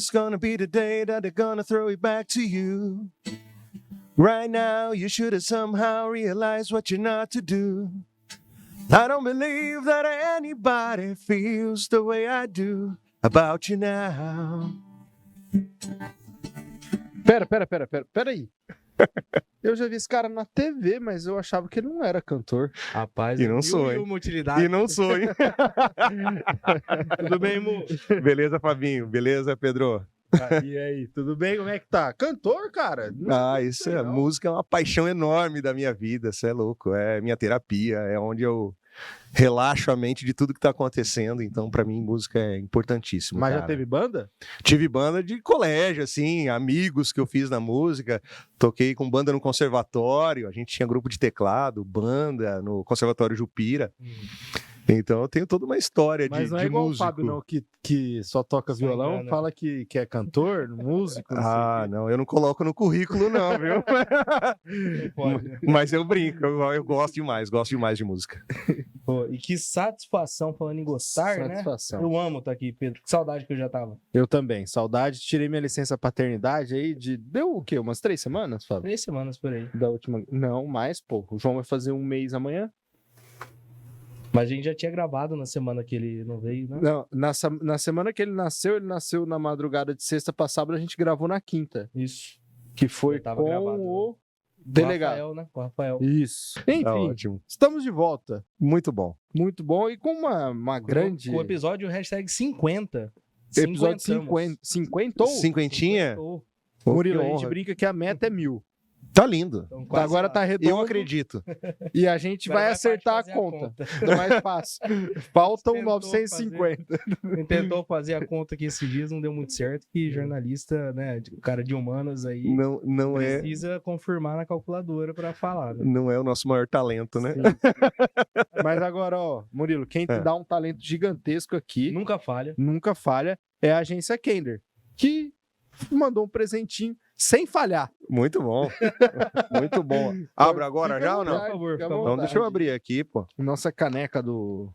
Today's gonna be the day that they're gonna throw it back to you. Right now, you should have somehow realized what you're not to do. I don't believe that anybody feels the way I do about you now. Pera aí. Eu já vi esse cara na TV, mas eu achava que ele não era cantor. Rapaz, E não sou, hein? uma utilidade. E não sou, hein? Tudo bem, Mu? Beleza, Fabinho? Beleza, Pedro? E aí, tudo bem? Como é que tá? Cantor, cara? Isso é, não. música é uma paixão enorme da minha vida, você é louco, é minha terapia, é onde eu relaxo a mente de tudo que tá acontecendo, então pra mim música é importantíssimo. Mas cara. já teve banda? Tive banda de colégio, assim, amigos que eu fiz na música, toquei com banda no conservatório, a gente tinha grupo de teclado, banda no Conservatório Jupira. Então eu tenho toda uma história Mas de não é igual músico. o Fábio, não, que só toca Só violão, engana. fala que é cantor, músico, não sei o quê. Não, eu não coloco no currículo não, viu? Não pode. Mas eu brinco, eu gosto demais de música. Pô, e que satisfação falando em gostar, Satisfação. né? Eu amo estar aqui, Pedro. Que saudade que eu já tava. Eu também, saudade. Tirei minha licença paternidade aí deu o quê? Umas 3 semanas, Fábio? 3 semanas por aí. Da última... Não, mais, pô. O João vai fazer 1 mês amanhã. Mas a gente já tinha gravado na semana que ele não veio, né? Não, na semana que ele nasceu na madrugada de sexta pra sábado, a gente gravou na quinta. Isso. Que foi Já tava com gravado, o Com delegado. o Rafael, né? Com o Rafael. Isso. Tá Enfim, ótimo. estamos de volta. Muito bom. Muito bom e com uma grande... Com o episódio hashtag 50. Episódio Cinquentamos. 50 ou... Cinquentinha? Cinquentou. Murilo, Que a gente honra. brinca que a meta é 1000. Tá lindo. Então, quase Agora lá. tá redondo. Eu acredito. E a gente Agora vai acertar a fazer conta. É mais fácil. Faltam Tentou 950. Tentou fazer a conta aqui esses dias, não deu muito certo. Que jornalista, né? O cara de humanas aí Não é, precisa confirmar na calculadora pra falar. Né? não é o nosso maior talento, né? Sim. Mas agora, ó, Murilo, quem te dá um talento gigantesco aqui, Nunca falha. nunca falha, é a agência Kender, que mandou um presentinho sem falhar. Muito bom. Muito bom. Abro agora Fica já à ou não? vontade, Por favor, fica à fica à Então deixa eu vontade. abrir aqui, pô. Nossa caneca do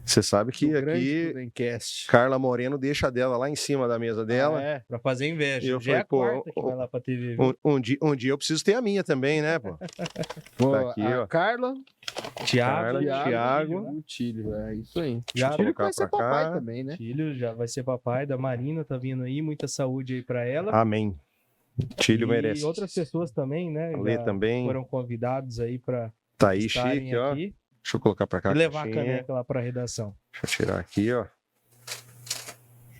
Você sabe que grande aqui Prudemcast. Carla Moreno deixa dela lá em cima da mesa dela. É. Pra fazer inveja. Eu Já é a falei, quarta pô, que vai lá pra TV. viu? Um dia eu preciso ter a minha também, né, pô? Ó, aqui, a ó. Carla, Thiago, Thiago. e o Tílio, é isso aí. Já O Tílio colocar vai ser pra cá. papai também, né? Filho já vai ser papai da Marina, tá vindo aí, muita saúde aí pra ela. Amém. Tílio e merece. outras pessoas também, né? Lê já também. foram convidados aí pra Tá aí, estarem chique, ó. aqui Deixa eu colocar pra cá. e levar a caixinha. caneca lá pra redação. Deixa eu tirar aqui, ó.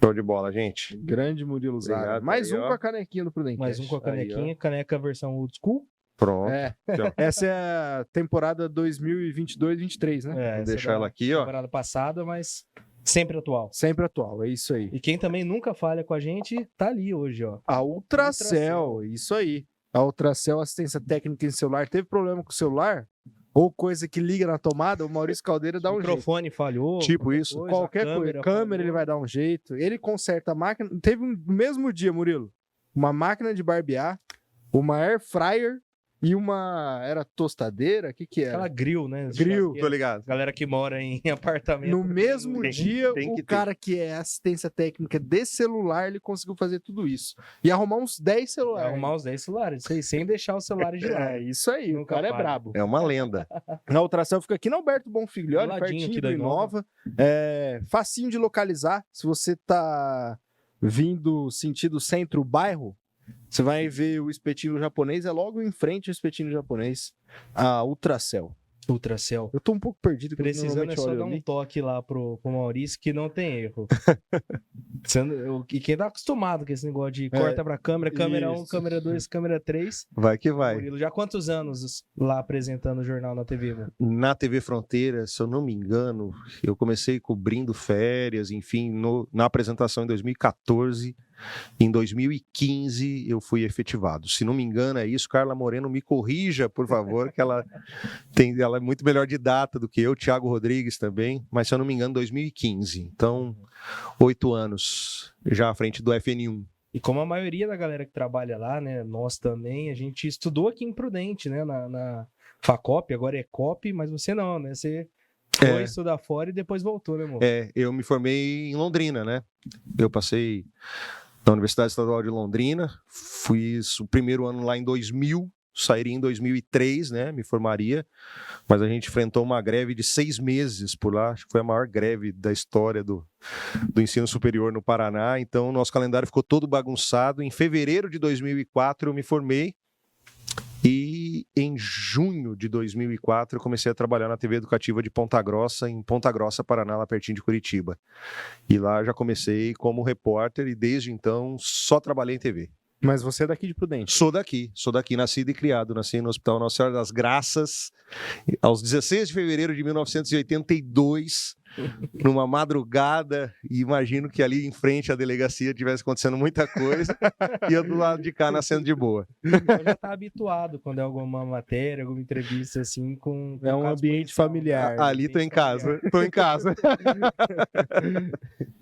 Show de bola, gente. Grande Murilo Zaga. Obrigado Mais aí, um ó. com a canequinha do Prudemcast. Mais um com a Aí, canequinha, caneca versão old school. Pronto. É. Aqui, ó. Essa é a temporada 2022-23, né? É, Vou essa deixar da ela aqui, ó. temporada passada, mas sempre atual. Sempre atual, é isso aí. E quem também nunca falha com a gente, tá ali hoje, ó. A Ultracell, isso aí. A Ultracell assistência técnica em celular. Teve problema com o celular? Ou coisa que liga na tomada, o Maurício Caldeira dá o um jeito. microfone falhou. Tipo qualquer isso. coisa, Qualquer a coisa. Câmera falhou. ele vai dar um jeito. Ele conserta a máquina. Teve no mesmo dia, Murilo, uma máquina de barbear, uma air fryer e uma... Era tostadeira? O que era? Aquela grill, né? Grill. Tô ligado. Galera que mora em apartamento. No mesmo Tem- dia, tem que o ter. cara que é assistência técnica de celular, ele conseguiu fazer tudo isso. E arrumar uns 10 Vai celulares. arrumar os 10 celulares, isso aí, sem deixar os celulares de lado. É isso aí, o Nunca cara é falha. brabo. É uma lenda. Na Ultracell fica aqui na Alberto Bonfilho, olha, Do ladinho pertinho aqui do da Inova. É facinho de localizar. Se você tá vindo sentido centro-bairro, você vai ver o espetinho japonês, é logo em frente ao espetinho japonês, a Ultracell. Ultracell. Eu tô um pouco perdido. porque eu Precisando é normalmente só olho dar um ali. toque lá pro Maurício que não tem erro. E quem tá acostumado com esse negócio de corta pra câmera, câmera 1, isso. câmera 2, câmera 3. Vai que vai. Murilo, já há quantos anos lá apresentando o jornal na TV, mano? Na TV Fronteira, se eu não me engano, eu comecei cobrindo férias, enfim, na apresentação em 2014. Em 2015 eu fui efetivado. Se não me engano é isso, Carla Moreno me corrija, por favor, que ela é muito melhor de data do que eu, Thiago Rodrigues também, mas se eu não me engano 2015. Então, 8 anos já à frente do FN1. E como a maioria da galera que trabalha lá, né, nós também, a gente estudou aqui em Prudente, né, na Facop, agora é COP, mas você não, né, você foi estudar fora e depois voltou, né, amor? Eu me formei em Londrina, né? Eu passei na Universidade Estadual de Londrina. Fiz o primeiro ano lá em 2000, sairia em 2003, né? Me formaria. Mas a gente enfrentou uma greve de 6 meses por lá. Acho que foi a maior greve da história do ensino superior no Paraná. Então, o nosso calendário ficou todo bagunçado. Em fevereiro de 2004, eu me formei. E em junho de 2004, eu comecei a trabalhar na TV Educativa de Ponta Grossa, em Ponta Grossa, Paraná, lá pertinho de Curitiba. E lá já comecei como repórter e desde então só trabalhei em TV. Mas você é daqui de Prudente? Sou daqui, nascido e criado. Nasci no Hospital Nossa Senhora das Graças, aos 16 de fevereiro de 1982, numa madrugada, e imagino que ali em frente à delegacia tivesse acontecendo muita coisa, e eu do lado de cá nascendo de boa. Eu já tá habituado quando é alguma matéria, alguma entrevista assim com É um caso ambiente policial. familiar. Ali tô em casa,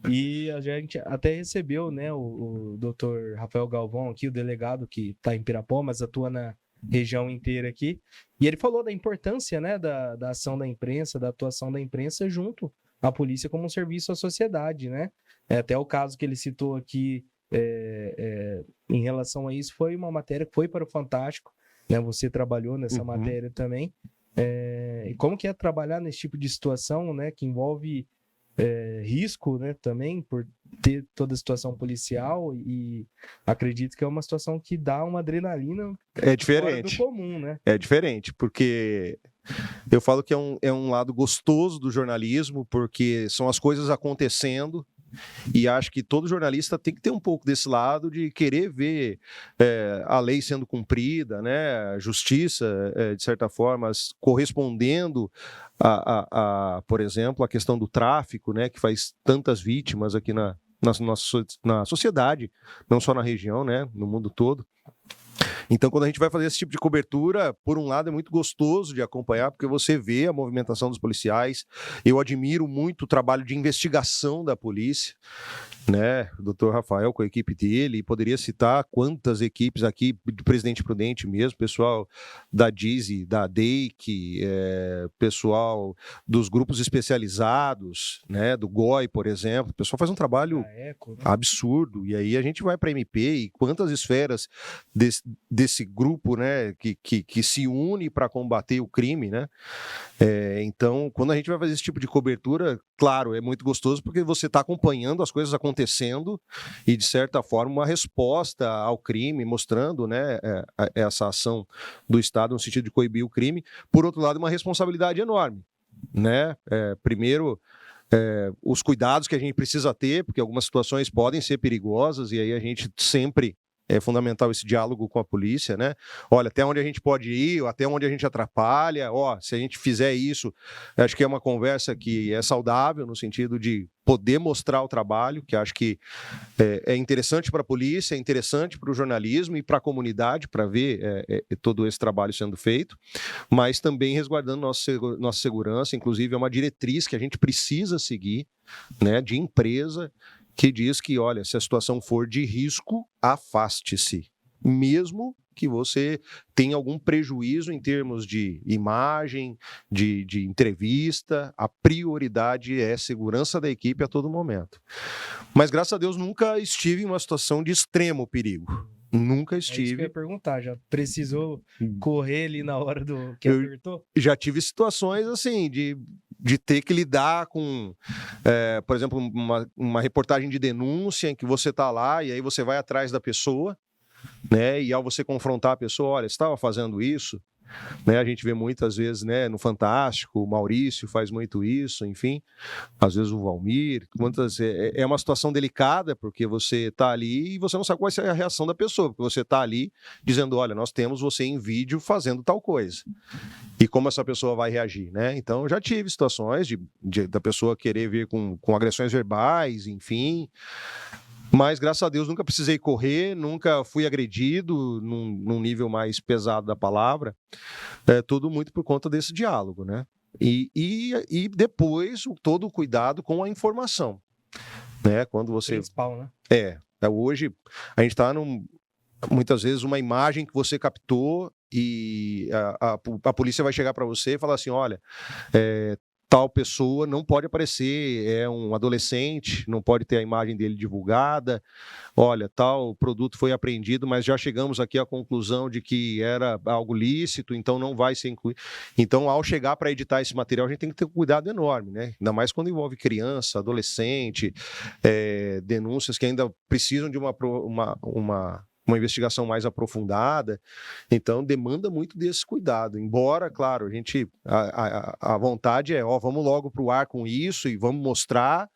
E a gente até recebeu, né, o Dr. Rafael Galvão aqui, o delegado que está em Pirapó, mas atua na região inteira aqui. E ele falou da importância, né, da ação da imprensa, da atuação da imprensa junto à polícia como um serviço à sociedade, né? Até o caso que ele citou aqui em relação a isso foi uma matéria que foi para o Fantástico, né? Você trabalhou nessa matéria também. E como que é trabalhar nesse tipo de situação, né, que envolve risco, né, também por ter toda a situação policial, e acredito que é uma situação que dá uma adrenalina É diferente. fora do comum, né? É diferente, porque eu falo que é um lado gostoso do jornalismo, porque são as coisas acontecendo. E acho que todo jornalista tem que ter um pouco desse lado de querer ver a lei sendo cumprida, né? A justiça, de certa forma, correspondendo por exemplo, a questão do tráfico, né? Que faz tantas vítimas aqui na sociedade, não só na região, né? No mundo todo. Então, quando a gente vai fazer esse tipo de cobertura, por um lado é muito gostoso de acompanhar, porque você vê a movimentação dos policiais. Eu admiro muito o trabalho de investigação da polícia, né? O doutor Rafael com a equipe dele, e poderia citar quantas equipes aqui, do Presidente Prudente mesmo, pessoal da DISE, da DEIC, pessoal dos grupos especializados, né? Do GOI, por exemplo. O pessoal faz um trabalho absurdo, e aí a gente vai para a MP, e quantas esferas desse grupo, né, que se une para combater o crime, né? Então, quando a gente vai fazer esse tipo de cobertura, claro, é muito gostoso porque você está acompanhando as coisas acontecendo e, de certa forma, uma resposta ao crime, mostrando, né, essa ação do Estado no sentido de coibir o crime. Por outro lado, uma responsabilidade enorme, né? Primeiro, os cuidados que a gente precisa ter, porque algumas situações podem ser perigosas, e aí a gente sempre... É fundamental esse diálogo com a polícia, né? Olha, até onde a gente pode ir, até onde a gente atrapalha. Se a gente fizer isso, acho que é uma conversa que é saudável, no sentido de poder mostrar o trabalho, que acho que é interessante para a polícia, é interessante para o jornalismo e para a comunidade, para ver todo esse trabalho sendo feito, mas também resguardando nossa segurança. Inclusive, é uma diretriz que a gente precisa seguir, né, de empresa, que diz que, olha, se a situação for de risco, afaste-se, mesmo que você tenha algum prejuízo em termos de imagem, de entrevista. A prioridade é a segurança da equipe a todo momento. Mas, graças a Deus, nunca estive em uma situação de extremo perigo. Nunca estive. É isso que eu ia perguntar, já precisou correr ali na hora do que apertou? Já tive situações assim de ter que lidar com, por exemplo, uma reportagem de denúncia em que você está lá e aí você vai atrás da pessoa, né? E ao você confrontar a pessoa, olha, você estava fazendo isso, né? A gente vê muitas vezes, né, no Fantástico, o Maurício faz muito isso, enfim, às vezes o Valmir, é uma situação delicada, porque você está ali e você não sabe qual vai ser a reação da pessoa, porque você está ali dizendo, olha, nós temos você em vídeo fazendo tal coisa, e como essa pessoa vai reagir, né? Então, já tive situações da pessoa querer vir com agressões verbais, enfim... Mas, graças a Deus, nunca precisei correr, nunca fui agredido num nível mais pesado da palavra. Tudo muito por conta desse diálogo, né? E depois, todo o cuidado com a informação, né? Quando você... Principal, né? Hoje, a gente está muitas vezes uma imagem que você captou e a polícia vai chegar para você e falar assim, olha... tal pessoa não pode aparecer, é um adolescente, não pode ter a imagem dele divulgada. Olha, tal produto foi apreendido, mas já chegamos aqui à conclusão de que era algo lícito, então não vai ser incluído. Então, ao chegar para editar esse material, a gente tem que ter um cuidado enorme, né? Ainda mais quando envolve criança, adolescente, denúncias que ainda precisam de uma investigação mais aprofundada, então demanda muito desse cuidado. Embora, claro, a vontade é, vamos logo para o ar com isso e vamos mostrar,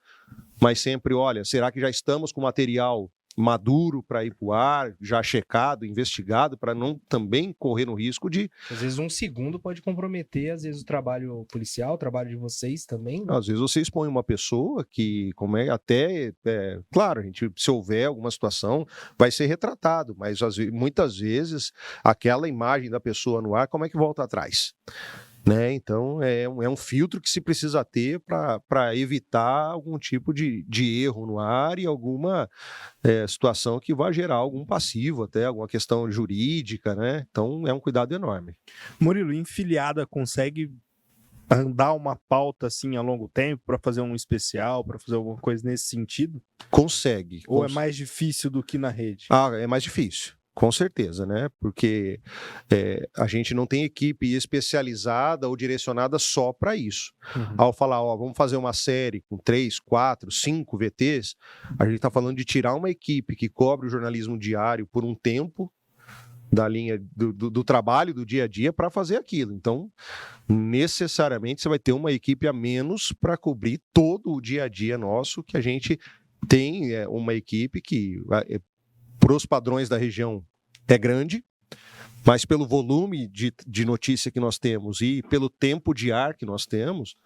mas sempre, olha, será que já estamos com material maduro para ir para o ar, já checado, investigado, para não também correr no risco de... Às vezes 1 segundo pode comprometer, às vezes, o trabalho policial, o trabalho de vocês também, né? Às vezes você expõe uma pessoa que, claro, se houver alguma situação, vai ser retratado, mas muitas vezes aquela imagem da pessoa no ar, como é que volta atrás? Né? Então, é um filtro que se precisa ter para evitar algum tipo de erro no ar e alguma situação que vai gerar algum passivo, até alguma questão jurídica, né? Então, é um cuidado enorme. Murilo, Enfilhada consegue andar uma pauta assim a longo tempo para fazer um especial, para fazer alguma coisa nesse sentido? Consegue. Ou é mais difícil do que na rede? É mais difícil. Com certeza, né? Porque a gente não tem equipe especializada ou direcionada só para isso. Uhum. Ao falar, vamos fazer uma série com 3, 4, 5 VTs, a gente está falando de tirar uma equipe que cobre o jornalismo diário por um tempo da linha do trabalho, do dia a dia, para fazer aquilo. Então, necessariamente, você vai ter uma equipe a menos para cobrir todo o dia a dia nosso, que a gente tem uma equipe que... para os padrões da região é grande, mas pelo volume de notícia que nós temos e pelo tempo de ar que nós temos,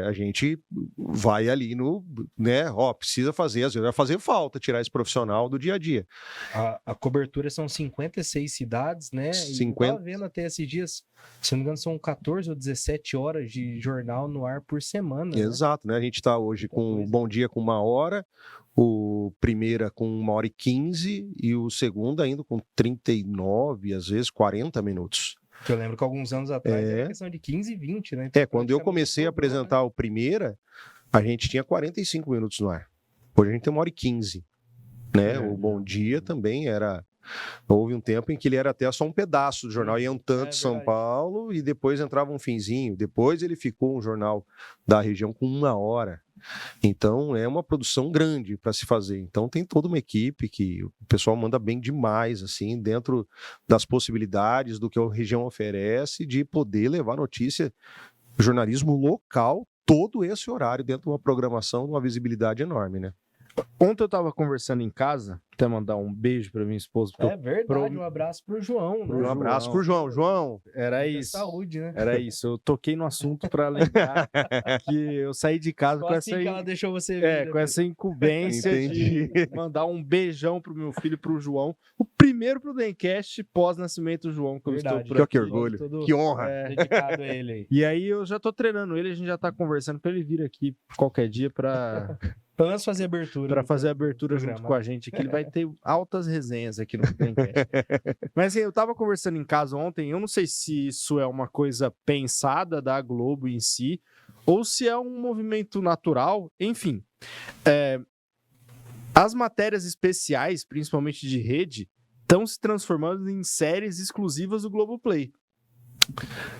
a gente vai ali precisa fazer, às vezes vai fazer falta tirar esse profissional do dia a dia. A cobertura são 56 cidades, né? E eu tava vendo até esses dias, se não me engano, são 14 ou 17 horas de jornal no ar por semana. Exato, né? A gente está hoje com o Bom Dia com 1 hora, o Primeira com 1h15 e o Segundo ainda com 39, às vezes 40 minutos. Eu lembro que alguns anos atrás era questão de 15 e 20, né? Então, quando eu comecei a apresentar o Primeira, a gente tinha 45 minutos no ar. Hoje a gente tem 1h15, né? O Bom Dia também era... Houve um tempo em que ele era até só um pedaço do jornal, ia um tanto São Paulo e depois entrava um finzinho. Depois ele ficou um jornal da região com 1 hora. Então é uma produção grande para se fazer. Então tem toda uma equipe que o pessoal manda bem demais, assim, dentro das possibilidades do que a região oferece, de poder levar notícia, jornalismo local, todo esse horário dentro de uma programação, de uma visibilidade enorme, né? Ontem eu estava conversando em casa, até mandar um beijo para minha esposa. Verdade, um abraço pro João. Né? Um abraço pro João. João. Era isso. Saúde, né? Era isso. Eu toquei no assunto para lembrar que eu saí de casa Só com assim essa... que ela deixou você ver, com essa incumbência Entendi. de mandar um beijão pro meu filho, pro João. O primeiro pro Dencast pós-nascimento do João, que eu estou por aqui. Que orgulho, que honra. Dedicado a ele aí. E aí eu já tô treinando ele, a gente já tá conversando para ele vir aqui qualquer dia para... Pelo menos fazer abertura. Para fazer a abertura junto com a gente aqui. Ele vai ter altas resenhas aqui no Pencast. Mas assim, eu tava conversando em casa ontem, eu não sei se isso é uma coisa pensada da Globo em si, ou se é um movimento natural. Enfim, as matérias especiais, principalmente de rede, estão se transformando em séries exclusivas do Globoplay.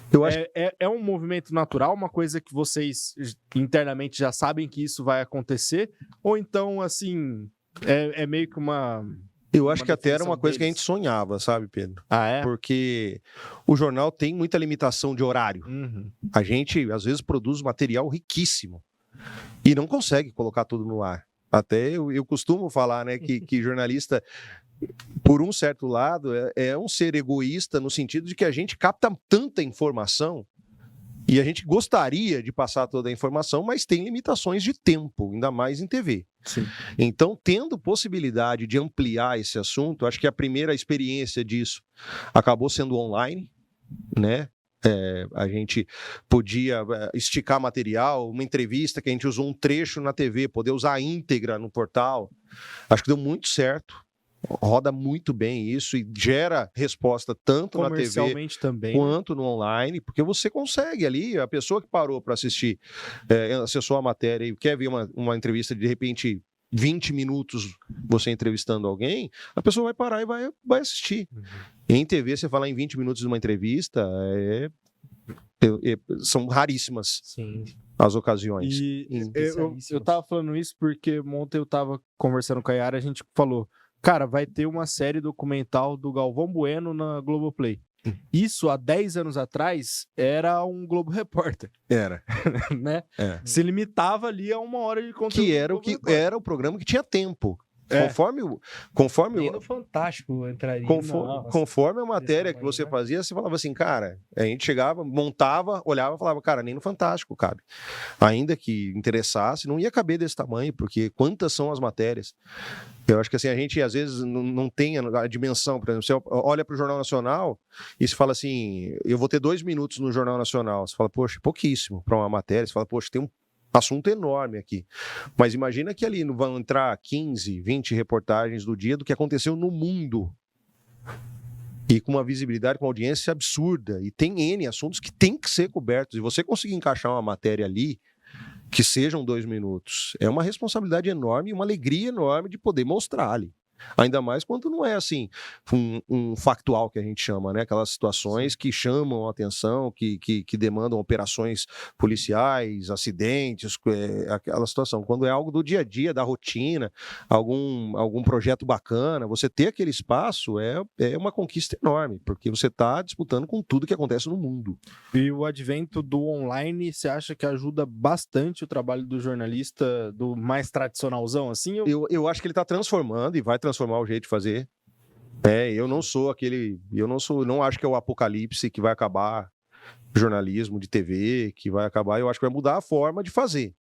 Eu acho... É um movimento natural, uma coisa que vocês internamente já sabem que isso vai acontecer? Ou então, assim, é meio que uma... Eu acho que até era uma coisa que a gente sonhava, sabe, Pedro? Ah, é? Porque o jornal tem muita limitação de horário. Uhum. A gente, às vezes, produz material riquíssimo e não consegue colocar tudo no ar. Até eu costumo falar, né, que jornalista... por um certo lado, é um ser egoísta no sentido de que a gente capta tanta informação e a gente gostaria de passar toda a informação, mas tem limitações de tempo, ainda mais em TV. Sim. Então, tendo possibilidade de ampliar esse assunto, acho que a primeira experiência disso acabou sendo online, né? A gente podia esticar material, uma entrevista que a gente usou um trecho na TV, poder usar a íntegra no portal. Acho que deu muito certo. roda muito bem isso e gera resposta tanto na TV Comercialmente também. quanto no online, porque você consegue ali, a pessoa que parou para assistir, acessou a matéria e quer ver uma entrevista de repente 20 minutos você entrevistando alguém, a pessoa vai parar e vai assistir. Em TV, você falar em 20 minutos de uma entrevista, são raríssimas Sim. as ocasiões. E Especialíssimos. eu tava falando isso porque ontem eu tava conversando com a Yara, a gente falou, cara, vai ter uma série documental do Galvão Bueno na Globoplay. Isso, há 10 anos atrás, era um Globo Repórter, Era. né? Se limitava ali a 1 hora de conteúdo. Que era do o que Globo Repórter. era o programa que tinha tempo. É. Conforme Nem no Fantástico entraria. conforme a matéria desse que tamanho, você né? fazia, você falava assim, cara, a gente chegava, montava, olhava e falava, cara, nem no Fantástico cabe. Ainda que interessasse, não ia caber desse tamanho, porque quantas são as matérias? Eu acho que assim, a gente às vezes não tem a dimensão, por exemplo, você olha para o Jornal Nacional e se fala assim, eu vou ter 2 minutos no Jornal Nacional. Você fala, poxa, pouquíssimo para uma matéria. Você fala, poxa, tem um assunto enorme aqui. Mas imagina que ali vão entrar 15, 20 reportagens do dia do que aconteceu no mundo. E com uma visibilidade, com uma audiência absurda. E tem N assuntos que tem que ser cobertos. E você conseguir encaixar uma matéria ali que sejam 2 minutos, é uma responsabilidade enorme e uma alegria enorme de poder mostrar ali. Ainda mais quando não é assim, um factual que a gente chama, né? Aquelas situações que chamam a atenção, que demandam operações policiais, acidentes, aquela situação. Quando é algo do dia a dia, da rotina, algum projeto bacana, você ter aquele espaço é uma conquista enorme, porque você está disputando com tudo que acontece no mundo. E o advento do online, você acha que ajuda bastante o trabalho do jornalista, do mais tradicionalzão, assim? Eu acho que ele está transformando e vai transformar o jeito de fazer. Eu não sou aquele. Não acho que é o apocalipse que vai acabar o jornalismo de TV, que vai acabar. Eu acho que vai mudar a forma de fazer.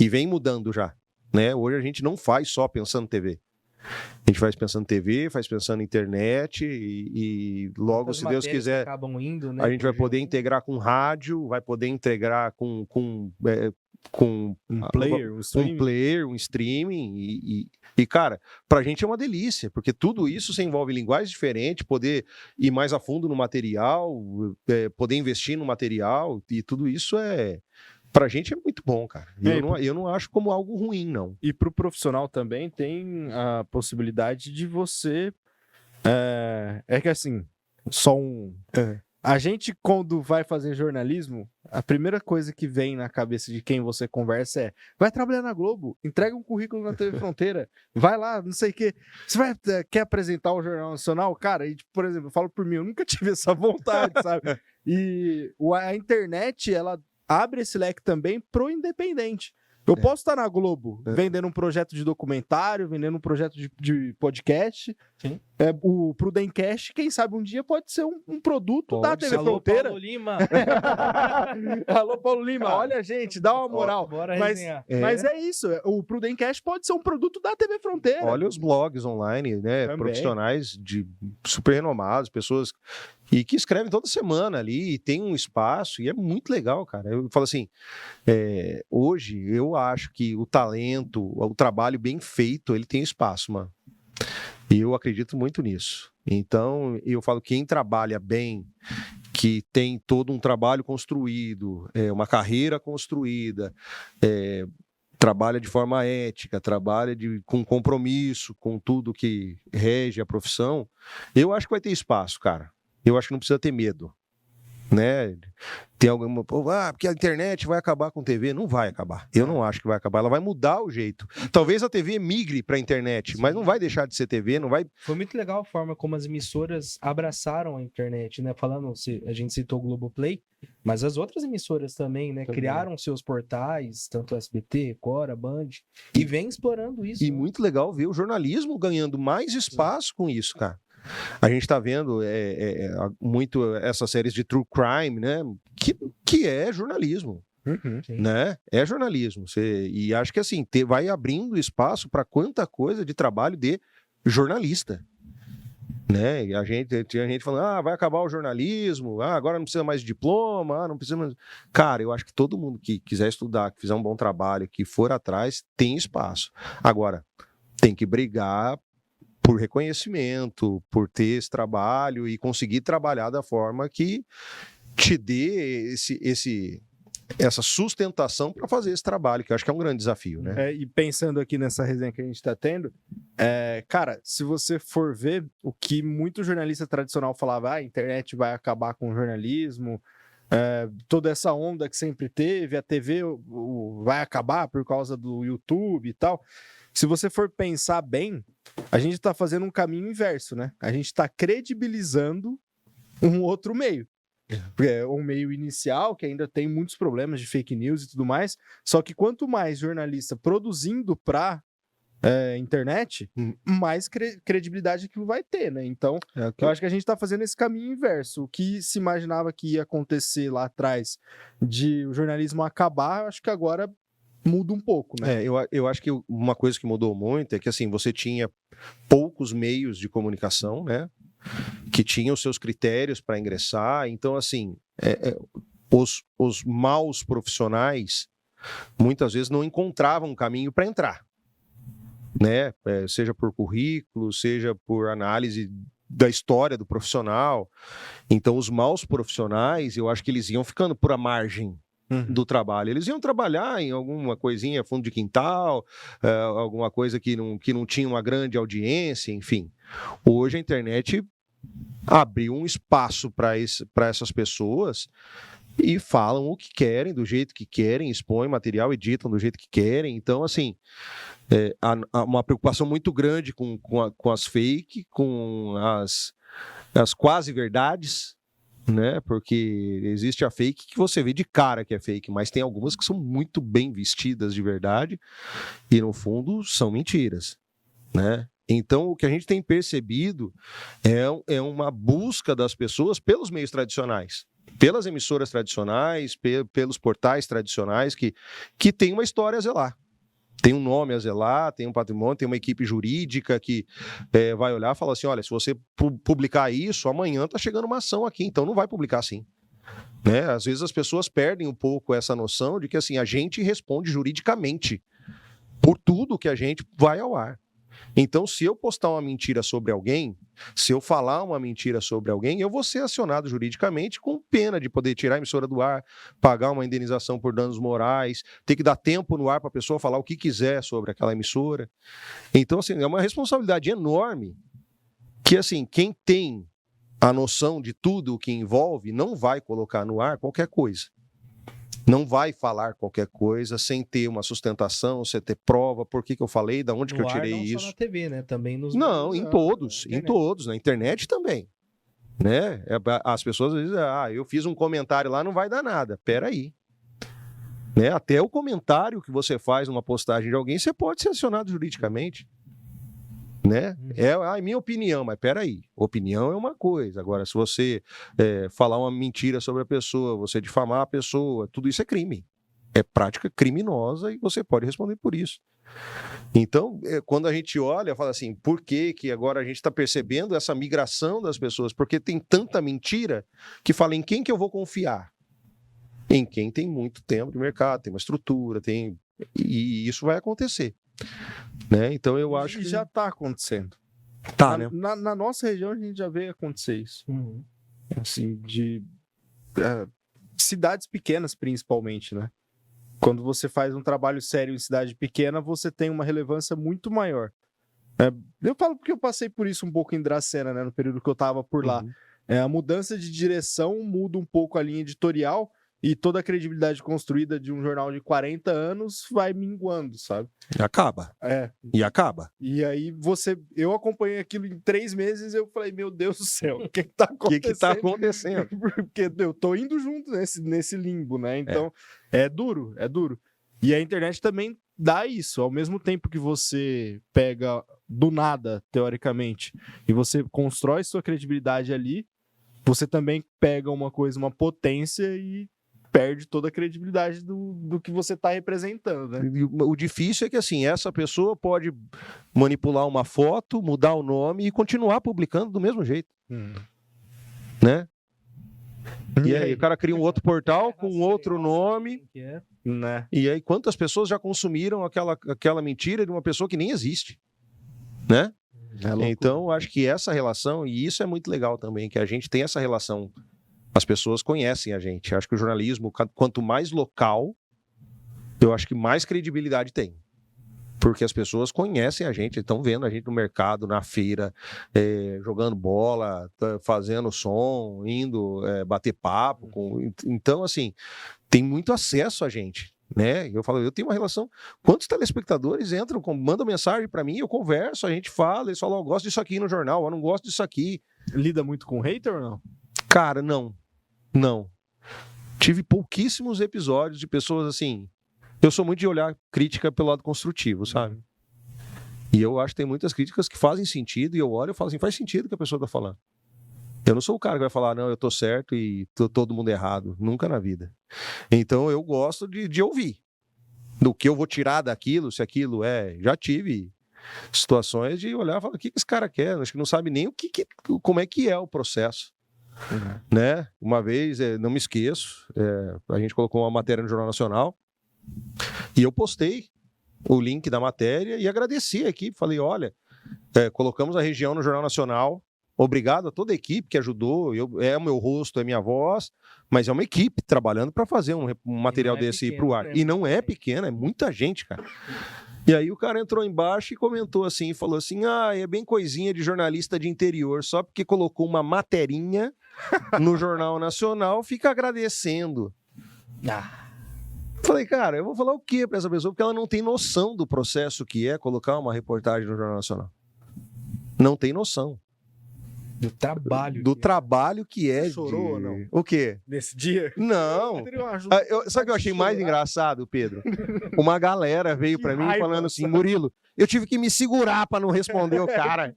E vem mudando já. Né? Hoje a gente não faz só pensando em TV. A gente faz pensando em TV, faz pensando em internet e logo, Muitas se Deus matérias quiser, acabam indo, né, a gente vai pro poder jogo. integrar com rádio, vai poder integrar com Um player, um streaming? um player, um streaming e, cara, pra gente é uma delícia, porque tudo isso se envolve linguagem diferente, poder ir mais a fundo no material, poder investir no material e tudo isso pra gente é muito bom, cara. E eu não acho como algo ruim, não. E para o profissional também tem a possibilidade de você... É que assim, só um... A gente, quando vai fazer jornalismo, a primeira coisa que vem na cabeça de quem você conversa é: vai trabalhar na Globo, entrega um currículo na TV Fronteira, vai lá, não sei o quê. Você quer apresentar o Jornal Nacional? Cara, e, por exemplo, eu falo por mim, eu nunca tive essa vontade, sabe? E a internet, ela abre esse leque também pro independente. Eu posso estar na Globo vendendo um projeto de documentário, vendendo um projeto de podcast. Sim. O Prudencast, quem sabe um dia pode ser um produto da TV Alô, Fronteira. Paulo Lima. Alô, Paulo Lima, Cara, olha, gente, dá uma moral. Bora Mas, resenhar. mas é isso, o Prudencast pode ser um produto da TV Fronteira. Olha os blogs online, né? Também. Profissionais super renomados, pessoas e que escrevem toda semana ali, e tem um espaço, e é muito legal, cara. Eu falo assim, hoje eu acho que o talento, o trabalho bem feito, ele tem espaço, mano. E eu acredito muito nisso. Então, eu falo, quem trabalha bem, que tem todo um trabalho construído, uma carreira construída, trabalha de forma ética, trabalha com compromisso, com tudo que rege a profissão, eu acho que vai ter espaço, cara. Eu acho que não precisa ter medo. Né? Tem alguma. Porque a internet vai acabar com TV. Não vai acabar. Eu não acho que vai acabar. Ela vai mudar o jeito. Talvez a TV migre para a internet, mas não vai deixar de ser TV, não vai. Foi muito legal a forma como as emissoras abraçaram a internet, né? Falando, a gente citou o Globoplay, mas as outras emissoras também, né? Também. Criaram seus portais, tanto SBT, Cora, Band, e vem explorando isso. E né? muito legal ver o jornalismo ganhando mais espaço com isso, cara. A gente está vendo muito essas séries de true crime, né? Que é jornalismo, Sim. né? É jornalismo. E acho que assim vai abrindo espaço para quanta coisa de trabalho de jornalista, né? E tinha gente falando, vai acabar o jornalismo, agora não precisa mais de diploma, não precisa mais... Cara, eu acho que todo mundo que quiser estudar, que fizer um bom trabalho, que for atrás, tem espaço. Agora, tem que brigar por reconhecimento, por ter esse trabalho e conseguir trabalhar da forma que te dê essa sustentação para fazer esse trabalho, que eu acho que é um grande desafio, né? E pensando aqui nessa resenha que a gente está tendo, cara, se você for ver o que muito jornalista tradicional falava, a internet vai acabar com o jornalismo, toda essa onda que sempre teve, a TV vai acabar por causa do YouTube e tal. Se você for pensar bem, a gente está fazendo um caminho inverso, né? A gente está credibilizando um outro meio. É um meio inicial que ainda tem muitos problemas de fake news e tudo mais, só que quanto mais jornalista produzindo para internet, mais credibilidade aquilo vai ter, né? Então, eu acho que a gente está fazendo esse caminho inverso. O que se imaginava que ia acontecer lá atrás de o jornalismo acabar, eu acho que agora muda um pouco, né? Eu acho que uma coisa que mudou muito é que, assim, você tinha poucos meios de comunicação, né? Que tinham os seus critérios para ingressar. Então, assim, os maus profissionais muitas vezes não encontravam um caminho para entrar, né? Seja por currículo, seja por análise da história do profissional. Então, os maus profissionais, eu acho que eles iam ficando por a margem do trabalho. Eles iam trabalhar em alguma coisinha, fundo de quintal, alguma coisa que não tinha uma grande audiência, enfim. Hoje a internet abriu um espaço para essas pessoas e falam o que querem, do jeito que querem, expõem material, editam do jeito que querem. Então, assim, há uma preocupação muito grande com as fake, com as quase verdades, né? Porque existe a fake que você vê de cara que é fake, mas tem algumas que são muito bem vestidas de verdade e, no fundo, são mentiras, né? Então, o que a gente tem percebido é uma busca das pessoas pelos meios tradicionais, pelas emissoras tradicionais, pelos portais tradicionais que tem uma história a zelar. Tem um nome a zelar, tem um patrimônio, tem uma equipe jurídica que vai olhar e falar assim, olha, se você publicar isso, amanhã está chegando uma ação aqui, então não vai publicar assim. Né? Às vezes as pessoas perdem um pouco essa noção de que assim, a gente responde juridicamente por tudo que a gente vai ao ar. Então, se eu postar uma mentira sobre alguém, se eu falar uma mentira sobre alguém, eu vou ser acionado juridicamente com pena de poder tirar a emissora do ar, pagar uma indenização por danos morais, ter que dar tempo no ar para a pessoa falar o que quiser sobre aquela emissora. Então, assim, é uma responsabilidade enorme que, assim, quem tem a noção de tudo o que envolve não vai colocar no ar qualquer coisa. Não vai falar qualquer coisa sem ter uma sustentação, sem ter prova, por que eu falei, da onde que eu tirei isso. Não só na TV, né? Também nos... Não, em todos, na internet também. Né? As pessoas dizem, eu fiz um comentário lá, não vai dar nada. Peraí. Né? Até o comentário que você faz numa postagem de alguém, você pode ser acionado juridicamente. Né? É a minha opinião, mas peraí, opinião é uma coisa. Agora, se você falar uma mentira sobre a pessoa, você difamar a pessoa, tudo isso é crime. É prática criminosa e você pode responder por isso. Então, quando a gente olha, fala assim, por que agora a gente está percebendo essa migração das pessoas? Porque tem tanta mentira que fala em quem que eu vou confiar? Em quem tem muito tempo de mercado, tem uma estrutura, e isso vai acontecer. Né? Então eu acho que já está acontecendo. Né? Na nossa região a gente já vê acontecer isso. Assim, de cidades pequenas principalmente, né? Quando você faz um trabalho sério em cidade pequena, você tem uma relevância muito maior. Eu falo porque eu passei por isso um pouco em Dracena, né? No período que eu estava por lá. A mudança de direção muda um pouco a linha editorial e toda a credibilidade construída de um jornal de 40 anos vai minguando, sabe? Acaba. E acaba. E aí eu acompanhei aquilo em 3 meses e eu falei, meu Deus do céu, o que está acontecendo? O que está acontecendo? Porque eu tô indo junto nesse limbo, né? Então, é duro. E a internet também dá isso. Ao mesmo tempo que você pega do nada, teoricamente, e você constrói sua credibilidade ali, você também pega uma potência e perde toda a credibilidade do que você está representando, né? O difícil é que, assim, essa pessoa pode manipular uma foto, mudar o nome e continuar publicando do mesmo jeito. Né? E aí o cara cria um outro portal com outro nome, né? E aí quantas pessoas já consumiram aquela mentira de uma pessoa que nem existe, né? Então, eu acho que essa relação, e isso é muito legal também, que a gente tem essa relação, as pessoas conhecem a gente. Eu acho que o jornalismo, quanto mais local, eu acho que mais credibilidade tem. Porque as pessoas conhecem a gente, estão vendo a gente no mercado, na feira, jogando bola, fazendo som, indo bater papo. Então, assim, tem muito acesso a gente, né? Eu falo, eu tenho uma relação. Quantos telespectadores entram, mandam mensagem para mim, eu converso, a gente fala, eles falam, eu gosto disso aqui no jornal, eu não gosto disso aqui. Lida muito com hater ou não? Cara, não. Tive pouquíssimos episódios de pessoas assim. Eu sou muito de olhar crítica pelo lado construtivo, sabe? E eu acho que tem muitas críticas que fazem sentido, e eu olho e falo assim, faz sentido o que a pessoa tá falando. Eu não sou o cara que vai falar, não, eu tô certo e todo mundo errado. Nunca na vida. Então eu gosto de ouvir. Do que eu vou tirar daquilo, se aquilo Já tive situações de olhar e falar, o que esse cara quer? Acho que não sabe nem como é que é o processo. Né? Uma vez, não me esqueço, a gente colocou uma matéria no Jornal Nacional, e eu postei o link da matéria e agradeci a equipe. Falei, olha, colocamos a região no Jornal Nacional. Obrigado a toda a equipe que ajudou. É o meu rosto, é minha voz, mas é uma equipe trabalhando para fazer um material desse ir pro ar. E não é pequeno, é muita gente, cara. E aí o cara entrou embaixo e comentou assim, falou assim, é bem coisinha de jornalista de interior, só porque colocou uma materinha no Jornal Nacional, fica agradecendo. Falei, cara, eu vou falar o quê para essa pessoa? Porque ela não tem noção do processo que é colocar uma reportagem no Jornal Nacional. Não tem noção. Do trabalho que é. Você chorou ou não? O quê? Nesse dia? Não. Sabe o que eu achei mais engraçado, Pedro? Uma galera veio para mim falando assim, Murilo, eu tive que me segurar para não responder o cara.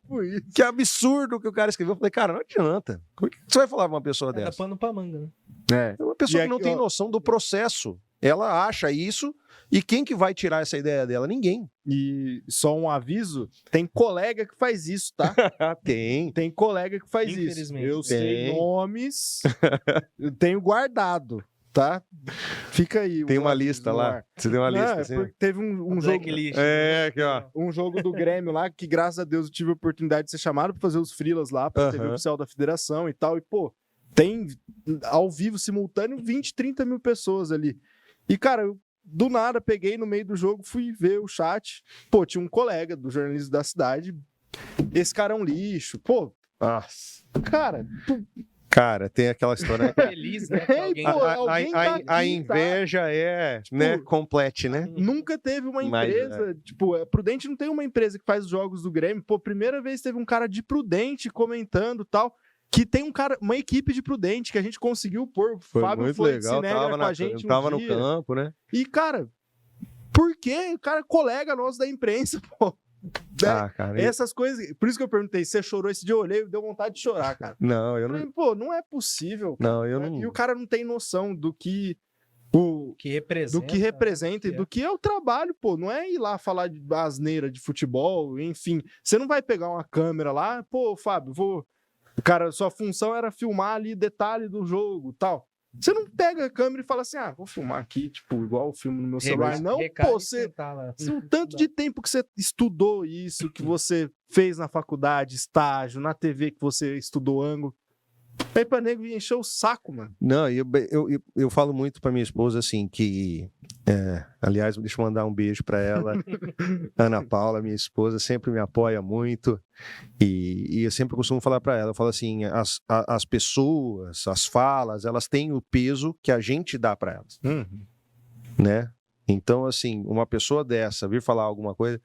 Que absurdo que o cara escreveu. Eu falei, cara, não adianta. Como é que você vai falar pra uma pessoa dessa? Dá pano pra manga, né? É uma pessoa que não tem noção do processo. Ela acha isso, e quem que vai tirar essa ideia dela? Ninguém. E só um aviso, tem colega que faz isso, tá? Tem. Tem colega que faz isso. Eu sei nomes, eu tenho guardado, tá? Fica aí. Tem uma lista lá. Você tem uma lista, assim? Porque teve um jogo. Aqui, ó. Um jogo do Grêmio lá, que graças a Deus eu tive a oportunidade de ser chamado pra fazer os freelas lá, pra TV oficial da federação e tal. E, pô, tem ao vivo, simultâneo, 20, 30 mil pessoas ali. E, cara, eu do nada peguei no meio do jogo, fui ver o chat. Pô, tinha um colega do jornalismo da cidade. Esse cara é um lixo. Pô, nossa. Cara, tem aquela história. Feliz, né? A inveja é, né, complete, né? Nunca teve uma empresa, tipo, Prudente não tem uma empresa que faz os jogos do Grêmio. Pô, primeira vez teve um cara de Prudente comentando tal. Que tem uma equipe de Prudente que a gente conseguiu pôr. Foi Fábio muito legal, tava com a gente tava no campo, né? E, cara, por que o cara colega nosso da imprensa, pô? Cara, essas coisas. Por isso que eu perguntei, você chorou esse dia, eu olhei e deu vontade de chorar, cara. Não, eu não. Falei, pô, não é possível. Cara. Não, eu não. E o cara não tem noção do que representa e do que é o trabalho, pô. Não é ir lá falar de asneira de futebol, enfim. Você não vai pegar uma câmera lá, pô, Fábio, cara, sua função era filmar ali detalhe do jogo, tal. Você não pega a câmera e fala assim, vou filmar aqui, tipo, igual eu filmo no meu celular. Não, pô, o tanto de tempo que você estudou isso, que você fez na faculdade, estágio, na TV que você estudou ângulo. Aí pra nego encher o saco, mano. Não, eu falo muito pra minha esposa, assim, que... aliás, deixa eu mandar um beijo pra ela. Ana Paula, minha esposa, sempre me apoia muito. E eu sempre costumo falar pra ela, eu falo assim, as pessoas, as falas, elas têm o peso que a gente dá pra elas. Né? Então, assim, uma pessoa dessa vir falar alguma coisa,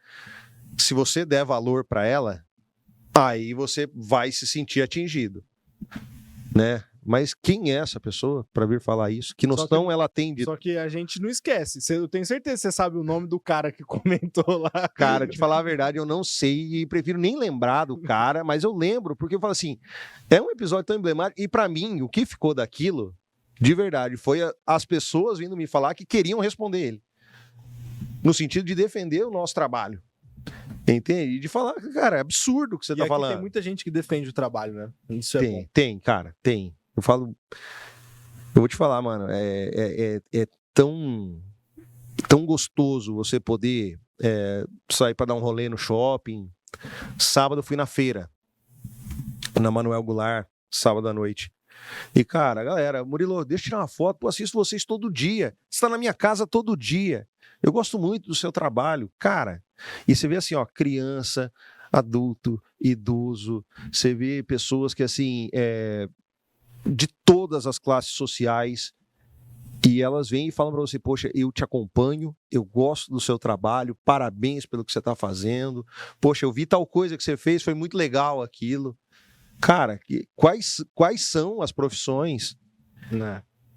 se você der valor pra ela, aí você vai se sentir atingido. Né? Mas quem é essa pessoa para vir falar isso? Que noção ela tem de... Só que a gente não esquece. Eu tenho certeza que você sabe o nome do cara que comentou lá. Cara, te falar a verdade, eu não sei e prefiro nem lembrar do cara, mas eu lembro, porque eu falo assim, é um episódio tão emblemático e para mim, o que ficou daquilo, de verdade, foi as pessoas vindo me falar que queriam responder ele. No sentido de defender o nosso trabalho. Entende? E de falar, cara, é absurdo o que você tá falando. Tem muita gente que defende o trabalho, né? Isso é bom. Tem, cara, tem. Eu vou te falar, mano, é tão gostoso você poder sair para dar um rolê no shopping Sábado fui na feira, na Manuel Goulart, sábado à noite. E, cara, galera, Murilo, deixa eu tirar uma foto, pô, assisto vocês todo dia. Você tá na minha casa todo dia. Eu gosto muito do seu trabalho. Cara, e você vê assim, ó, criança, adulto, idoso, você vê pessoas que, assim, de todas as classes sociais, e elas vêm e falam para você, poxa, eu te acompanho, eu gosto do seu trabalho, parabéns pelo que você está fazendo, poxa, eu vi tal coisa que você fez, foi muito legal aquilo. Cara, quais são as profissões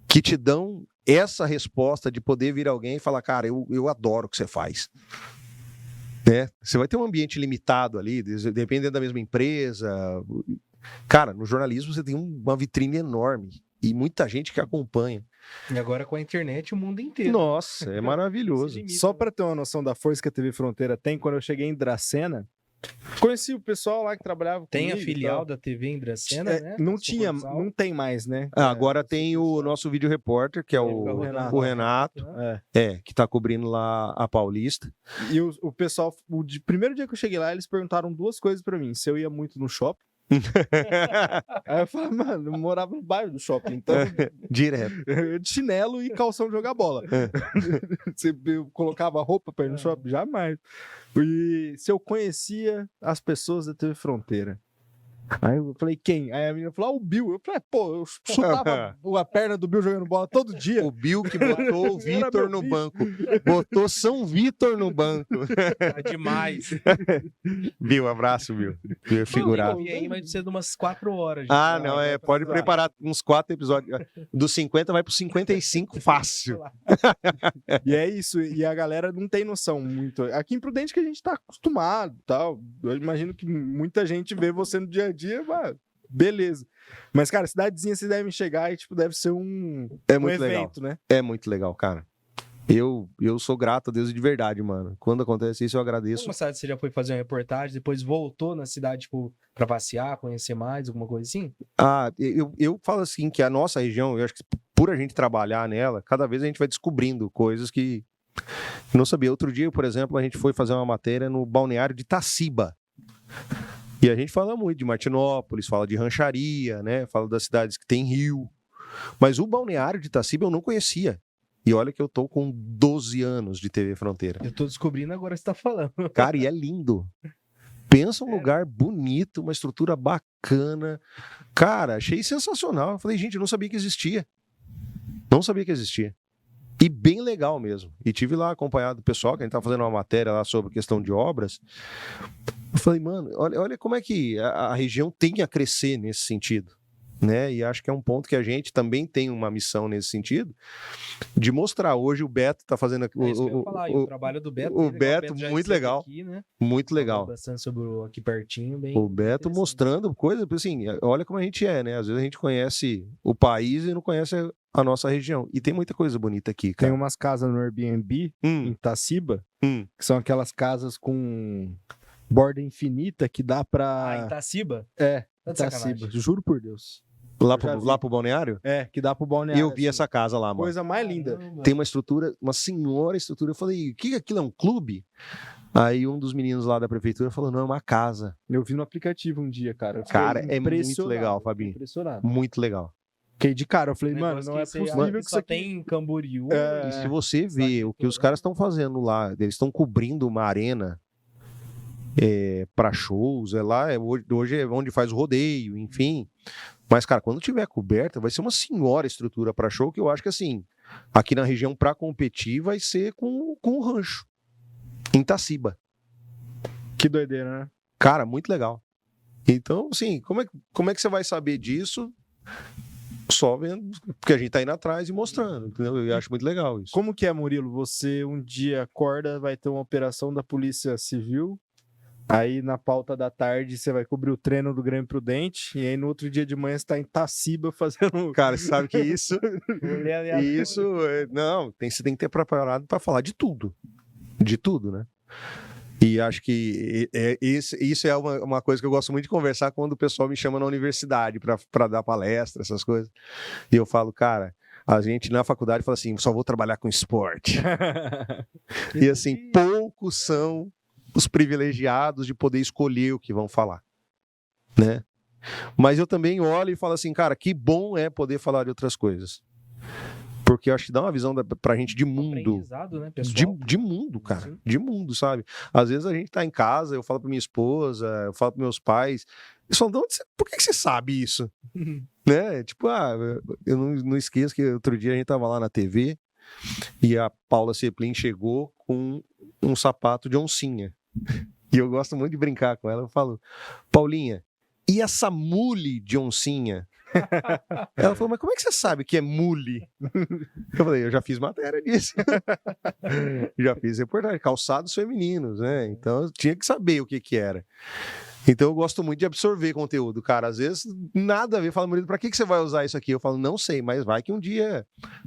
que te dão essa resposta de poder vir alguém e falar, cara, eu adoro o que você faz? Né? Você vai ter um ambiente limitado ali, dependendo da mesma empresa. Cara, no jornalismo você tem uma vitrine enorme e muita gente que acompanha. E agora com a internet o mundo inteiro. Nossa, é maravilhoso. Só para ter uma noção da força que a TV Fronteira tem, quando eu cheguei em Dracena, conheci o pessoal lá que trabalhava Tem comigo a filial da TV em Dracena, né? Não tinha, não tem mais, né? Agora tem o nosso vídeo repórter, que é o Renato, que tá cobrindo lá a Paulista. E o pessoal, primeiro dia que eu cheguei lá, eles perguntaram duas coisas para mim: se eu ia muito no shopping. Aí eu falei, mano, eu morava no bairro do shopping, então direto. De chinelo e calção de jogar bola. Eu colocava roupa pra ir no shopping? Jamais. E se eu conhecia as pessoas da TV Fronteira. Aí eu falei, quem? Aí a menina falou, o Bill. Eu falei, pô, eu chutava a perna do Bill jogando bola todo dia. O Bill que botou o Vitor no banco. Botou São Vitor no banco. Tá demais. Bill, abraço, Bill. Bill é figurado. E aí vai ser de umas 4 horas. Não, pode preparar uns 4 episódios. Dos 50 vai pro 55 fácil. E é isso, e a galera não tem noção muito. Aqui em Prudente que a gente tá acostumado, tal. Eu imagino que muita gente vê você no dia a dia, mano, beleza. Mas, cara, cidadezinha vocês devem chegar e, tipo, deve ser um muito evento, legal. Né? É muito legal, cara. Eu sou grato a Deus de verdade, mano. Quando acontece isso, eu agradeço. Uma cidade você já foi fazer uma reportagem, depois voltou na cidade, tipo, pra passear, conhecer mais, alguma coisa assim? Eu falo assim, que a nossa região, eu acho que por a gente trabalhar nela, cada vez a gente vai descobrindo coisas que não sabia. Outro dia, por exemplo, a gente foi fazer uma matéria no balneário de Itaciba. E a gente fala muito de Martinópolis, fala de rancharia, né? Fala das cidades que tem rio. Mas o balneário de Itaciba eu não conhecia. E olha que eu tô com 12 anos de TV Fronteira. Eu tô descobrindo agora que você tá falando. Cara, e é lindo. Pensa um lugar bonito, uma estrutura bacana. Cara, achei sensacional. Eu falei, gente, eu não sabia que existia. Não sabia que existia. E bem legal mesmo. E tive lá acompanhado o pessoal, que a gente tá fazendo uma matéria lá sobre questão de obras. Eu falei, mano, olha como é que a região tem a crescer nesse sentido. Né? E acho que é um ponto que a gente também tem uma missão nesse sentido, de mostrar. Hoje o Beto está fazendo aqui. O trabalho do Beto. O Beto muito legal. Aqui, né? Muito legal. Bastante sobre aqui pertinho. Bem o Beto mostrando coisas, assim, olha como a gente é, né? Às vezes a gente conhece o país e não conhece a nossa região. E tem muita coisa bonita aqui, cara. Tem umas casas no Airbnb, em Itaciba, que são aquelas casas com borda infinita que dá pra... Itaciba? Itaciba, juro por Deus. Lá pro balneário? Que dá pro balneário. Eu vi essa casa lá, mano. Coisa mais linda. Tem uma estrutura, uma senhora estrutura. Eu falei, o que aquilo é, um clube? Aí um dos meninos lá da prefeitura falou, não, é uma casa. Eu vi no aplicativo um dia, cara. Cara, é muito legal, Fabinho. Impressionado. Muito legal. Fiquei de cara, eu falei, mano, não é possível que isso aqui... tem em Camboriú. E se você vê o que os caras estão fazendo lá, eles estão cobrindo uma arena para shows, hoje é onde faz o rodeio, enfim. Mas, cara, quando tiver coberta, vai ser uma senhora estrutura para show, que eu acho que, assim, aqui na região, para competir, vai ser com o rancho, em Itaciba. Que doideira, né? Cara, muito legal. Então, assim, como é que você vai saber disso? Só vendo, porque a gente tá indo atrás e mostrando, entendeu? Eu acho muito legal isso. Como que é, Murilo? Você um dia acorda, vai ter uma operação da Polícia Civil, aí na pauta da tarde você vai cobrir o treino do Grêmio Prudente, e aí no outro dia de manhã você tá em Itaciba fazendo... Cara, você sabe que isso... Não, você tem que ter preparado para falar de tudo. De tudo, né? E acho que isso é uma coisa que eu gosto muito de conversar quando o pessoal me chama na universidade para dar palestra, essas coisas. E eu falo, cara, a gente na faculdade fala assim, só vou trabalhar com esporte. E assim, poucos são os privilegiados de poder escolher o que vão falar, né? Mas eu também olho e falo assim, cara, que bom é poder falar de outras coisas. Porque eu acho que dá uma visão pra gente de mundo. Aprendizado, né, pessoal? De mundo, cara. Sim. De mundo, sabe? Às vezes a gente tá em casa, eu falo pra minha esposa, eu falo pros meus pais. Eles falam, por que você sabe isso? Né? Tipo, eu não esqueço que outro dia a gente tava lá na TV e a Paula Ceplin chegou com um sapato de oncinha. E eu gosto muito de brincar com ela. Eu falo, Paulinha, e essa mule de oncinha? Ela falou, mas como é que você sabe que é mule? Eu falei, eu já fiz matéria disso. Já fiz reportagem, calçados femininos, né? Então eu tinha que saber o que que era. Então eu gosto muito de absorver conteúdo, cara. Às vezes nada a ver. Fala, Murilo, pra que você vai usar isso aqui? Eu falo, não sei, mas vai que um dia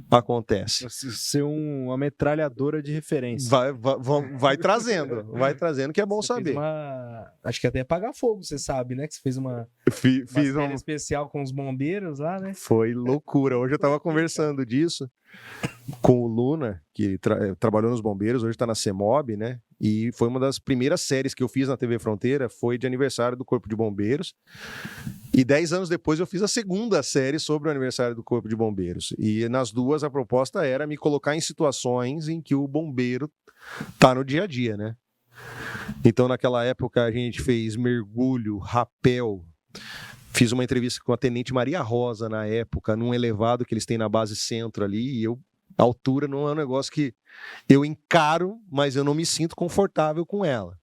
acontece. Ser uma metralhadora de referência. Vai trazendo que é bom Você fez saber. Acho que até apagar fogo, você sabe, né? Que você fez uma Fiz matéria especial com os bombeiros lá, né? Foi loucura. Hoje eu tava conversando disso com o Luna, que trabalhou nos bombeiros, hoje tá na CEMOB, né? E foi uma das primeiras séries que eu fiz na TV Fronteira, foi de aniversário do Corpo de Bombeiros. E 10 anos depois eu fiz a segunda série sobre o aniversário do Corpo de Bombeiros. E nas duas a proposta era me colocar em situações em que o bombeiro tá no dia a dia, né? Então naquela época a gente fez mergulho, rapel. Fiz uma entrevista com a Tenente Maria Rosa na época, num elevado que eles têm na base centro ali, e a altura não é um negócio que eu encaro, mas eu não me sinto confortável com ela.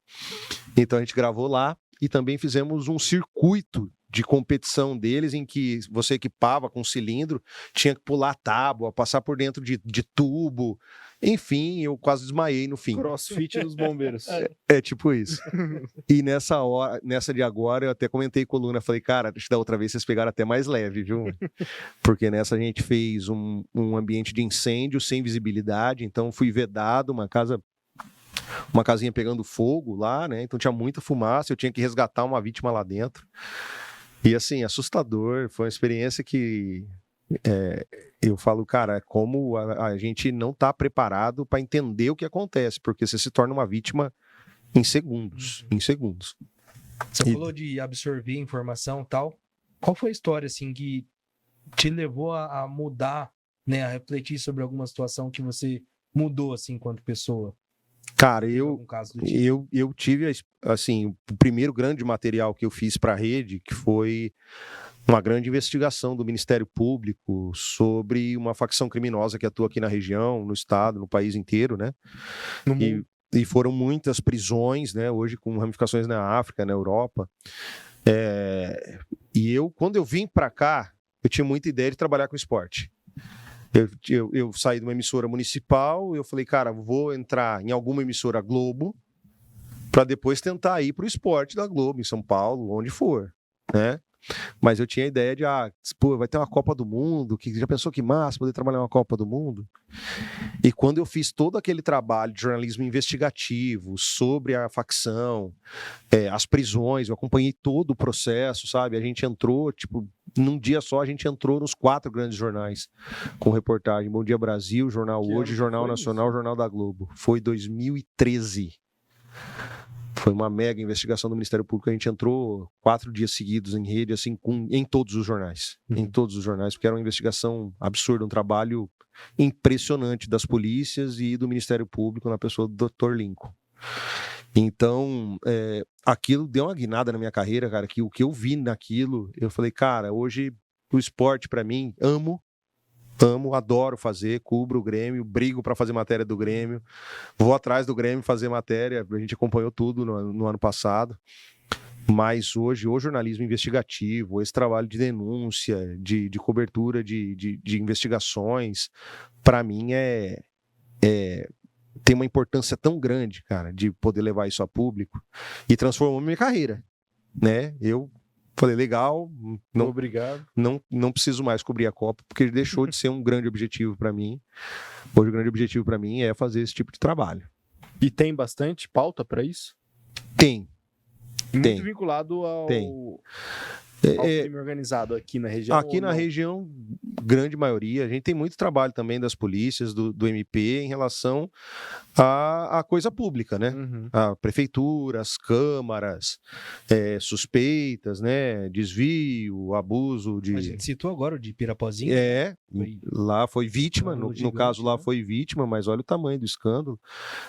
Então a gente gravou lá e também fizemos um circuito de competição deles em que você equipava com cilindro, tinha que pular tábua, passar por dentro de tubo, enfim, eu quase desmaiei no fim. Crossfit dos bombeiros. É tipo isso. E nessa de agora, eu até comentei com o Luna, falei, cara, acho que da outra vez vocês pegaram até mais leve, viu? Porque nessa a gente fez um ambiente de incêndio sem visibilidade, então fui vedado, uma casinha pegando fogo lá, né? Então tinha muita fumaça, eu tinha que resgatar uma vítima lá dentro. E assim, assustador, foi uma experiência que eu falo, cara, como a gente não está preparado para entender o que acontece, porque você se torna uma vítima em segundos. Você falou de absorver informação e tal. Qual foi a história, assim, que te levou a mudar, né? A refletir sobre alguma situação que você mudou, assim, enquanto pessoa? Cara, Algum caso do tipo? eu tive, assim, o primeiro grande material que eu fiz para a rede, que foi uma grande investigação do Ministério Público sobre uma facção criminosa que atua aqui na região, no estado, no país inteiro, né? E foram muitas prisões, né? Hoje com ramificações na África, na Europa. E quando eu vim para cá, eu tinha muita ideia de trabalhar com esporte. Eu saí de uma emissora municipal, eu falei, cara, vou entrar em alguma emissora Globo para depois tentar ir para o esporte da Globo, em São Paulo, onde for, né? Mas eu tinha a ideia de, vai ter uma Copa do Mundo, que já pensou que massa poder trabalhar uma Copa do Mundo? E quando eu fiz todo aquele trabalho de jornalismo investigativo sobre a facção, as prisões, eu acompanhei todo o processo, sabe? A gente entrou, num dia só a gente entrou nos 4 grandes jornais com reportagem. Bom Dia Brasil, Jornal Hoje, Jornal Nacional, Jornal da Globo. Foi 2013. Foi uma mega investigação do Ministério Público. A gente entrou 4 dias seguidos em rede, assim, em todos os jornais. Em todos os jornais, porque era uma investigação absurda, um trabalho impressionante das polícias e do Ministério Público na pessoa do Dr. Lincoln. Então, aquilo deu uma guinada na minha carreira, cara, que o que eu vi naquilo, eu falei, cara, hoje o esporte pra mim, amo, adoro fazer, cubro o Grêmio, brigo para fazer matéria do Grêmio, vou atrás do Grêmio fazer matéria, a gente acompanhou tudo no ano passado, mas hoje o jornalismo investigativo, esse trabalho de denúncia, de cobertura de investigações, para mim tem uma importância tão grande, cara, de poder levar isso a público e transformou minha carreira, né? Eu falei, legal, obrigado. Não preciso mais cobrir a Copa, porque deixou de ser um grande objetivo para mim. Hoje o grande objetivo para mim é fazer esse tipo de trabalho. E tem bastante pauta para isso? Tem. Muito vinculado ao crime organizado aqui na região? Aqui na região, grande maioria. A gente tem muito trabalho também das polícias, do MP, em relação à coisa pública, né? Uhum. A prefeitura, as câmaras, suspeitas, né? Desvio, abuso A gente citou agora o de Pirapozinho. Foi lá foi vítima, escândalo no gigante, caso lá né? foi vítima, mas olha o tamanho do escândalo.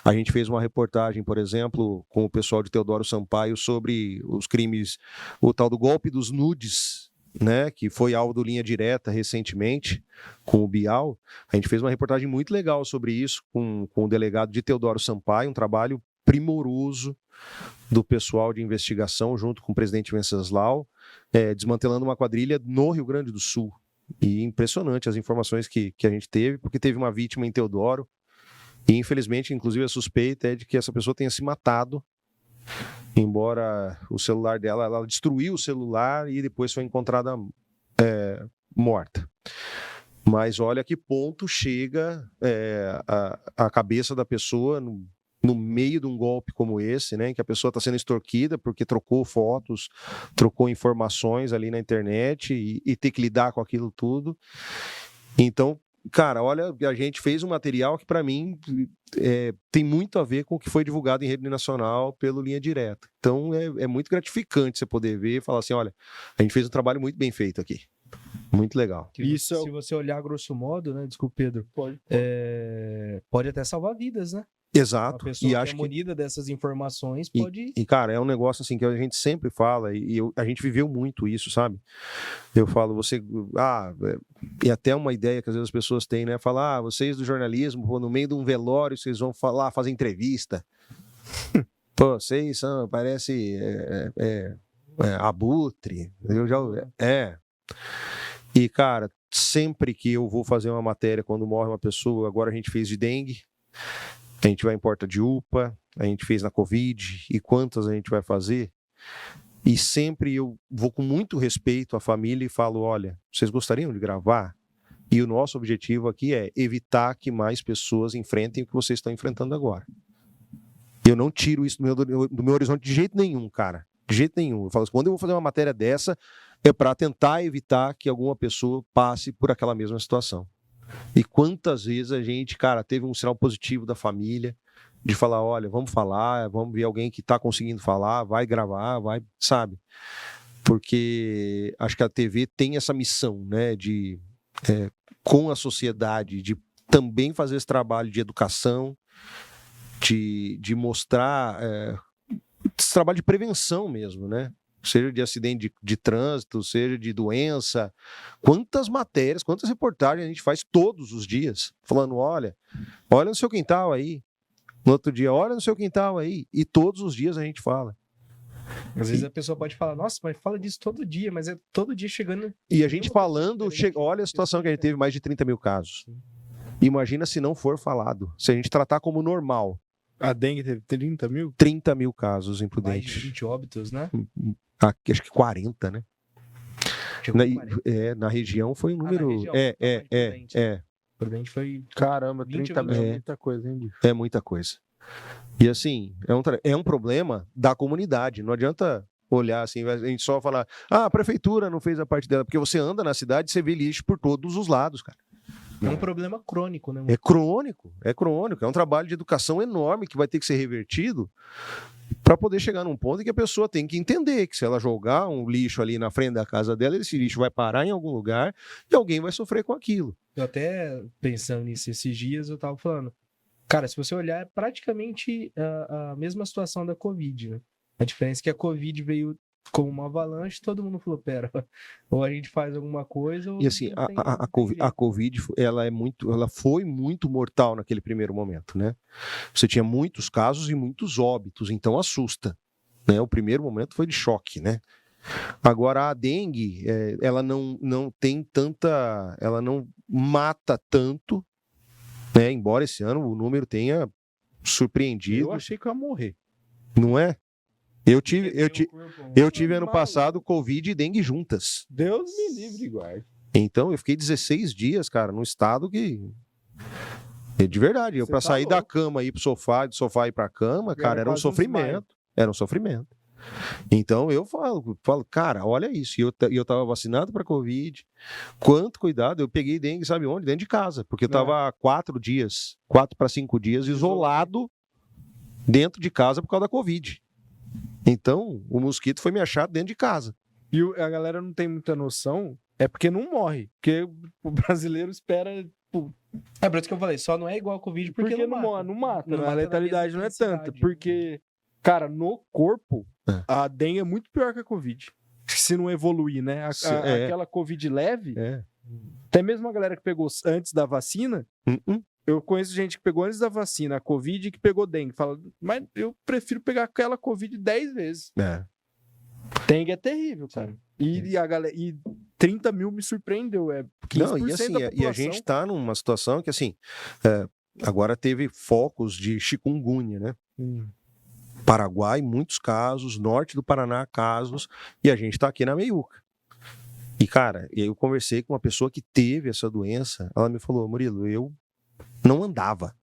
A gente fez uma reportagem, por exemplo, com o pessoal de Teodoro Sampaio sobre os crimes, o tal do golpe dos nudes, né, que foi alvo do Linha Direta recentemente, com o Bial. A gente fez uma reportagem muito legal sobre isso, com o delegado de Teodoro Sampaio, um trabalho primoroso do pessoal de investigação, junto com o presidente Venceslau, desmantelando uma quadrilha no Rio Grande do Sul. E impressionante as informações que a gente teve, porque teve uma vítima em Teodoro, e infelizmente, inclusive, a suspeita é de que essa pessoa tenha se matado, embora o celular dela, ela destruiu o celular e depois foi encontrada morta. Mas olha que ponto chega a cabeça da pessoa no meio de um golpe como esse, né, em que a pessoa está sendo extorquida porque trocou fotos, trocou informações ali na internet e ter que lidar com aquilo tudo. Então, cara, olha, a gente fez um material que, para mim, tem muito a ver com o que foi divulgado em rede nacional pelo Linha Direta. Então, é muito gratificante você poder ver e falar assim, olha, a gente fez um trabalho muito bem feito aqui. Muito legal. Se você olhar grosso modo, né? Desculpa, Pedro. Pode até salvar vidas, né? Exato. Uma pessoa E que acho é que munida dessas informações pode... E, cara, é um negócio assim que a gente sempre fala, a gente viveu muito isso, sabe? Eu falo, e até uma ideia que às vezes as pessoas têm, né? Falar, vocês do jornalismo, pô, no meio de um velório, vocês vão falar, fazer entrevista. Pô, vocês são, parece abutre. E, cara, sempre que eu vou fazer uma matéria quando morre uma pessoa, agora a gente fez de dengue, a gente vai em porta de UPA, a gente fez na Covid, e quantas a gente vai fazer? E sempre eu vou com muito respeito à família e falo, olha, vocês gostariam de gravar? E o nosso objetivo aqui é evitar que mais pessoas enfrentem o que vocês estão enfrentando agora. Eu não tiro isso do meu horizonte de jeito nenhum, cara. De jeito nenhum. Eu falo assim, quando eu vou fazer uma matéria dessa, é para tentar evitar que alguma pessoa passe por aquela mesma situação. E quantas vezes a gente, cara, teve um sinal positivo da família, de falar, olha, vamos falar, vamos ver alguém que está conseguindo falar, vai gravar, vai, sabe? Porque acho que a TV tem essa missão, né, de, com a sociedade, de também fazer esse trabalho de educação, de mostrar esse trabalho de prevenção mesmo, né? Seja de acidente de trânsito, seja de doença. Quantas matérias, quantas reportagens a gente faz todos os dias, falando, olha no seu quintal aí. No outro dia, olha no seu quintal aí. E todos os dias a gente fala. Às vezes a pessoa pode falar, nossa, mas fala disso todo dia, mas é todo dia chegando... E a gente falando, olha a situação que a gente teve, mais de 30 mil casos. Imagina se não for falado, se a gente tratar como normal. A dengue teve 30 mil? 30 mil casos em Mais de Prudente. 20 óbitos, né? Acho que 40, né? Na região foi um número... Prudente foi... Caramba, 20 30 mil é é. muita coisa, hein, bicho? É muita coisa. E assim, é um problema da comunidade. Não adianta olhar assim, a gente só falar, a prefeitura não fez a parte dela, porque você anda na cidade e você vê lixo por todos os lados, cara. É um problema crônico, né? É crônico. É um trabalho de educação enorme que vai ter que ser revertido para poder chegar num ponto em que a pessoa tem que entender que se ela jogar um lixo ali na frente da casa dela, esse lixo vai parar em algum lugar e alguém vai sofrer com aquilo. Eu até, pensando nisso esses dias, eu tava falando, cara, se você olhar, é praticamente a mesma situação da Covid, né? A diferença é que a Covid veio como uma avalanche, todo mundo falou, pera, ou a gente faz alguma coisa, ou E assim, não tem a jeito. Covid, ela foi muito mortal naquele primeiro momento, né? Você tinha muitos casos e muitos óbitos, então assusta, né? O primeiro momento foi de choque, né? Agora, a dengue, ela não tem tanta... Ela não mata tanto, né? Embora esse ano o número tenha surpreendido. Eu achei que eu ia morrer. Não é? Eu tive ano passado Covid e dengue juntas. Deus me livre e guarde. Então, eu fiquei 16 dias, cara, num estado que... De verdade, Você pra tá sair da louco. cama, ir pro sofá, do sofá ir pra cama, cara, era um quase um sofrimento. Era um sofrimento. Então eu falo, cara, olha isso. E eu tava vacinado para Covid. Quanto cuidado, eu peguei dengue, sabe onde? Dentro de casa, porque eu tava 4 para 5 dias isolado dentro de casa por causa da Covid. Então, o mosquito foi me achar dentro de casa. E a galera não tem muita noção, é porque não morre. Porque o brasileiro espera. É por isso que eu falei, só não é igual a Covid porque não mata. Não mata, Não né? mata A na letalidade mesma não é tanta. intensidade, Porque, cara, no corpo, É. a dengue é muito pior que a Covid. Se não evoluir, né? Aquela Covid leve, até mesmo a galera que pegou antes da vacina, eu conheço gente que pegou antes da vacina a Covid e que pegou dengue. Fala, mas eu prefiro pegar aquela Covid 10 vezes. Dengue é terrível, cara. E 30 mil me surpreendeu. É 15% Não, e assim, da população. e a gente tá numa situação que, assim, agora teve focos de chikungunya, né? Paraguai, muitos casos, norte do Paraná, casos, e a gente tá aqui na meiuca. E, cara, eu conversei com uma pessoa que teve essa doença, ela me falou, Murilo, eu não andava.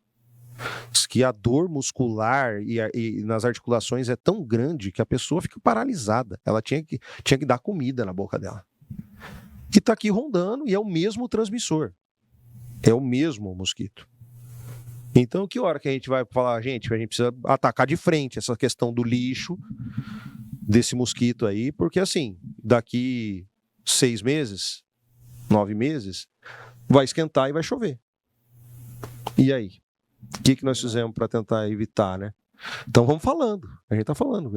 Diz que a dor muscular e nas articulações é tão grande que a pessoa fica paralisada. Ela tinha que dar comida na boca dela. E tá aqui rondando, e é o mesmo transmissor. É o mesmo mosquito. Então, que hora que a gente vai falar, gente, a gente precisa atacar de frente essa questão do lixo, desse mosquito aí, porque assim, daqui 6 meses, 9 meses, vai esquentar e vai chover. E aí? O que nós fizemos para tentar evitar, né? Então vamos falando, a gente está falando.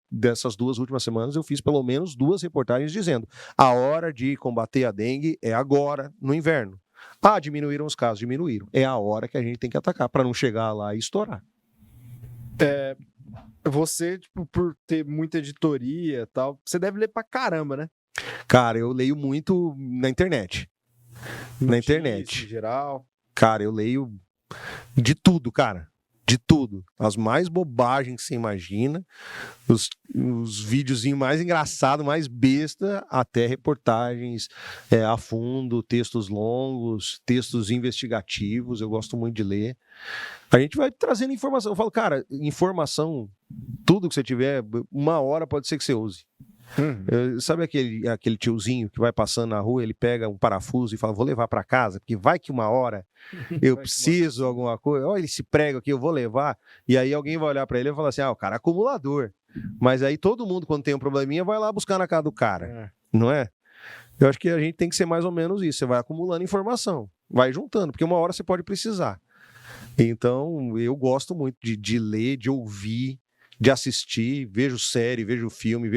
Dessas 2 últimas semanas eu fiz pelo menos 2 reportagens dizendo a hora de combater a dengue é agora, no inverno. Diminuíram os casos, diminuíram. É a hora que a gente tem que atacar para não chegar lá e estourar. Você, tipo, por ter muita editoria e tal, você deve ler pra caramba, né? Cara, eu leio muito na internet. Na internet. Em geral. Cara, eu leio de tudo, cara. De tudo. As mais bobagens que você imagina, os videozinhos mais engraçados, mais besta, até reportagens a fundo, textos longos, textos investigativos, eu gosto muito de ler. A gente vai trazendo informação. Eu falo, cara, informação, tudo que você tiver, 1 hora pode ser que você use. Sabe aquele tiozinho que vai passando na rua, ele pega um parafuso e fala, vou levar para casa, porque vai que 1 hora eu preciso de alguma coisa, olha esse prego aqui, eu vou levar, e aí alguém vai olhar para ele e falar assim, o cara é acumulador, mas aí todo mundo quando tem um probleminha vai lá buscar na casa do cara, não é? Eu acho que a gente tem que ser mais ou menos isso, você vai acumulando informação, vai juntando, porque 1 hora você pode precisar. Então eu gosto muito de ler, de ouvir, de assistir, vejo série, vejo filme,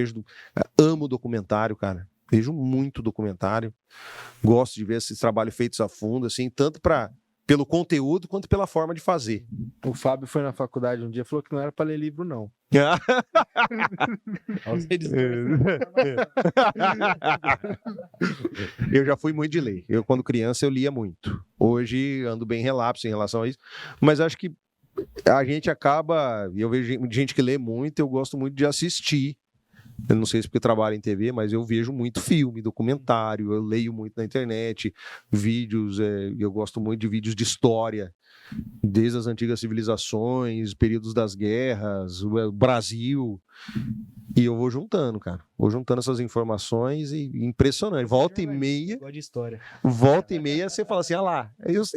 amo documentário, cara. Vejo muito documentário. Gosto de ver esses trabalhos feitos a fundo, assim, tanto pelo conteúdo quanto pela forma de fazer. O Fábio foi na faculdade um dia e falou que não era para ler livro, não. Eu já fui muito de ler. Eu, quando criança, eu lia muito. Hoje, ando bem relapso em relação a isso. Mas acho que a gente acaba, eu vejo gente que lê muito, eu gosto muito de assistir. Eu não sei se porque trabalho em TV, mas eu vejo muito filme, documentário, eu leio muito na internet, vídeos, eu gosto muito de vídeos de história, desde as antigas civilizações, períodos das guerras, o Brasil, e eu vou juntando, cara. Vou juntando essas informações e impressionante. Volta e meia você fala assim, lá,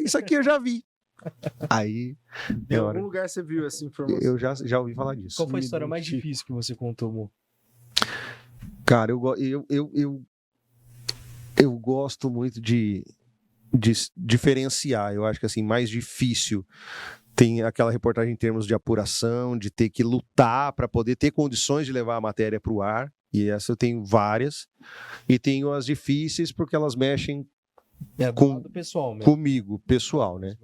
isso aqui eu já vi. Aí, em algum lugar você viu essa informação? Eu já ouvi falar disso. Qual foi a história mais difícil que você contou, Mo? Cara, eu gosto muito de diferenciar. Eu acho que assim, mais difícil tem aquela reportagem em termos de apuração, de ter que lutar para poder ter condições de levar a matéria para o ar. E essa eu tenho várias. E tenho as difíceis porque elas mexem pessoal mesmo. Comigo, pessoal, né?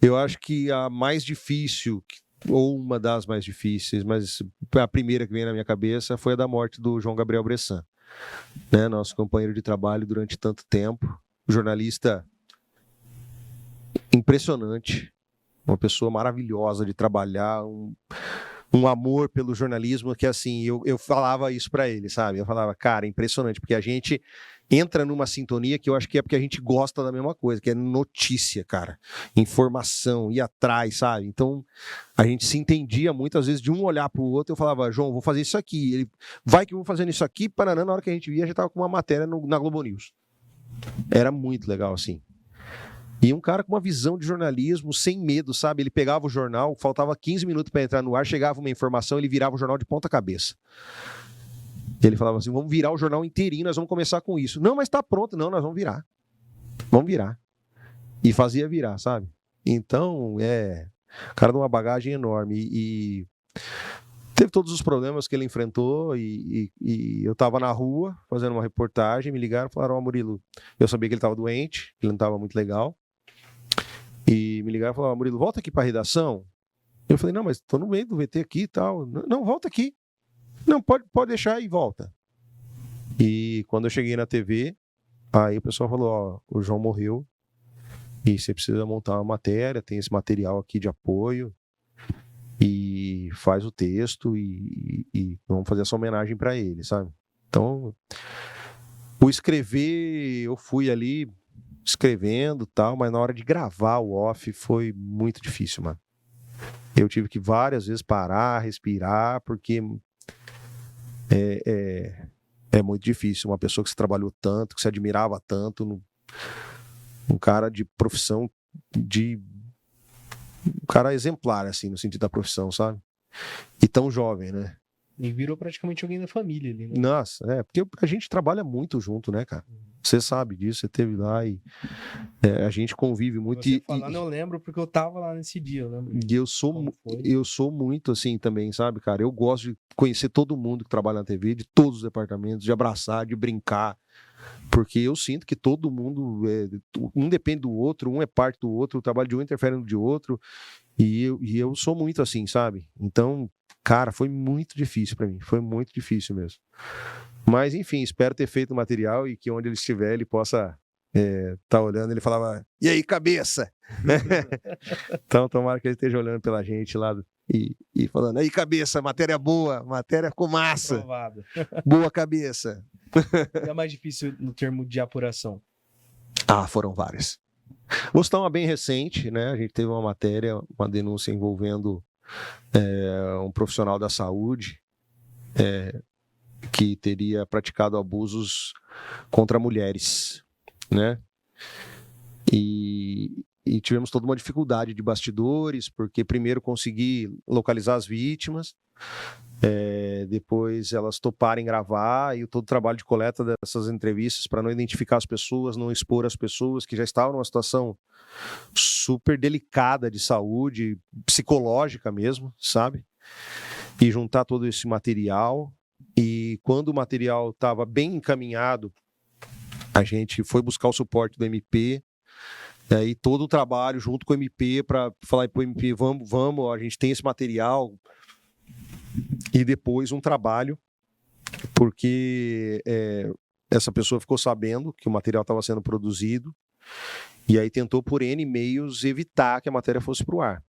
Eu acho que a mais difícil, ou uma das mais difíceis, mas a primeira que vem na minha cabeça foi a da morte do João Gabriel Bressan, né? Nosso companheiro de trabalho durante tanto tempo, jornalista impressionante, uma pessoa maravilhosa de trabalhar, um amor pelo jornalismo que, assim, eu falava isso para ele, sabe? Eu falava, cara, impressionante, porque a gente entra numa sintonia que eu acho que é porque a gente gosta da mesma coisa, que é notícia, cara. Informação, ir atrás, sabe? Então, a gente se entendia muitas vezes de um olhar pro outro, eu falava, João, vou fazer isso aqui. Ele, vai que eu vou fazendo isso aqui, Paraná, na hora que a gente via, já tava com uma matéria na Globo News. Era muito legal, assim. E um cara com uma visão de jornalismo sem medo, sabe? Ele pegava o jornal, faltava 15 minutos para entrar no ar, chegava uma informação, ele virava o jornal de ponta cabeça. Ele falava assim, vamos virar o jornal inteirinho, nós vamos começar com isso. Não, mas está pronto. Não, nós vamos virar. Vamos virar. E fazia virar, sabe? Então, cara de uma bagagem enorme. E teve todos os problemas que ele enfrentou e eu estava na rua fazendo uma reportagem, me ligaram e falaram, Murilo, eu sabia que ele estava doente, que ele não estava muito legal. E me ligaram e falaram, Murilo, volta aqui para a redação. Eu falei, não, mas estou no meio do VT aqui e tal. Não, volta aqui. Não, pode deixar e volta. E quando eu cheguei na TV, aí o pessoal falou, ó, o João morreu e você precisa montar uma matéria, tem esse material aqui de apoio e faz o texto e vamos fazer essa homenagem para ele, sabe? Então, o escrever, eu fui ali escrevendo e tal, mas na hora de gravar o off foi muito difícil, mano. Eu tive que várias vezes parar, respirar, porque é muito difícil. Uma pessoa que se trabalhou tanto, que se admirava tanto, um cara de profissão, um cara exemplar, assim, no sentido da profissão, sabe? E tão jovem, né? E virou praticamente alguém da família ali, né? Nossa, porque a gente trabalha muito junto, né, cara? Você sabe disso, você esteve lá e a gente convive muito. Você falando, eu lembro porque eu tava lá nesse dia, eu lembro. E eu sou muito assim também, sabe, cara? Eu gosto de conhecer todo mundo que trabalha na TV, de todos os departamentos, de abraçar, de brincar, porque eu sinto que todo mundo, um depende do outro, um é parte do outro, o trabalho de um interfere no de outro, e eu sou muito assim, sabe? Então, cara, foi muito difícil pra mim, foi muito difícil mesmo. Mas, enfim, espero ter feito o material e que onde ele estiver, ele possa tá olhando, ele falava, e aí, cabeça? Então, tomara que ele esteja olhando pela gente lá e falando, aí, cabeça, matéria boa, matéria ficou massa. Aprovado. Boa cabeça. É mais difícil no termo de apuração. Foram várias. Vou citar uma bem recente, né? A gente teve uma matéria, uma denúncia envolvendo um profissional da saúde que teria praticado abusos contra mulheres, né? E tivemos toda uma dificuldade de bastidores, porque primeiro consegui localizar as vítimas, depois elas toparem gravar e todo o trabalho de coleta dessas entrevistas para não identificar as pessoas, não expor as pessoas que já estavam numa situação super delicada de saúde, psicológica mesmo, sabe? E juntar todo esse material. E quando o material estava bem encaminhado, a gente foi buscar o suporte do MP, e todo o trabalho junto com o MP para falar para o MP, vamos, a gente tem esse material. E depois um trabalho, porque essa pessoa ficou sabendo que o material estava sendo produzido e aí tentou por N meios evitar que a matéria fosse para o ar.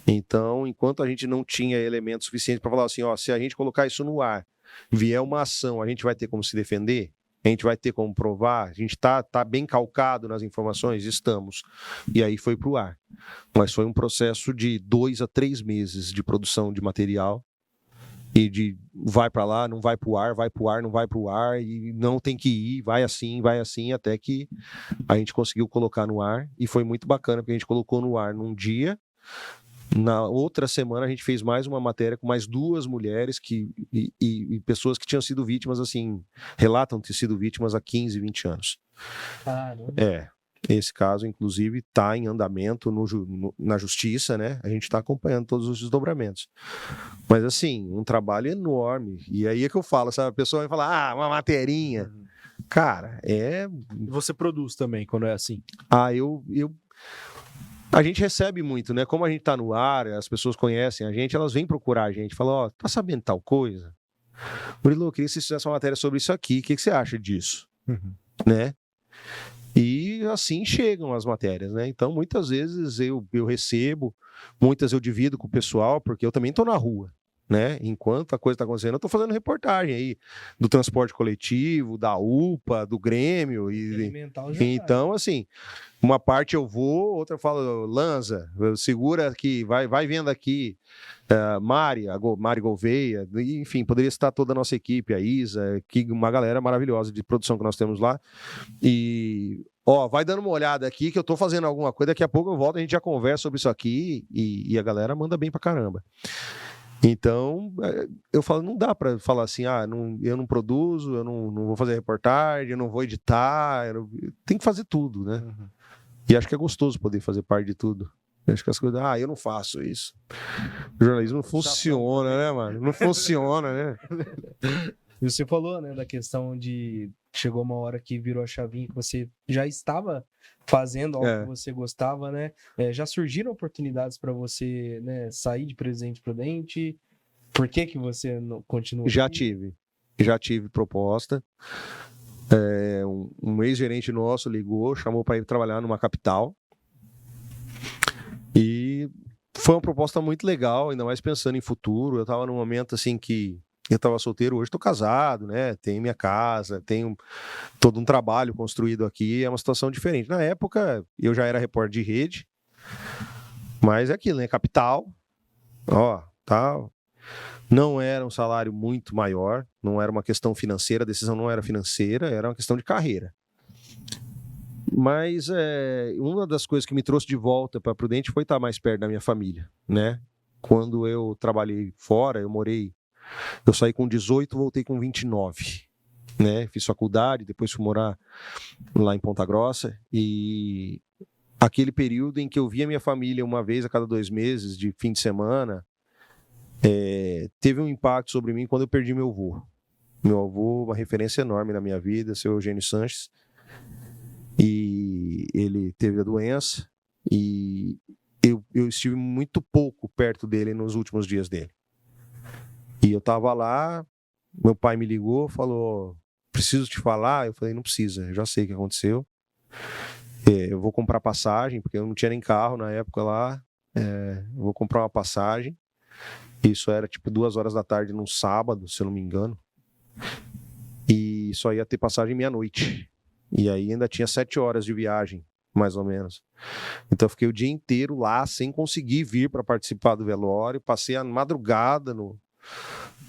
Então, enquanto a gente não tinha elementos suficientes para falar assim, ó, se a gente colocar isso no ar, vier uma ação, a gente vai ter como se defender? A gente vai ter como provar? A gente está bem calcado nas informações? Estamos. E aí foi para o ar. Mas foi um processo de 2 a 3 meses de produção de material e de vai para lá, não vai para o ar, não vai para o ar e não tem que ir, vai assim, até que a gente conseguiu colocar no ar e foi muito bacana porque a gente colocou no ar num dia. Na outra semana a gente fez mais uma matéria com mais 2 mulheres e pessoas que tinham sido vítimas, assim, relatam ter sido vítimas há 15, 20 anos. Caramba. Esse caso, inclusive, está em andamento na justiça, né? A gente está acompanhando todos os desdobramentos. Mas, assim, um trabalho enorme. E aí é que eu falo, sabe? A pessoa vai falar, uma materinha. Cara, Você produz também, quando é assim? A gente recebe muito, né? Como a gente tá no ar, as pessoas conhecem a gente, elas vêm procurar a gente, falam, ó, tá sabendo tal coisa? Murilo, eu queria que você fizesse uma matéria sobre isso aqui, o que você acha disso? Né? E assim chegam as matérias, né? Então, muitas vezes eu recebo, muitas eu divido com o pessoal, porque eu também tô na rua. né? Enquanto a coisa está acontecendo, eu estou fazendo reportagem aí do transporte coletivo, da UPA, do Grêmio. Alimentar o jornal. Então, assim, uma parte eu vou, outra eu falo, Lanza, segura aqui, vai vendo aqui. Mari Gouveia, enfim, poderia estar toda a nossa equipe, a Isa, uma galera maravilhosa de produção que nós temos lá. E, vai dando uma olhada aqui que eu tô fazendo alguma coisa, daqui a pouco eu volto, a gente já conversa sobre isso aqui e a galera manda bem pra caramba. Então, eu falo, não dá pra falar assim, eu não produzo, eu não vou fazer reportagem, eu não vou editar, tem que fazer tudo, né? Uhum. E acho que é gostoso poder fazer parte de tudo. Acho que as coisas, eu não faço isso. O jornalismo não funciona, né, mano? Não funciona, né? E você falou, né, da questão de chegou uma hora que virou a chavinha que você já estava fazendo algo que você gostava, né? Já surgiram oportunidades para você, né, sair de Presidente Prudente? Por que você não continua? Já tive proposta. Um ex-gerente nosso ligou, chamou para ir trabalhar numa capital. E foi uma proposta muito legal, ainda mais pensando em futuro. Eu estava num momento assim que eu estava solteiro, hoje estou casado, né? Tenho minha casa, tenho todo um trabalho construído aqui, é uma situação diferente. Na época, eu já era repórter de rede, mas é aquilo, né? Capital, tal. Não era um salário muito maior, não era uma questão financeira, a decisão não era financeira, era uma questão de carreira. Mas uma das coisas que me trouxe de volta para Prudente foi estar mais perto da minha família, né? Quando eu trabalhei fora, eu saí com 18, voltei com 29, né? Fiz faculdade, depois fui morar lá em Ponta Grossa e aquele período em que eu via minha família uma vez a cada 2 meses, de fim de semana, teve um impacto sobre mim quando eu perdi meu avô. Meu avô, uma referência enorme na minha vida, seu Eugênio Sanches. E ele teve a doença e eu estive muito pouco perto dele nos últimos dias dele. E eu estava lá, meu pai me ligou, falou, preciso te falar. Eu falei, não precisa, eu já sei o que aconteceu. Eu vou comprar passagem, porque eu não tinha nem carro na época lá. Eu vou comprar uma passagem. Isso era tipo 2 horas da tarde num sábado, se eu não me engano. E só ia ter passagem meia-noite. E aí ainda tinha 7 horas de viagem, mais ou menos. Então eu fiquei o dia inteiro lá, sem conseguir vir para participar do velório. Passei a madrugada no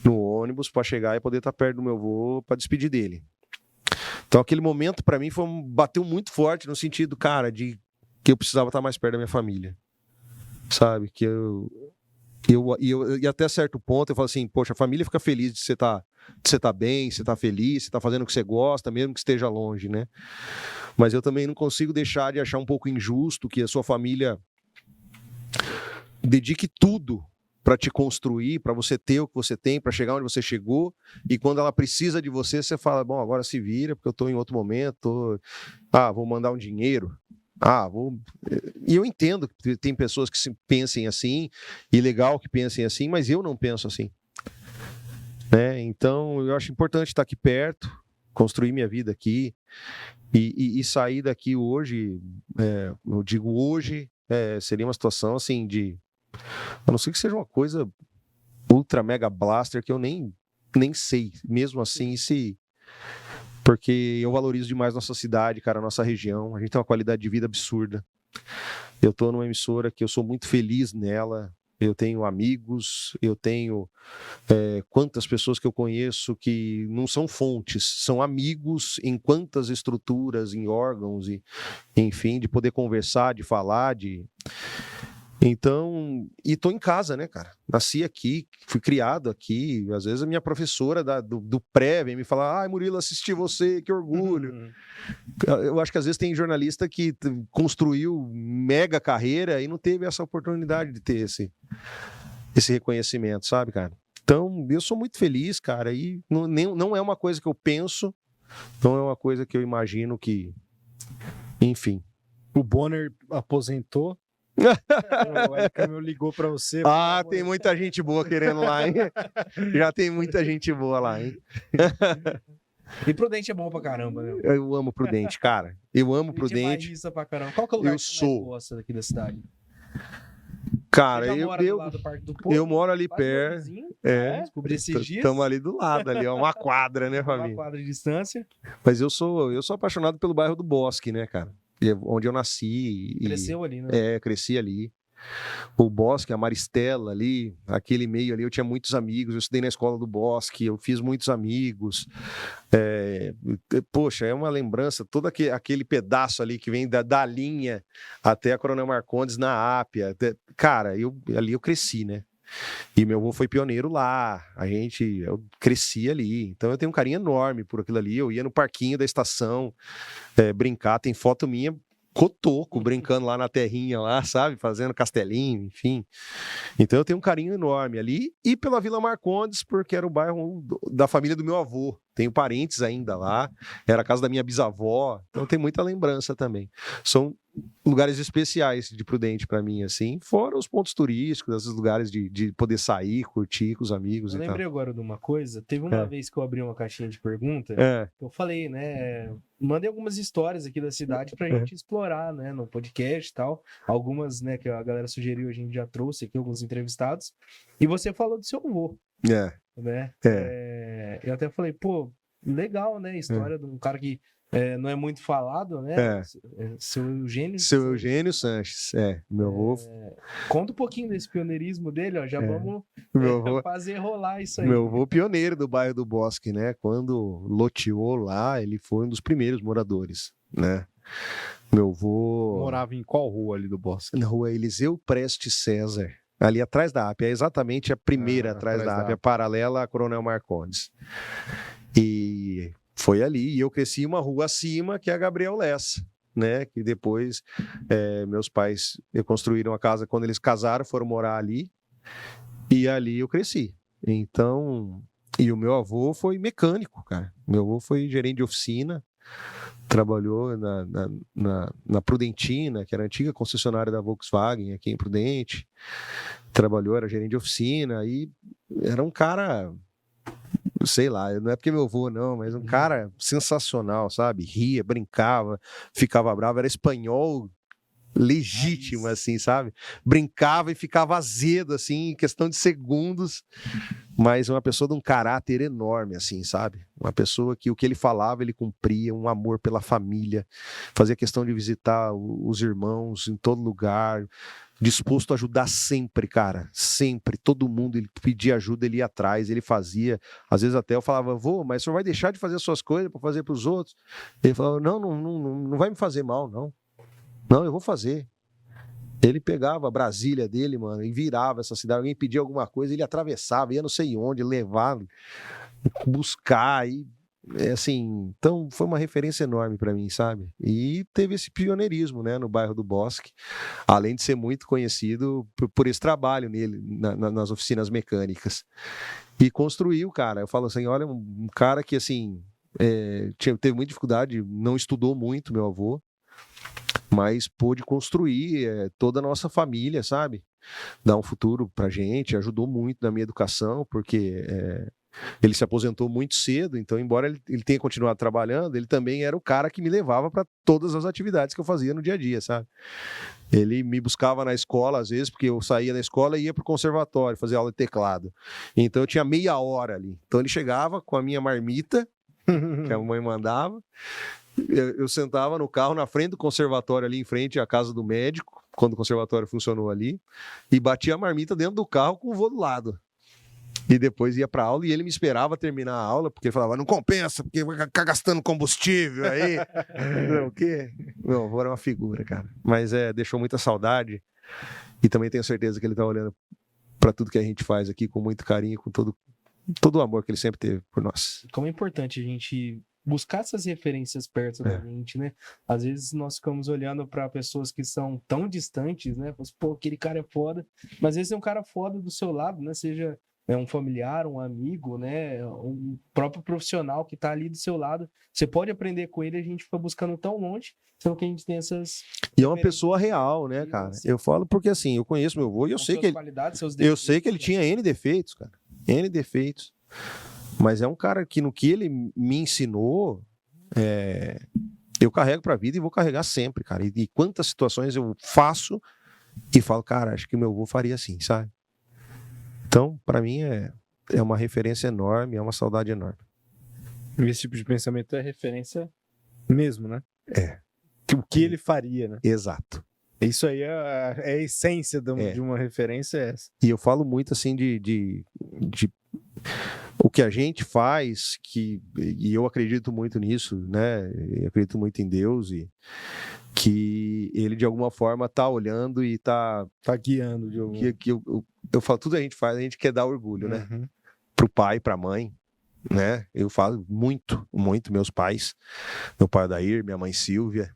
ônibus para chegar e poder estar perto do meu avô para despedir dele. Então aquele momento para mim bateu muito forte no sentido, cara, de que eu precisava estar mais perto da minha família. Sabe? Que e até certo ponto eu falo assim, poxa, a família fica feliz de você estar bem, você estar feliz, você estar fazendo o que você gosta, mesmo que esteja longe, né? Mas eu também não consigo deixar de achar um pouco injusto que a sua família dedique tudo para te construir, para você ter o que você tem, para chegar onde você chegou, e quando ela precisa de você, você fala, bom, agora se vira, porque eu estou em outro momento, vou mandar um dinheiro. E eu entendo que tem pessoas que pensem assim, e legal que pensem assim, mas eu não penso assim. Né? Então, eu acho importante estar aqui perto, construir minha vida aqui, e sair daqui hoje, eu digo hoje, seria uma situação assim a não ser que seja uma coisa ultra mega blaster que eu nem sei, mesmo assim, porque eu valorizo demais nossa cidade, cara, nossa região. A gente tem uma qualidade de vida absurda. Eu estou numa emissora que eu sou muito feliz nela. Eu tenho amigos, eu tenho quantas pessoas que eu conheço que não são fontes, são amigos em quantas estruturas, em órgãos, e enfim, de poder conversar, de falar, Então, e tô em casa, né, cara? Nasci aqui, fui criado aqui. Às vezes a minha professora do pré vem me falar, Murilo, assisti você, que orgulho. Eu acho que às vezes tem jornalista que construiu mega carreira e não teve essa oportunidade de ter esse reconhecimento, sabe, cara? Então, eu sou muito feliz, cara, e não é uma coisa que eu penso, não é uma coisa que eu imagino que... Enfim. O Bonner aposentou. O Elcamil ligou pra você. Tem muita gente boa querendo lá, hein? Já tem muita gente boa lá, hein? E Prudente é bom pra caramba, né? Eu amo Prudente, cara. Eu amo Prudente. Pra caramba. Qual que é o lugar que você mais gosta daqui da cidade? Cara, Você já mora do eu, lado do Parque do Povo? eu moro ali Quase meu perto. vizinho, É, descobri esses dias. estamos ali do lado, ali, ó, uma quadra, né, Uma família? quadra de distância. Mas eu sou apaixonado pelo bairro do Bosque, né, cara? E é onde eu nasci e Cresceu ali, né? cresci ali. O Bosque, a Maristela ali, aquele meio ali, eu tinha muitos amigos, eu estudei na escola do Bosque, eu fiz muitos amigos. Poxa, é uma lembrança, todo aquele pedaço ali que vem da linha até a Coronel Marcondes na Ápia. Cara, ali eu cresci, né? E meu avô foi pioneiro lá, eu cresci ali, então eu tenho um carinho enorme por aquilo ali. Eu ia no parquinho da estação brincar, tem foto minha cotoco, brincando lá na terrinha lá, sabe? Fazendo castelinho, enfim. Então eu tenho um carinho enorme ali. E pela Vila Marcondes, porque era o bairro da família do meu avô. Tenho parentes ainda lá. Era a casa da minha bisavó. Então tem muita lembrança também. São lugares especiais de Prudente para mim, assim. Fora os pontos turísticos, esses lugares de poder sair, curtir com os amigos Eu e tal. lembrei agora de uma coisa. Teve uma vez que eu abri uma caixinha de pergunta. Eu falei, né? Mandei algumas histórias aqui da cidade pra gente explorar, né? No podcast e tal. Algumas, né, que a galera sugeriu, a gente já trouxe aqui, alguns entrevistados. E você falou do seu avô, né? Eu até falei, pô, legal, né? História de um cara que não é muito falado, né? Seu Eugênio. Seu Eugênio Sanches, meu avô. Conta um pouquinho desse pioneirismo dele, ó. Já vamos fazer rolar isso aí. Meu avô pioneiro do bairro do Bosque, né? Quando loteou lá, ele foi um dos primeiros moradores, né? Meu avô... Morava em qual rua ali do Bosque? Na rua Eliseu Preste César, ali atrás da Ápia, é exatamente a primeira atrás da Ápia, paralela à Coronel Marcondes. E foi ali, e eu cresci uma rua acima, que é a Gabriel Lessa, né? Que depois meus pais construíram a casa, quando eles casaram, foram morar ali, e ali eu cresci. Então, e o meu avô foi mecânico, cara. Meu avô foi gerente de oficina, trabalhou na Prudentina, que era a antiga concessionária da Volkswagen aqui em Prudente. Trabalhou, era gerente de oficina, e era um cara, sei lá, não é porque meu avô não, mas um cara sensacional, sabe? Ria, brincava, ficava bravo, era espanhol legítimo, assim, sabe? Brincava e ficava azedo, assim, em questão de segundos, mas uma pessoa de um caráter enorme, assim, sabe? Uma pessoa que o que ele falava, ele cumpria, um amor pela família, fazia questão de visitar os irmãos em todo lugar, disposto a ajudar sempre, cara, sempre, todo mundo, ele pedia ajuda, ele ia atrás, ele fazia, às vezes até eu falava, vô, mas o senhor vai deixar de fazer as suas coisas para fazer para os outros? Ele falava, não vai me fazer mal, não. Não, eu vou fazer. Ele pegava a Brasília dele, mano, e virava essa cidade. Alguém pedia alguma coisa, ele atravessava, ia não sei onde, levava, buscar. E, assim, então foi uma referência enorme para mim, sabe? E teve esse pioneirismo, né, no bairro do Bosque, além de ser muito conhecido por esse trabalho nele, nas oficinas mecânicas. E construiu, cara. Eu falo assim, olha, um cara que, assim, teve muita dificuldade, não estudou muito, meu avô, mas pôde construir toda a nossa família, sabe? Dar um futuro pra gente, ajudou muito na minha educação, porque ele se aposentou muito cedo, então, embora ele tenha continuado trabalhando, ele também era o cara que me levava para todas as atividades que eu fazia no dia a dia, sabe? Ele me buscava na escola, às vezes, porque eu saía da escola e ia para o conservatório fazer aula de teclado. Então, eu tinha meia hora ali. Então, ele chegava com a minha marmita, que a mãe mandava. Eu sentava no carro na frente do conservatório, ali em frente à casa do médico, quando o conservatório funcionou ali, e batia a marmita dentro do carro com o vô do lado. E depois ia para aula e ele me esperava terminar a aula, porque ele falava, não compensa, porque vai ficar gastando combustível aí. Não, o quê? Meu avô era uma figura, cara. Mas deixou muita saudade, e também tenho certeza que ele tá olhando para tudo que a gente faz aqui com muito carinho, com todo o amor que ele sempre teve por nós. Como é importante a gente buscar essas referências perto da gente, né? Às vezes nós ficamos olhando para pessoas que são tão distantes, né? Pô, aquele cara é foda. Mas às vezes é um cara foda do seu lado, né? Seja um familiar, um amigo, né? Um próprio profissional que tá ali do seu lado. Você pode aprender com ele, a gente fica buscando tão longe, sendo que a gente tem essas... E é uma pessoa real, né, cara? Eu falo porque, assim, eu conheço meu avô e eu sei que ele tinha N defeitos, cara. N defeitos. Mas é um cara que no que ele me ensinou, eu carrego para a vida e vou carregar sempre, cara. E quantas situações eu faço e falo, cara, acho que meu avô faria assim, sabe? Então, para mim é uma referência enorme, é uma saudade enorme. Esse tipo de pensamento é referência mesmo, né? É. O que ele faria, né? Exato. Isso aí é a essência de uma referência é essa. E eu falo muito assim de o que a gente faz, e eu acredito muito nisso, né? Eu acredito muito em Deus e que ele de alguma forma tá olhando e tá guiando de algum... que eu falo, tudo a gente faz, a gente quer dar orgulho, né? Uhum. Pro pai, pra mãe, né? Eu falo muito, meus pais, meu pai Adair, minha mãe Silvia,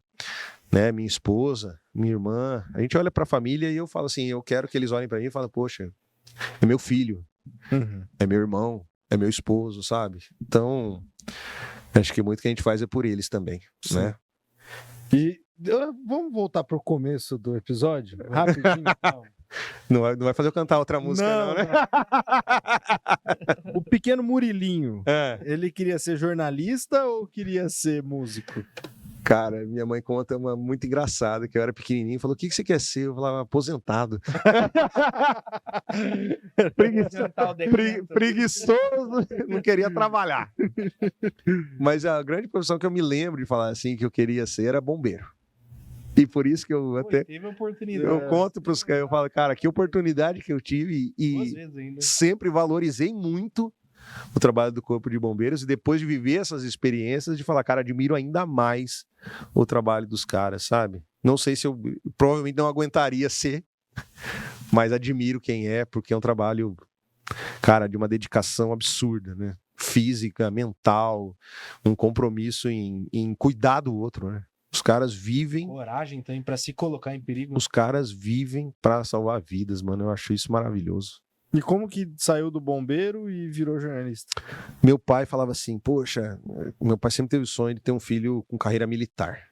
né? Minha esposa, minha irmã. A gente olha pra família e eu falo assim, eu quero que eles olhem pra mim e falem, poxa, é meu filho, Uhum. é meu irmão, é meu esposo, sabe? Então, acho que muito que a gente faz é por eles também, Sim. né? E vamos voltar pro começo do episódio? Rapidinho. Não vai fazer eu cantar outra música, não, né? O pequeno Murilinho, É. ele queria ser jornalista ou queria ser músico? Cara, minha mãe conta uma muito engraçada, que eu era pequenininho, falou, o que você quer ser? Eu falava, aposentado. Preguiçoso, não queria trabalhar. Mas a grande profissão que eu me lembro de falar assim, que eu queria ser, era bombeiro. E por isso que eu até... Teve oportunidade. Eu conto para os caras, eu falo, cara, que oportunidade que eu tive Duas e vezes ainda. sempre valorizei muito o trabalho do Corpo de Bombeiros e depois de viver essas experiências, de falar, cara, admiro ainda mais o trabalho dos caras, sabe? Não sei se eu provavelmente não aguentaria ser, mas admiro quem é, porque é um trabalho, cara, de uma dedicação absurda, né? Física, mental, um compromisso em cuidar do outro, né? Os caras vivem... Coragem também pra se colocar em perigo. Os caras vivem para salvar vidas, mano. Eu acho isso maravilhoso. E como que saiu do bombeiro e virou jornalista? Meu pai falava assim, poxa, meu pai sempre teve o sonho de ter um filho com carreira militar.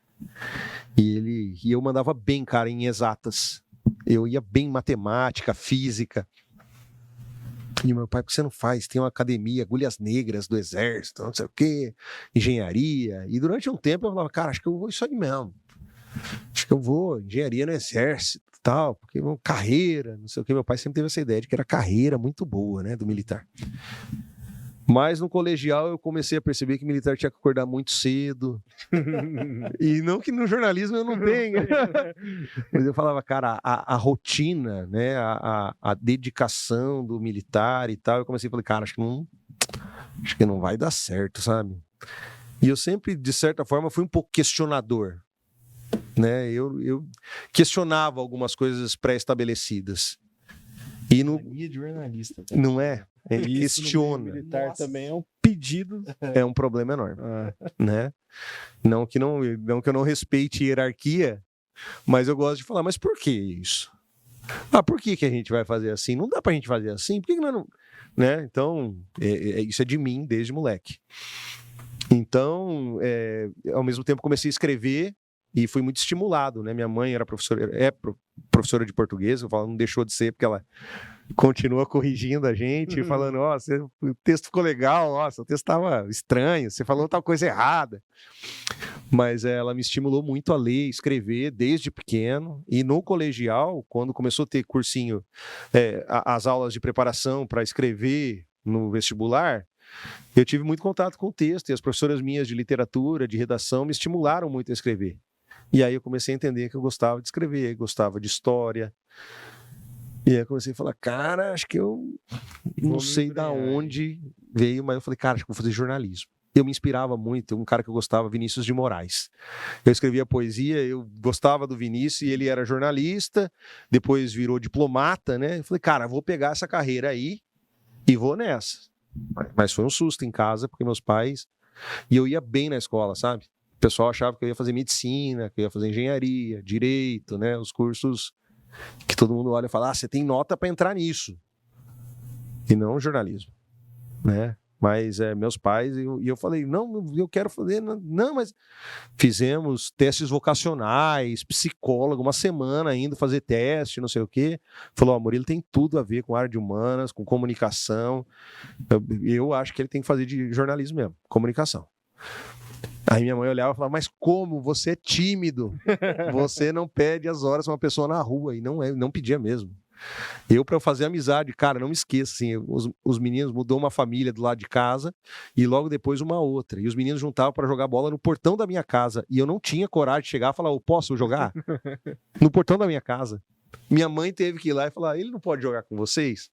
E eu mandava bem, cara, em exatas. Eu ia bem em matemática, física. E meu pai, por que você não faz? Tem uma academia, agulhas negras do exército, não sei o quê, engenharia. E durante um tempo eu falava, cara, acho que eu vou isso aí mesmo. Acho que eu vou, engenharia no exército, tal, porque carreira, não sei o quê. Meu pai sempre teve essa ideia de que era carreira muito boa, né, do militar. Mas no colegial eu comecei a perceber que militar tinha que acordar muito cedo. E não que no jornalismo eu não tenha. Mas eu falava, cara, a rotina, né, a dedicação do militar e tal, eu comecei a falar, cara, acho que não vai dar certo, sabe? E eu sempre, de certa forma, fui um pouco questionador. Né? Eu questionava algumas coisas pré-estabelecidas. E Mania de jornalista. não é? Ele Isso questiona. no militar Nossa. também é um pedido. É um problema enorme, né? Não que eu não respeite hierarquia, mas eu gosto de falar, mas por que isso? Ah, por que a gente vai fazer assim? Não dá pra gente fazer assim? Por que nós não... Né? Então, isso é de mim desde moleque. Então, ao mesmo tempo comecei a escrever e fui muito estimulado, né? Minha mãe era professora de português, eu falo, não deixou de ser, porque ela continua corrigindo a gente, falando, o texto ficou legal, nossa, o texto estava estranho, você falou tal coisa errada. Mas ela me estimulou muito a ler, escrever desde pequeno, e no colegial, quando começou a ter cursinho, as aulas de preparação para escrever no vestibular, eu tive muito contato com o texto, e as professoras minhas de literatura, de redação, me estimularam muito a escrever. E aí eu comecei a entender que eu gostava de escrever, gostava de história. E aí eu comecei a falar, cara, acho que eu não sei da onde veio, mas eu falei, cara, acho que vou fazer jornalismo. Eu me inspirava muito, um cara que eu gostava, Vinícius de Moraes. Eu escrevia poesia, eu gostava do Vinícius, e ele era jornalista, depois virou diplomata, né? Eu falei, cara, vou pegar essa carreira aí e vou nessa. Mas foi um susto em casa, porque meus pais... E eu ia bem na escola, sabe? O pessoal achava que eu ia fazer medicina, que eu ia fazer engenharia, direito, né? Os cursos que todo mundo olha e fala, você tem nota para entrar nisso. E não jornalismo, né? Mas meus pais, e eu falei, não, eu quero fazer, não, mas fizemos testes vocacionais, psicólogo, uma semana ainda fazer teste, não sei o quê. Falou, Murilo tem tudo a ver com área de humanas, com comunicação. Eu acho que ele tem que fazer de jornalismo mesmo, comunicação. Aí minha mãe olhava e falava, mas como? Você é tímido. Você não pede as horas pra uma pessoa na rua. E não pedia mesmo. Pra eu fazer amizade, cara, não me esqueça, assim, os meninos mudou uma família do lado de casa e logo depois uma outra. E os meninos juntavam para jogar bola no portão da minha casa. E eu não tinha coragem de chegar e falar, eu posso jogar? No portão da minha casa. Minha mãe teve que ir lá e falar, ele não pode jogar com vocês?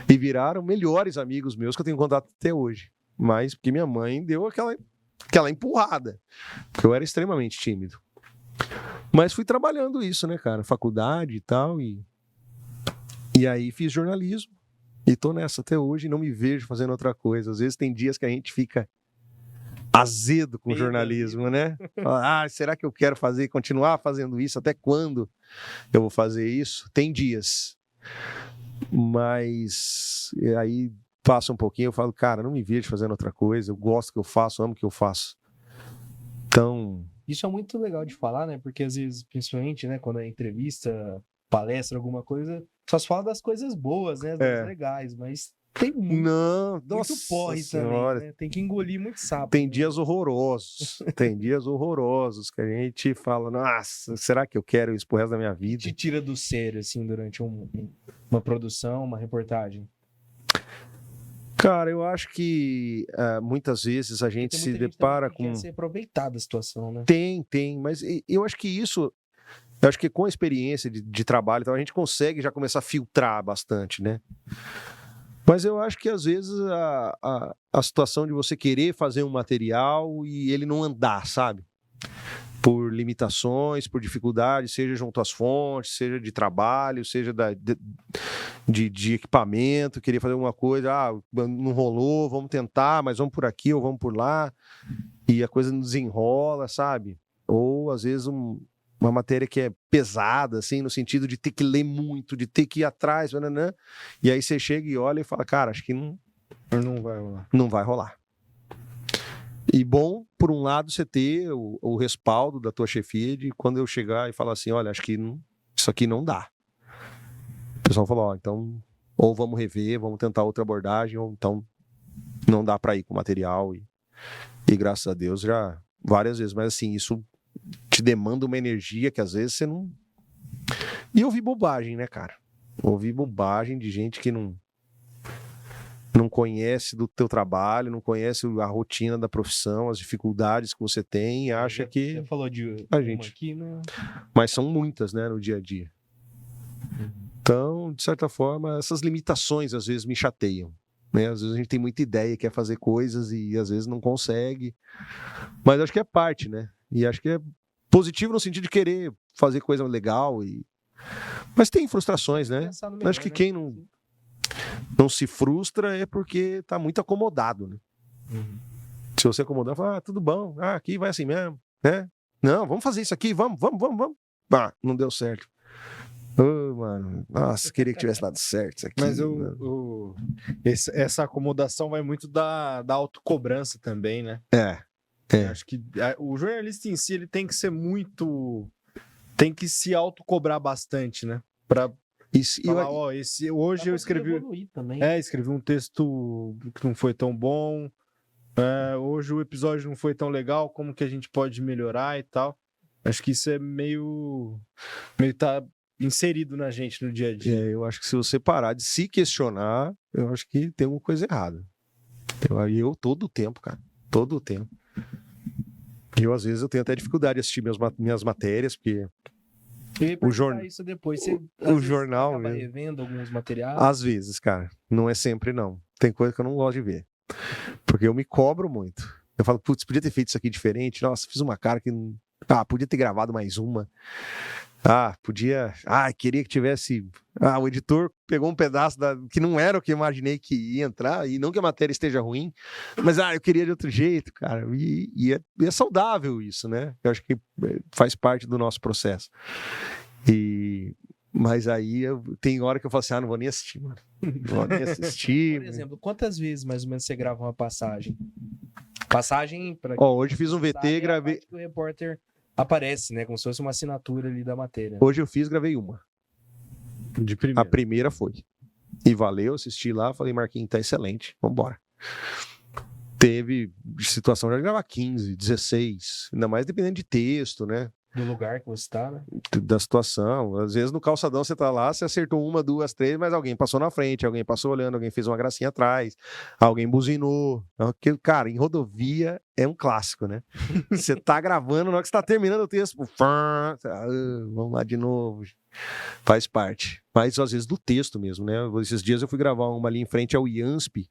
E viraram melhores amigos meus que eu tenho contato até hoje. Mas porque minha mãe deu aquela empurrada. Porque eu era extremamente tímido. Mas fui trabalhando isso, né, cara? Faculdade e tal. E aí fiz jornalismo. E tô nessa até hoje e não me vejo fazendo outra coisa. Às vezes tem dias que a gente fica azedo com o jornalismo, né? Será que eu quero continuar fazendo isso? Até quando eu vou fazer isso? Tem dias. Mas aí passa um pouquinho, eu falo, cara, não me vejo fazendo outra coisa. Eu gosto do que eu faço, amo o que eu faço. Então... Isso é muito legal de falar, né? Porque às vezes, principalmente, né, quando é entrevista, palestra, alguma coisa, só se fala das coisas boas, né? Das coisas legais, mas tem muito porre também, né? Tem que engolir muito sapo. Tem dias horrorosos. Tem dias horrorosos que a gente fala, nossa, será que eu quero isso pro resto da minha vida? Te tira do sério, assim, durante uma produção, uma reportagem? Cara, eu acho que muitas vezes a gente se depara com... Quer ser aproveitada a situação, né? Tem, mas eu acho que isso... Eu acho que com a experiência de trabalho, então, a gente consegue já começar a filtrar bastante, né? Mas eu acho que às vezes a situação de você querer fazer um material e ele não andar, sabe? Por limitações, por dificuldades, seja junto às fontes, seja de trabalho, seja de equipamento, querer fazer alguma coisa, não rolou, vamos tentar, mas vamos por aqui ou vamos por lá, e a coisa não desenrola, sabe? Ou às vezes uma matéria que é pesada, assim, no sentido de ter que ler muito, de ter que ir atrás, e aí você chega e olha e fala, cara, acho que não vai rolar. Não vai rolar. E bom, por um lado, você ter o respaldo da tua chefia de quando eu chegar e falar assim, olha, acho que isso aqui não dá. O pessoal falou, então, ou vamos rever, vamos tentar outra abordagem, ou então não dá para ir com o material. E graças a Deus já várias vezes, mas assim, isso te demanda uma energia que às vezes você não... E eu vi bobagem, né, cara? Ouvi bobagem de gente que não conhece do teu trabalho, não conhece a rotina da profissão, as dificuldades que você tem e acha que... Você falou de a gente aqui, né? Mas são muitas, né, no dia a dia. Então, de certa forma, essas limitações às vezes me chateiam. Né? Às vezes a gente tem muita ideia, quer fazer coisas e às vezes não consegue. Mas acho que é parte, né? E acho que é positivo no sentido de querer fazer coisa legal. Mas tem frustrações, né? Melhor, acho que quem não se frustra é porque tá muito acomodado, né? Se você acomodar, fala, tudo bom, aqui vai assim mesmo, né? Não, vamos fazer isso aqui, vamos. Não deu certo. Mano, nossa, queria que tivesse dado certo isso aqui. Mas essa acomodação vai muito da autocobrança também, né? Acho que o jornalista em si, ele tem que ser muito... Tem que se autocobrar bastante, né? Pra falar, hoje eu escrevi... Também. Escrevi um texto que não foi tão bom. Hoje o episódio não foi tão legal, como que a gente pode melhorar e tal. Acho que isso é meio tá inserido na gente no dia a dia. Eu acho que se você parar de se questionar, eu acho que tem alguma coisa errada. Eu todo o tempo, cara. Todo o tempo. Às vezes, eu tenho até dificuldade de assistir minhas matérias, porque isso depois. Você, o jornal acaba revendo alguns materiais? Às vezes, cara. Não é sempre, não. Tem coisa que eu não gosto de ver. Porque eu me cobro muito. Eu falo, putz, podia ter feito isso aqui diferente. Nossa, fiz uma cara que... podia ter gravado mais uma. Podia... queria que tivesse... o editor pegou um pedaço que não era o que eu imaginei que ia entrar, e não que a matéria esteja ruim, mas eu queria de outro jeito, cara. E é saudável isso, né? Eu acho que faz parte do nosso processo. Mas aí tem hora que eu falo assim, não vou nem assistir, mano. Não vou nem assistir. Por exemplo, quantas vezes mais ou menos você grava uma passagem? Passagem para... hoje fiz um VT, gravei... O repórter aparece, né? Como se fosse uma assinatura ali da matéria. Hoje eu gravei uma. De primeira. A primeira foi. E valeu, assisti lá, falei, Marquinhos, tá excelente, vambora. Teve situação de gravar 15, 16, ainda mais dependendo de texto, né? Do lugar que você tá, né? Da situação. Às vezes no calçadão você tá lá, você acertou uma, duas, três, mas alguém passou na frente, alguém passou olhando, alguém fez uma gracinha atrás, alguém buzinou. Cara, em rodovia é um clássico, né? Você tá gravando, na hora que você tá terminando o texto, vamos lá de novo. Faz parte. Mas às vezes do texto mesmo, né? Esses dias eu fui gravar uma ali em frente ao IANSP,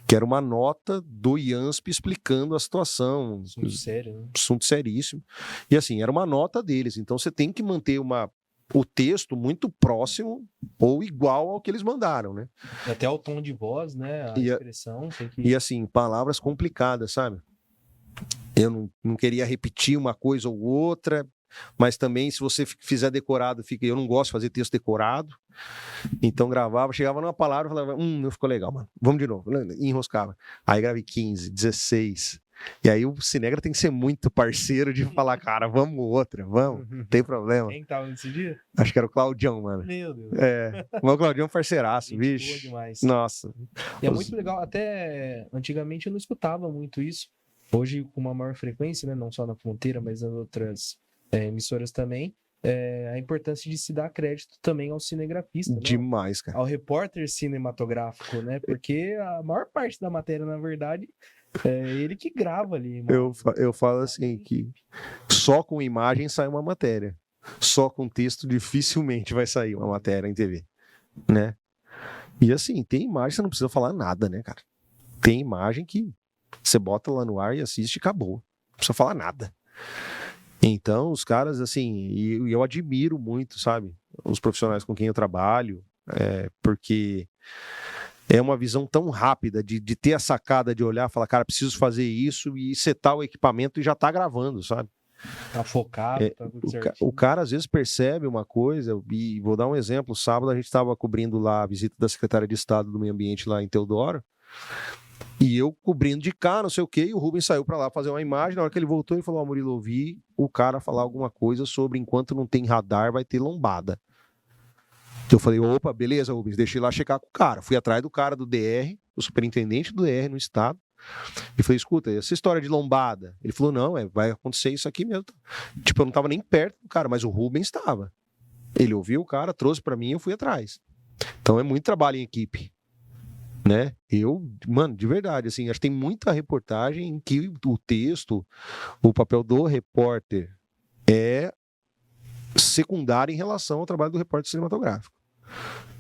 que era uma nota do IANSP explicando a situação. Muito sério, né? Assunto seríssimo. E assim, era uma nota deles. Então você tem que manter o texto muito próximo ou igual ao que eles mandaram, né? Até o tom de voz, né? A expressão. Tem que... E assim, palavras complicadas, sabe? Eu não queria repetir uma coisa ou outra, mas também se você fizer decorado, eu não gosto de fazer texto decorado. Então gravava, chegava numa palavra e falava, não ficou legal, mano. Vamos de novo. E enroscava. Aí gravei 15, 16. E aí o Cinegra tem que ser muito parceiro de falar, cara, vamos outra, vamos, não tem problema. Quem tava nesse dia? Acho que era o Claudião, mano. Meu Deus. Mas o Claudião é parceiraço, Gente bicho. boa demais. Nossa. E é muito legal, até antigamente eu não escutava muito isso. Hoje, com uma maior frequência, né? Não só na Fronteira, mas nas outras emissoras também. A importância de se dar crédito também ao cinegrafista, né? Demais, cara. Ao repórter cinematográfico, né? Porque a maior parte da matéria, na verdade, é ele que grava ali. Eu falo assim que só com imagem sai uma matéria. Só com texto dificilmente vai sair uma matéria em TV, né? E assim, tem imagem, você não precisa falar nada, né, cara? Tem imagem que você bota lá no ar e assiste e acabou. Não precisa falar nada. Então, os caras, assim, e eu admiro muito, sabe? Os profissionais com quem eu trabalho, porque é uma visão tão rápida de ter a sacada de olhar e falar, cara, preciso fazer isso e setar o equipamento e já tá gravando, sabe? Tá focado, tá tudo certinho. O cara às vezes percebe uma coisa, e vou dar um exemplo, sábado a gente estava cobrindo lá a visita da secretária de Estado do Meio Ambiente lá em Teodoro, e eu cobrindo de cá, não sei o quê, e o Rubens saiu para lá fazer uma imagem. Na hora que ele voltou, ele falou: Murilo, ouvi o cara falar alguma coisa sobre enquanto não tem radar, vai ter lombada. Eu falei: opa, beleza, Rubens, deixei lá checar com o cara. Fui atrás do cara do DR, o superintendente do DR no estado, e falei: escuta, essa história de lombada. Ele falou: não, vai acontecer isso aqui mesmo. Tipo, eu não tava nem perto do cara, mas o Rubens estava. Ele ouviu o cara, trouxe para mim e eu fui atrás. Então é muito trabalho em equipe. Né? Mano, de verdade, assim, acho que tem muita reportagem em que o texto, o papel do repórter é secundário em relação ao trabalho do repórter cinematográfico.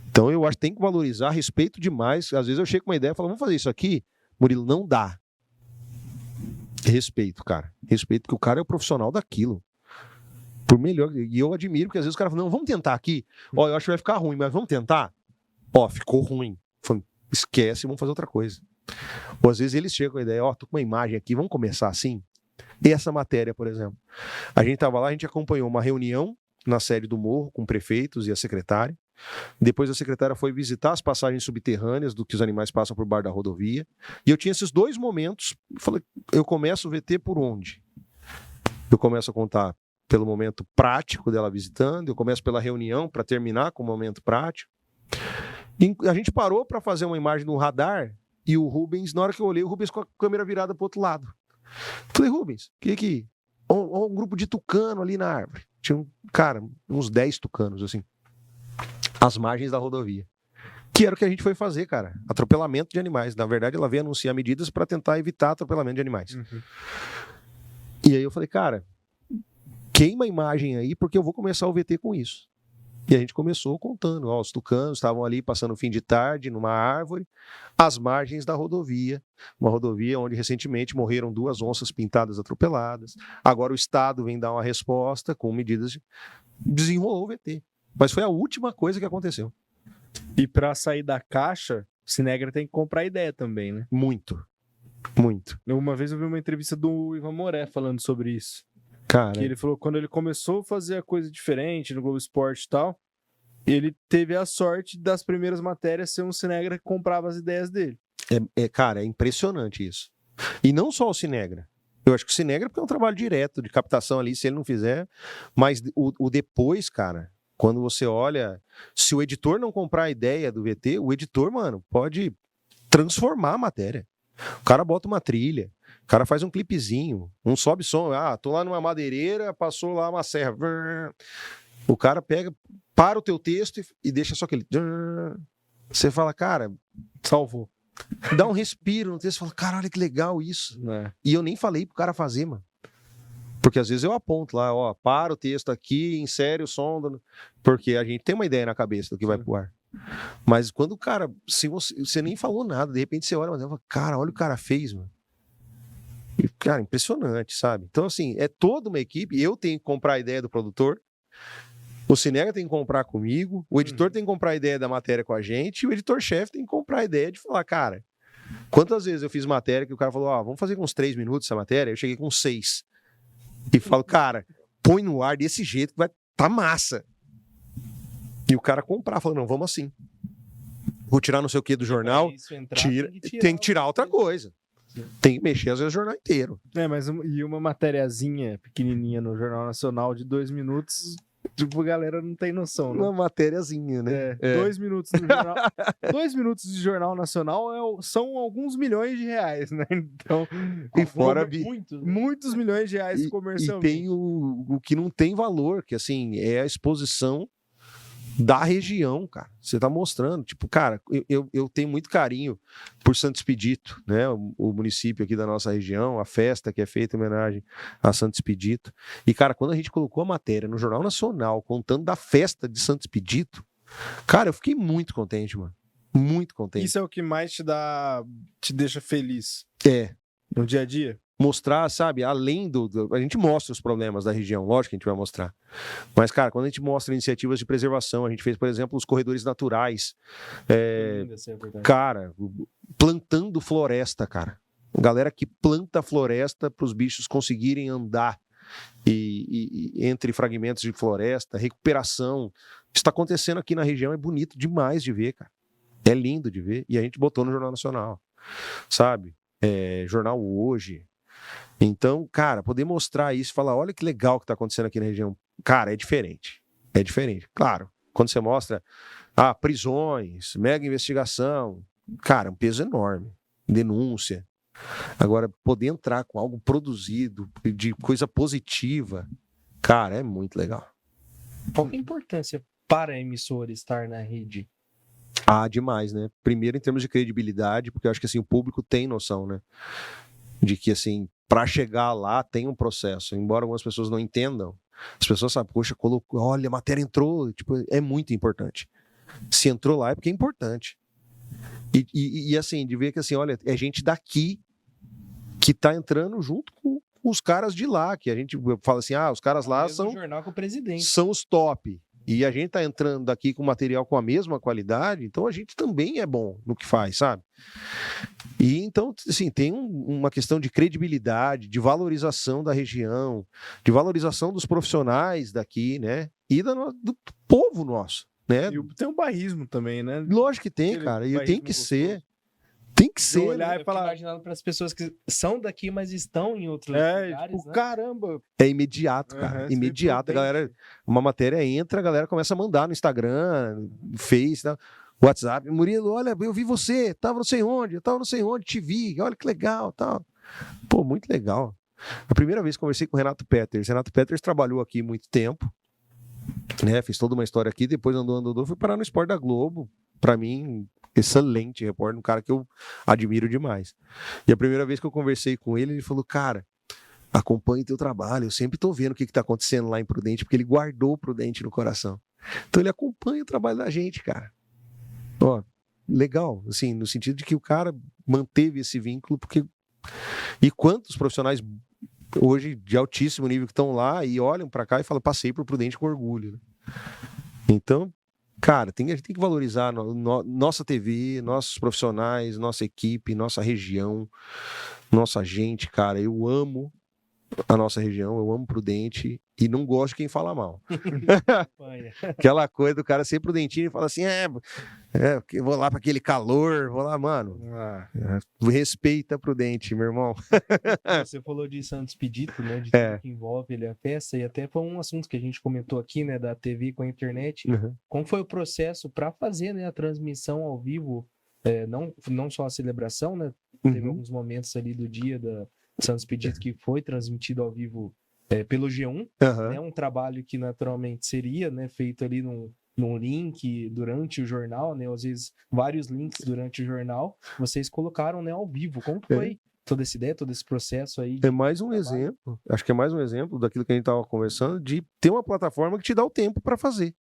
Então eu acho que tem que valorizar, respeito demais. Às vezes eu chego com uma ideia e falo: vamos fazer isso aqui? Murilo, não dá. Respeito, cara. Respeito, porque o cara é o profissional daquilo. Por melhor. E eu admiro, porque às vezes o cara fala: não, vamos tentar aqui. Ó, eu acho que vai ficar ruim, mas vamos tentar? Ó, ficou ruim. Esquece, vamos fazer outra coisa. Ou às vezes eles chegam com a ideia: ó, tô com uma imagem aqui, vamos começar assim? E essa matéria, por exemplo. A gente tava lá, a gente acompanhou uma reunião na sede do Morro com prefeitos e a secretária. Depois a secretária foi visitar as passagens subterrâneas do que os animais passam por bar da rodovia. E eu tinha esses dois momentos. Falei: eu começo o VT por onde? Eu começo a contar pelo momento prático dela visitando, eu começo pela reunião para terminar com o momento prático. E a gente parou para fazer uma imagem no radar e o Rubens, na hora que eu olhei, o Rubens com a câmera virada para o outro lado. Falei: Rubens, que um grupo de tucano ali na árvore. Tinha uns 10 tucanos, assim, às margens da rodovia. Que era o que a gente foi fazer, cara. Atropelamento de animais. Na verdade, ela veio anunciar medidas para tentar evitar atropelamento de animais. Uhum. E aí eu falei: cara, queima a imagem aí, porque eu vou começar o VT com isso. E a gente começou contando: ó, os tucanos estavam ali passando o fim de tarde numa árvore, às margens da rodovia. Uma rodovia onde recentemente morreram 2 onças pintadas atropeladas. Agora o Estado vem dar uma resposta com medidas. Desenrolou o VT. Mas foi a última coisa que aconteceu. E para sair da caixa, o Cinegra tem que comprar ideia também, né? Muito. Muito. Uma vez eu vi uma entrevista do Ivan Moré falando sobre isso. Cara, que ele falou que quando ele começou a fazer a coisa diferente no Globo Esporte e tal, ele teve a sorte das primeiras matérias ser um Cinegra que comprava as ideias dele. Cara, é impressionante isso. E não só o Cinegra. Eu acho que o Cinegra porque é um trabalho direto de captação ali, se ele não fizer. Mas o depois, cara, quando você olha, se o editor não comprar a ideia do VT, o editor, mano, pode transformar a matéria. O cara bota uma trilha, o cara faz um clipezinho, um sobe som. Ah, tô lá numa madeireira, passou lá uma serra. O cara pega, para o teu texto e deixa só aquele. Você fala, cara, Salvou. dá um respiro no texto, fala, caralho, que legal isso. É. E eu nem falei pro cara fazer, mano. Porque às vezes eu aponto lá, ó, para o texto aqui, insere o som, porque a gente tem uma ideia na cabeça do que vai pro ar. Mas quando o cara, se você nem falou nada, de repente você olha, mas fala, cara, olha o que o cara fez, mano. E, cara, impressionante, sabe? Então, assim, é toda uma equipe. Eu tenho que comprar a ideia do produtor, o Cinega tem que comprar comigo, o editor tem que comprar a ideia da matéria com a gente, e o editor-chefe tem que comprar a ideia de falar, cara, quantas vezes eu fiz matéria que o cara falou, vamos fazer com uns 3 minutos essa matéria? Eu cheguei com 6. E falo, cara, põe no ar desse jeito que vai tá massa. E o cara comprar, falou, não, vamos assim. Vou tirar não sei o que do jornal, tem que tirar outra coisa. Tem que mexer às vezes o jornal inteiro. Mas e uma matériazinha pequenininha no Jornal Nacional de 2 minutos, tipo, a galera não tem noção, né? Uma matériazinha, né? 2 minutos no jornal. 2 minutos de Jornal Nacional são alguns milhões de reais, né? Então, E fora muitos milhões de reais comercialmente. E tem o que não tem valor, que assim, é a exposição da região, cara. Você tá mostrando, tipo, cara, eu tenho muito carinho por Santo Expedito, né? O município aqui da nossa região, a festa que é feita em homenagem a Santo Expedito. E, cara, quando a gente colocou a matéria no Jornal Nacional contando da festa de Santo Expedito, cara, eu fiquei muito contente, mano. Muito contente. Isso é o que mais te deixa feliz? No dia a dia? Mostrar, sabe, além a gente mostra os problemas da região, lógico que a gente vai mostrar. Mas, cara, quando a gente mostra iniciativas de preservação, a gente fez, por exemplo, os corredores naturais. Cara, plantando floresta, cara. Galera que planta floresta para os bichos conseguirem andar e entre fragmentos de floresta, recuperação. Isso está acontecendo aqui na região, é bonito demais de ver, cara. É lindo de ver. E a gente botou no Jornal Nacional, sabe? Jornal Hoje. Então, cara, poder mostrar isso e falar, olha que legal que está acontecendo aqui na região. Cara, é diferente. É diferente. Claro, quando você mostra prisões, mega investigação, cara, um peso enorme. Denúncia. Agora, poder entrar com algo produzido, de coisa positiva, cara, é muito legal. Qual que é a importância para a emissora estar na rede? Demais, né? Primeiro, em termos de credibilidade, porque eu acho que assim, o público tem noção, né? De que, assim, para chegar lá tem um processo. Embora algumas pessoas não entendam, as pessoas sabem, poxa, olha, a matéria entrou, tipo, é muito importante. Se entrou lá é porque é importante. E assim, de ver que, assim, olha, é gente daqui que tá entrando junto com os caras de lá, que a gente fala assim, os caras lá são jornal com o presidente. São os top. E a gente tá entrando daqui com material com a mesma qualidade, então a gente também é bom no que faz, sabe? E então, assim, tem uma questão de credibilidade, de valorização da região, de valorização dos profissionais daqui, né? E do povo nosso, né? E tem um bairrismo também, né? Lógico que tem, cara. E tem que ser. Tem que ser. Olhar e falar, imaginando para as pessoas que são daqui, mas estão em outros lugares, tipo, né? Caramba. É imediato, cara. Imediato. A galera, uma matéria entra, a galera começa a mandar no Instagram, no Face, tá? WhatsApp. Murilo, olha, eu vi você, eu tava não sei onde, te vi, olha que legal, tal. Pô, muito legal. A primeira vez que conversei com o Renato Peters. Renato Peters trabalhou aqui muito tempo, né? Fez toda uma história aqui, depois andou, foi parar no Sport da Globo. Pra mim, excelente repórter, um cara que eu admiro demais. E a primeira vez que eu conversei com ele, ele falou, cara, acompanhe teu trabalho, eu sempre tô vendo o que tá acontecendo lá em Prudente, porque ele guardou o Prudente no coração. Então ele acompanha o trabalho da gente, cara. Ó, legal, assim, no sentido de que o cara manteve esse vínculo, porque... E quantos profissionais hoje de altíssimo nível que estão lá e olham para cá e falam, passei por Prudente com orgulho, né? Então, cara, a gente tem que valorizar nossa TV, nossos profissionais, nossa equipe, nossa região, nossa gente, cara. Eu amo a nossa região, eu amo Prudente e não gosto de quem fala mal. Aquela coisa do cara ser prudentinho e falar assim, eu vou lá para aquele calor, vou lá, mano. Respeita Prudente, meu irmão. Você falou de Santo Expedito, né? De tudo que envolve ele, a festa, e até foi um assunto que a gente comentou aqui, né? Da TV com a internet. Como foi o processo para fazer, né, a transmissão ao vivo? Não só a celebração, né? Teve Uhum. alguns momentos ali do dia da Santos Expedito que foi transmitido ao vivo pelo G1, Aham. né? Um trabalho que naturalmente seria, né, feito ali num link durante o jornal, né? Às vezes vários links durante o jornal, vocês colocaram, né, ao vivo. Como que foi toda essa ideia, todo esse processo aí? É mais um trabalho? exemplo, acho que é mais um exemplo daquilo que a gente estava conversando, de ter uma plataforma que te dá o tempo para fazer.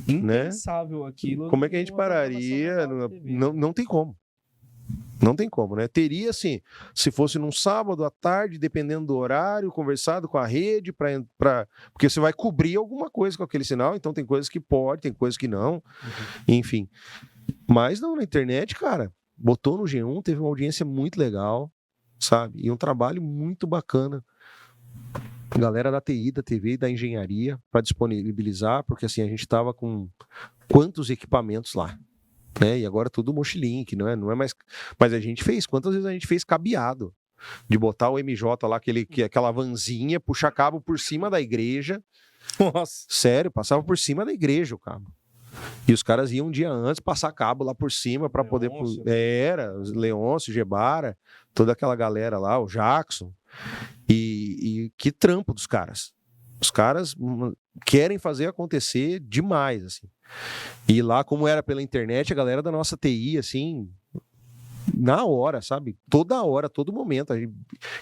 Impensável aquilo. Como é que a gente numa programação pararia? normal de TV. Não tem como. Não tem como, né? Teria, assim, se fosse num sábado à tarde, dependendo do horário, conversado com a rede, porque você vai cobrir alguma coisa com aquele sinal, então tem coisas que pode, tem coisas que não, enfim. Mas não, na internet, cara, botou no G1, teve uma audiência muito legal, sabe? E um trabalho muito bacana. Galera da TI, da TV e da engenharia para disponibilizar, porque assim, a gente estava com quantos equipamentos lá? Né? E agora tudo Mochilink, não é mais. Mas a gente fez, quantas vezes a gente fez cabeado? De botar o MJ lá, aquela vanzinha, puxar cabo por cima da igreja. Nossa. Sério, passava por cima da igreja o cabo. E os caras iam um dia antes passar cabo lá por cima para poder. Era, os Leôncio, Gebara, toda aquela galera lá, o Jackson. E que trampo dos caras. Os caras querem fazer acontecer demais, assim. E lá, como era pela internet, a galera da nossa TI, assim, na hora, sabe? Toda hora, todo momento,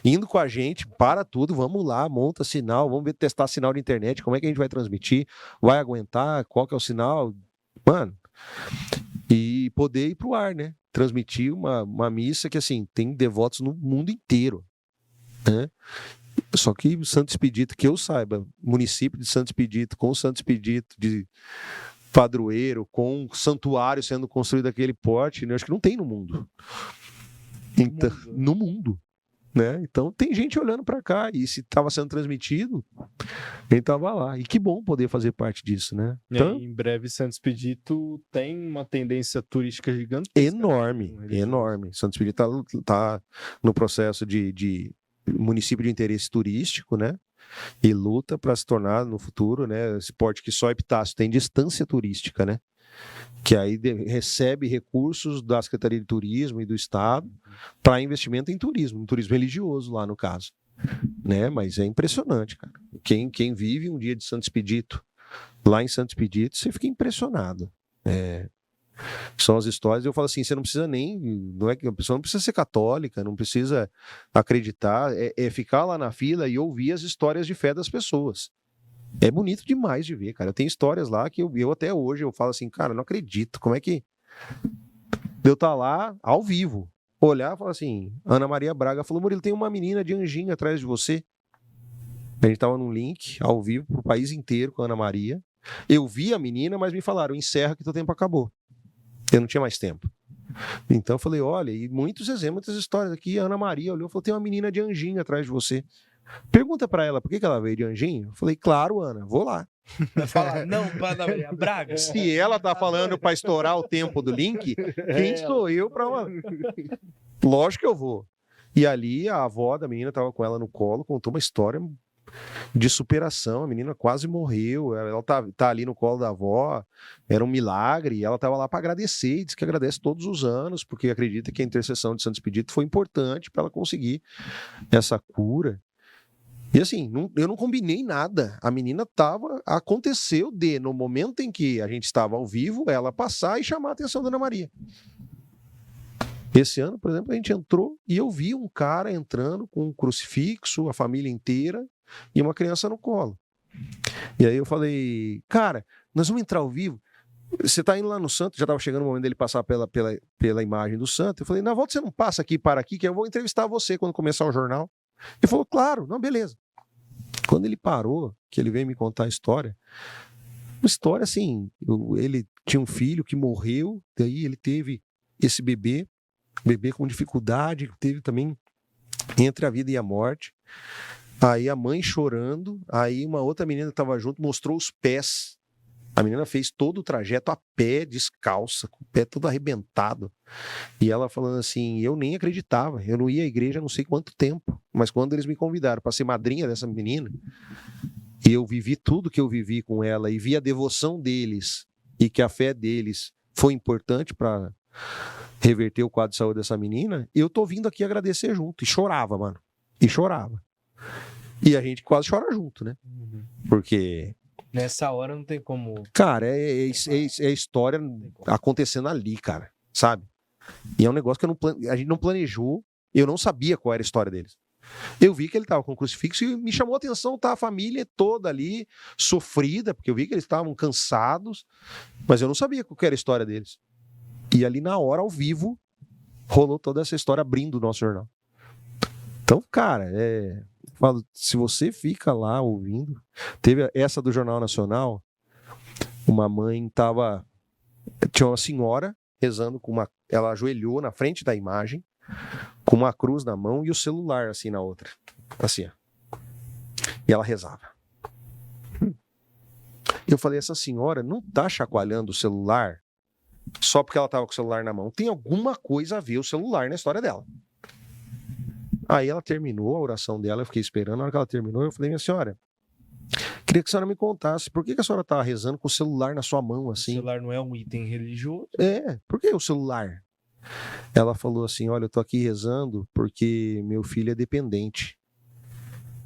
indo com a gente, para tudo, vamos lá, monta sinal, vamos ver, testar sinal de internet, como é que a gente vai transmitir, vai aguentar, qual que é o sinal, mano. E poder ir pro ar, né? Transmitir uma missa que, assim, tem devotos no mundo inteiro, né? Só que o Santo Expedito, que eu saiba, município de Santo Expedito, com o Santo Expedito de padroeiro, com santuário sendo construído daquele porte, né? Eu acho que não tem no mundo. Então, no mundo, né? Então tem gente olhando para cá e se estava sendo transmitido, ele estava lá. E que bom poder fazer parte disso, né? Então, em breve, Santo Expedito tem uma tendência turística gigantesca. Enorme. Santo Expedito está no processo de município de interesse turístico, né? E luta para se tornar no futuro, né? Esse porte que só Epitácio tem distância turística, né? Que aí recebe recursos da Secretaria de Turismo e do Estado para investimento em turismo religioso lá no caso, né? Mas é impressionante, cara. Quem vive um dia de Santo Expedito lá em Santo Expedito, você fica impressionado. São as histórias, eu falo assim, você não precisa não é que a pessoa não precisa ser católica, não precisa acreditar, é ficar lá na fila e ouvir as histórias de fé das pessoas. É bonito demais de ver, cara. Eu tenho histórias lá que eu até hoje eu falo assim, cara, não acredito, como é que eu tá lá ao vivo, olhar e falar assim, Ana Maria Braga falou, Murilo, tem uma menina de anjinho atrás de você. A gente tava num link ao vivo pro país inteiro com a Ana Maria. Eu vi a menina, mas me falaram, encerra que teu tempo acabou. Eu não tinha mais tempo. Então eu falei, olha, e muitos exemplos, muitas histórias aqui. A Ana Maria olhou e falou, tem uma menina de anjinho atrás de você. Pergunta pra ela, por que ela veio de anjinho? Eu falei, claro, Ana, vou lá. Vai falar, não, para Ana Maria Braga. Se ela tá falando pra estourar o tempo do link, quem sou eu pra... Lógico que eu vou. E ali a avó da menina tava com ela no colo, contou uma história de superação, a menina quase morreu, ela tá ali no colo da avó, era um milagre, e ela estava lá para agradecer, e diz que agradece todos os anos, porque acredita que a intercessão de Santo Expedito foi importante para ela conseguir essa cura. E assim, eu não combinei nada, a menina aconteceu no momento em que a gente estava ao vivo, ela passar e chamar a atenção da Ana Maria. Esse ano, por exemplo, a gente entrou e eu vi um cara entrando com um crucifixo, a família inteira, e uma criança no colo. E aí eu falei, cara, nós vamos entrar ao vivo. Você tá indo lá no santo, já estava chegando o momento dele passar pela imagem do santo. Eu falei, na volta você não passa aqui, para aqui, que eu vou entrevistar você quando começar o jornal. Ele falou, claro, não, beleza. Quando ele parou, que ele veio me contar a história, uma história assim, ele tinha um filho que morreu, daí ele teve esse bebê com dificuldade, teve também entre a vida e a morte. Aí a mãe chorando, aí uma outra menina que estava junto mostrou os pés. A menina fez todo o trajeto a pé, descalça, com o pé todo arrebentado. E ela falando assim, eu nem acreditava, eu não ia à igreja há não sei quanto tempo, mas quando eles me convidaram para ser madrinha dessa menina, e eu vivi tudo que eu vivi com ela, e vi a devoção deles, e que a fé deles foi importante para reverter o quadro de saúde dessa menina, eu tô vindo aqui agradecer junto. E chorava, mano. E chorava. E a gente quase chora junto, né? Porque, Nessa hora não tem como. cara, é história acontecendo ali, cara. Sabe? E é um negócio que a gente não planejou. Eu não sabia qual era a história deles. Eu vi que ele estava com o crucifixo e me chamou a atenção, tá? A família toda ali, sofrida, porque eu vi que eles estavam cansados, mas eu não sabia qual era a história deles. E ali na hora, ao vivo, rolou toda essa história abrindo o nosso jornal. Então, cara, falo, se você fica lá ouvindo, teve essa do Jornal Nacional, uma mãe tinha uma senhora rezando ela ajoelhou na frente da imagem, com uma cruz na mão e o celular assim na outra. Assim, ó. E ela rezava. Eu falei, essa senhora não tá chacoalhando o celular só porque ela tava com o celular na mão. Tem alguma coisa a ver o celular na história dela. Aí ela terminou a oração dela, eu fiquei esperando. Na hora que ela terminou, eu falei, minha senhora, queria que a senhora me contasse por que a senhora tava rezando com o celular na sua mão assim? O celular não é um item religioso. Por que o celular? Ela falou assim, olha, eu tô aqui rezando porque meu filho é dependente.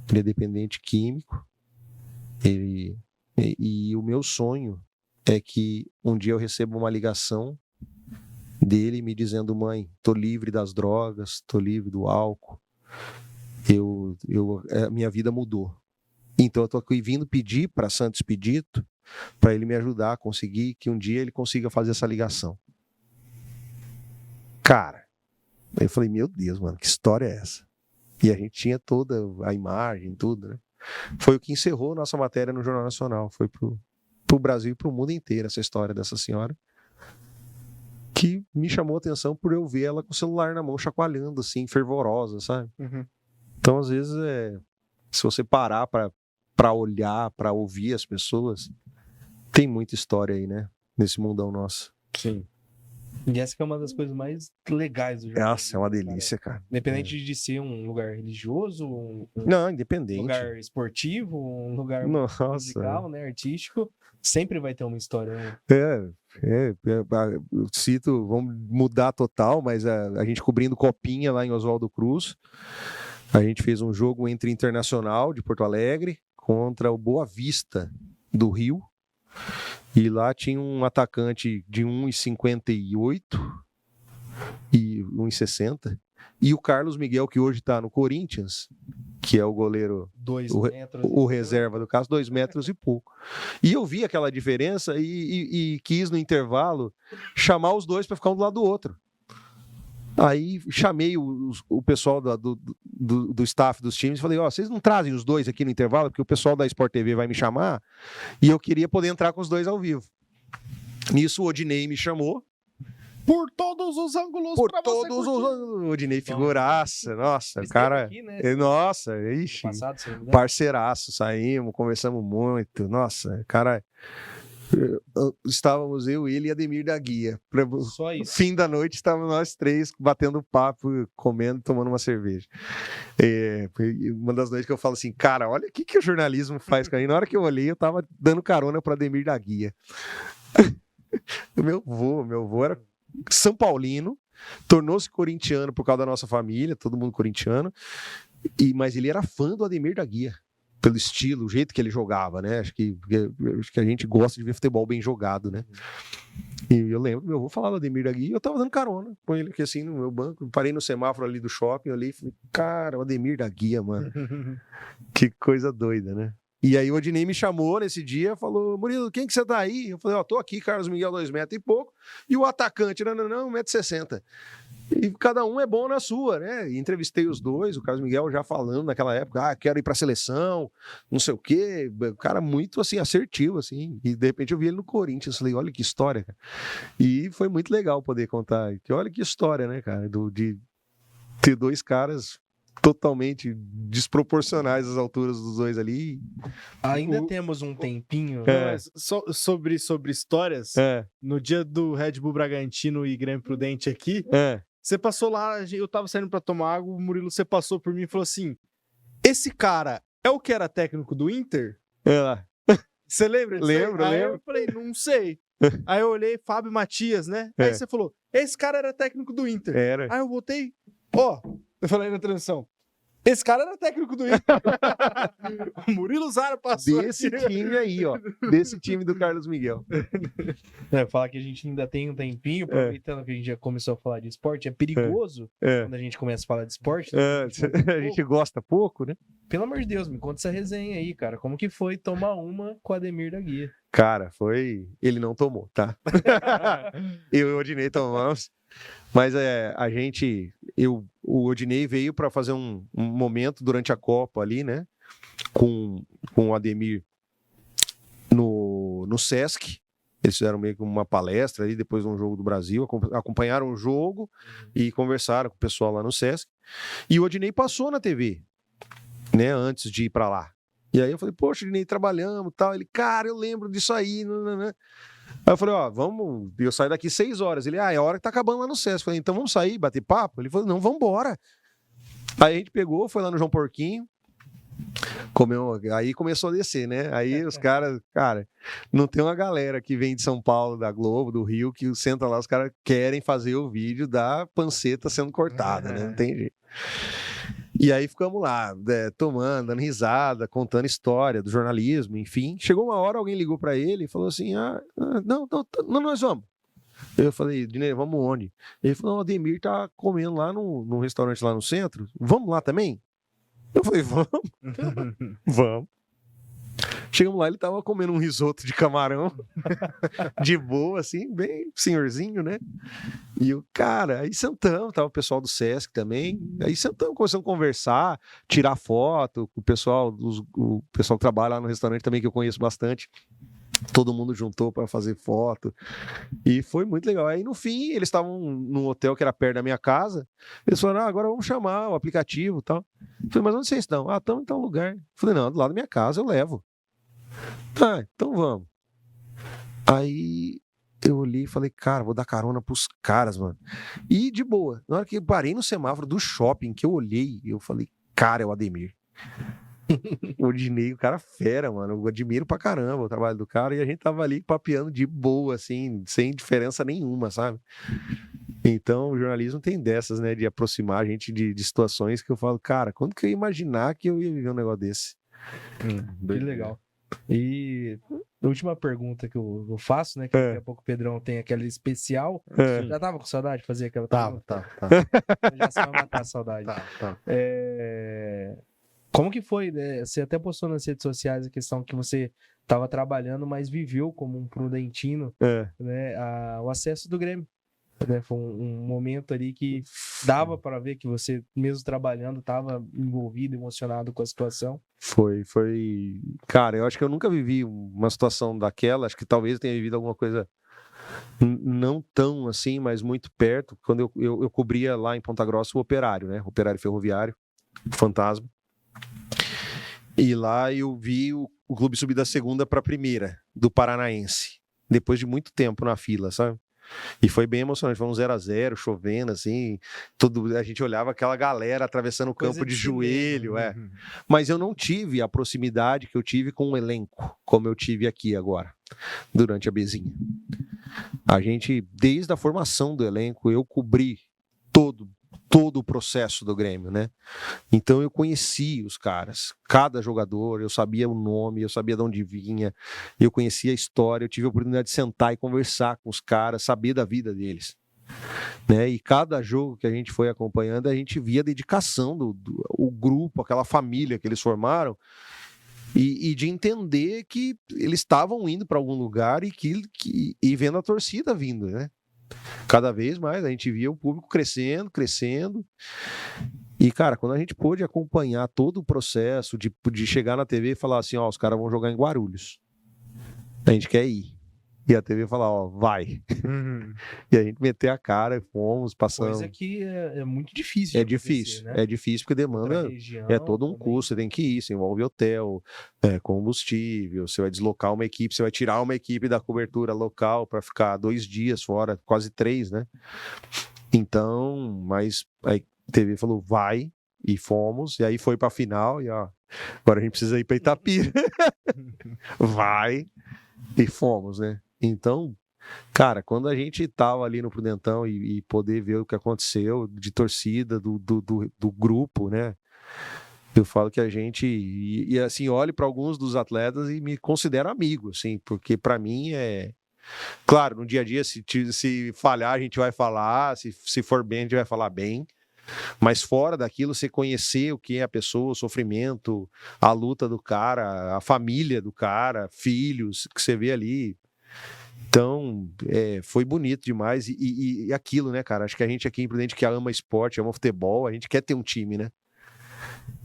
Ele é dependente químico. E o meu sonho é que um dia eu receba uma ligação dele me dizendo, mãe, tô livre das drogas, tô livre do álcool. Minha vida mudou. Então eu tô aqui vindo pedir para Santo Expedito para ele me ajudar a conseguir que um dia ele consiga fazer essa ligação. Cara, aí eu falei, meu Deus, mano, que história é essa? E a gente tinha toda a imagem, tudo, né? Foi o que encerrou nossa matéria no Jornal Nacional. Foi pro Brasil e pro mundo inteiro essa história dessa senhora, que me chamou a atenção por eu ver ela com o celular na mão, chacoalhando, assim, fervorosa, sabe? Então, às vezes, se você parar pra olhar, pra ouvir as pessoas, tem muita história aí, né? Nesse mundão nosso. Sim. E essa que é uma das coisas mais legais do jornal. Nossa, é uma delícia, cara. Independente de ser um lugar religioso, Não, independente. Um lugar esportivo, um lugar Nossa, musical, né, artístico, sempre vai ter uma história. Né? Eu cito, vamos mudar total, mas a gente cobrindo Copinha lá em Oswaldo Cruz, a gente fez um jogo entre Internacional de Porto Alegre contra o Boa Vista do Rio. E lá tinha um atacante de 1,58 e 1,60. E o Carlos Miguel, que hoje está no Corinthians, que é o goleiro, 2 metros. O reserva do caso, 2 metros e pouco. E eu vi aquela diferença e quis, no intervalo, chamar os dois para ficar um do lado do outro. Aí chamei o pessoal do staff dos times e falei, vocês não trazem os dois aqui no intervalo, porque o pessoal da Sport TV vai me chamar e eu queria poder entrar com os dois ao vivo. Nisso o Odinei me chamou. Por todos os ângulos. Por todos os ângulos. O Odinei figuraça. Nossa, o cara... Aqui, né? Nossa, ixi, parceiraço, saímos, conversamos muito. Nossa, cara... Estávamos eu, ele e Ademir da Guia. Só isso. Fim da noite estávamos nós três batendo papo, comendo, tomando uma cerveja. Uma das noites que eu falo assim, cara, olha o que o jornalismo faz, cara. E na hora que eu olhei, eu tava dando carona para Ademir da Guia. Meu avô era São Paulino, tornou-se corintiano por causa da nossa família, todo mundo corintiano, mas ele era fã do Ademir da Guia. Pelo estilo, o jeito que ele jogava, né? Acho que a gente gosta de ver futebol bem jogado, né? E eu lembro, meu avô falava do Ademir da Guia e eu tava dando carona com ele aqui assim no meu banco. Parei no semáforo ali do shopping, olhei e falei, cara, o Ademir da Guia, mano. Que coisa doida, né? E aí o Odinei me chamou nesse dia, falou, Murilo, quem que você tá aí? Eu falei, tô aqui, Carlos Miguel, 2 metros e pouco. E o atacante, não, 1,60 m. E cada um é bom na sua, né? E entrevistei os dois, o Carlos Miguel já falando naquela época, quero ir pra seleção, não sei o quê. O cara muito, assim, assertivo, assim. E de repente eu vi ele no Corinthians, falei, olha que história, cara. E foi muito legal poder contar. Que olha que história, né, cara, de ter dois caras totalmente desproporcionais às alturas dos dois ali. Ainda temos um tempinho. Sobre histórias, no dia do Red Bull Bragantino e Grêmio Prudente aqui, você passou lá, eu tava saindo pra tomar água, o Murilo, você passou por mim e falou assim, esse cara é o que era técnico do Inter? Você lembra disso? Lembro. Aí eu falei, não sei. Aí eu olhei, Fábio Matias, né? Aí você falou, esse cara era técnico do Inter. Era. Aí eu botei, eu falei na transmissão, esse cara era técnico do Inter. O Murilo Zara passou Desse aqui. time aí, ó. Desse time do Carlos Miguel. Falar que a gente ainda tem um tempinho, aproveitando que a gente já começou a falar de esporte, é perigoso quando a gente começa a falar de esporte. A gente gosta pouco, né? Pelo amor de Deus, me conta essa resenha aí, cara. Como que foi tomar uma com o Ademir da Guia? Cara, ele não tomou, tá? Eu e o Odinei tomamos. Mas o Odinei veio para fazer um momento durante a Copa ali, né? Com o Ademir no Sesc. Eles fizeram meio que uma palestra ali depois de um jogo do Brasil, acompanharam o jogo e conversaram com o pessoal lá no Sesc. E o Odinei passou na TV, né? Antes de ir para lá. E aí eu falei, poxa, Odinei, trabalhamos e tal. Ele, cara, eu lembro disso aí. Nanana. Aí eu falei, vamos, eu saio daqui 6 horas. Ele, é a hora que tá acabando lá no Sesc. Eu falei, então vamos sair, bater papo? Ele falou, não, vamos embora. Aí a gente pegou, foi lá no João Porquinho, comeu, aí começou a descer, né? Aí os caras, cara, não tem uma galera que vem de São Paulo, da Globo, do Rio, que senta lá, os caras querem fazer o vídeo da panceta sendo cortada, né? Não tem jeito. E aí ficamos lá, tomando, dando risada, contando história do jornalismo, enfim. Chegou uma hora, alguém ligou para ele e falou assim, não, nós vamos. Eu falei, Dinei, vamos onde? Ele falou, não, o Ademir tá comendo lá num restaurante lá no centro, vamos lá também? Eu falei, vamos. Vamos. Chegamos lá, ele tava comendo um risoto de camarão, de boa, assim, bem senhorzinho, né? E o cara, aí sentamos, tava o pessoal do Sesc também, aí sentamos, começamos a conversar, tirar foto, o pessoal que trabalha lá no restaurante também, que eu conheço bastante, todo mundo juntou para fazer foto, e foi muito legal. Aí no fim, eles estavam num hotel que era perto da minha casa, eles falaram, agora vamos chamar o aplicativo e tal. Eu falei, mas onde vocês estão? Estamos em tal lugar. Eu falei, não, do lado da minha casa eu levo. Então vamos. Aí eu olhei e falei, cara, vou dar carona pros caras, mano. E de boa, na hora que eu parei no semáforo do shopping, que eu olhei, eu falei, cara, é o Ademir. O Odinei, o cara fera, mano. Eu admiro pra caramba o trabalho do cara. E a gente tava ali papeando de boa, assim, sem diferença nenhuma, sabe? Então, o jornalismo tem dessas, né? De aproximar a gente de situações que eu falo, cara, quando que eu ia imaginar que eu ia viver um negócio desse? Que legal. E a última pergunta que eu faço, né? Que daqui a pouco o Pedrão tem aquela especial. Você já tava com saudade de fazer aquela pergunta? Tá. Já você vai matar a saudade. Tá. Como que foi, né? Você até postou nas redes sociais a questão que você estava trabalhando, mas viveu como um prudentino, né? O acesso do Grêmio. Né? Foi um momento ali que dava para ver que você, mesmo trabalhando, estava envolvido, emocionado com a situação. Foi. Cara, eu acho que eu nunca vivi uma situação daquela. Acho que talvez eu tenha vivido alguma coisa não tão assim, mas muito perto. Quando eu cobria lá em Ponta Grossa o Operário, né? Operário Ferroviário, Fantasma. E lá eu vi o clube subir da segunda para a primeira, do Paranaense. Depois de muito tempo na fila, sabe? E foi bem emocionante, foi um 0-0, chovendo, assim, a gente olhava aquela galera atravessando o campo de joelho, Mas eu não tive a proximidade que eu tive com o elenco, como eu tive aqui agora, durante a Bezinha. A gente, desde a formação do elenco, eu cobri todo o processo do Grêmio, né? Então eu conheci os caras, cada jogador, eu sabia o nome, eu sabia de onde vinha, eu conhecia a história, eu tive a oportunidade de sentar e conversar com os caras, saber da vida deles, né? E cada jogo que a gente foi acompanhando, a gente via a dedicação do grupo, aquela família que eles formaram, e de entender que eles estavam indo para algum lugar e vendo a torcida vindo, né? Cada vez mais a gente via o público crescendo. E, cara, quando a gente pôde acompanhar todo o processo de chegar na TV e falar assim, os caras vão jogar em Guarulhos. A gente quer ir. E a TV falar, vai. E a gente meter a cara, fomos, passando. Coisa que é muito difícil. É difícil, né? É difícil porque demanda, todo um custo, você tem que ir, você envolve hotel, combustível, você vai deslocar uma equipe, você vai tirar uma equipe da cobertura local para ficar 2 dias fora, quase 3, né? Então, mas aí a TV falou, vai, e fomos, e aí foi pra final, e agora a gente precisa ir pra Itapira. Vai, e fomos, né? Então, Cara, quando a gente tava ali no Prudentão e poder ver o que aconteceu de torcida, do grupo, né? Eu falo que a gente, assim, olho para alguns dos atletas e me considero amigo, assim, porque para mim é. Claro, no dia a dia, se falhar, a gente vai falar, se for bem, a gente vai falar bem. Mas fora daquilo, você conhecer o que é a pessoa, o sofrimento, a luta do cara, a família do cara, filhos, que você vê ali. Então, foi bonito demais. E aquilo, né, cara? Acho que a gente aqui em Prudente que ama esporte, ama futebol, a gente quer ter um time, né?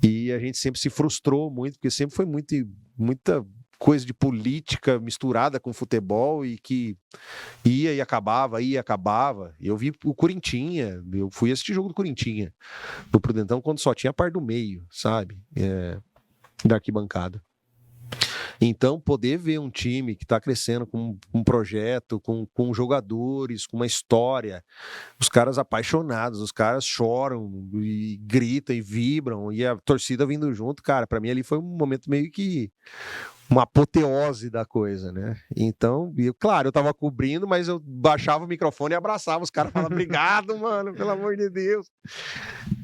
E a gente sempre se frustrou muito, porque sempre foi muita coisa de política misturada com futebol e que ia e acabava, ia e acabava. Eu vi o Corinthians, eu fui assistir jogo do Corinthians, no Prudentão, quando só tinha a par do meio, sabe? Da arquibancada. Então, poder ver um time que está crescendo com um projeto, com jogadores, com uma história, os caras apaixonados, os caras choram e gritam e vibram, e a torcida vindo junto, cara, para mim ali foi um momento meio que uma apoteose da coisa, né? Então, claro, eu tava cobrindo, mas eu baixava o microfone e abraçava os caras, falava, obrigado, mano, pelo amor de Deus.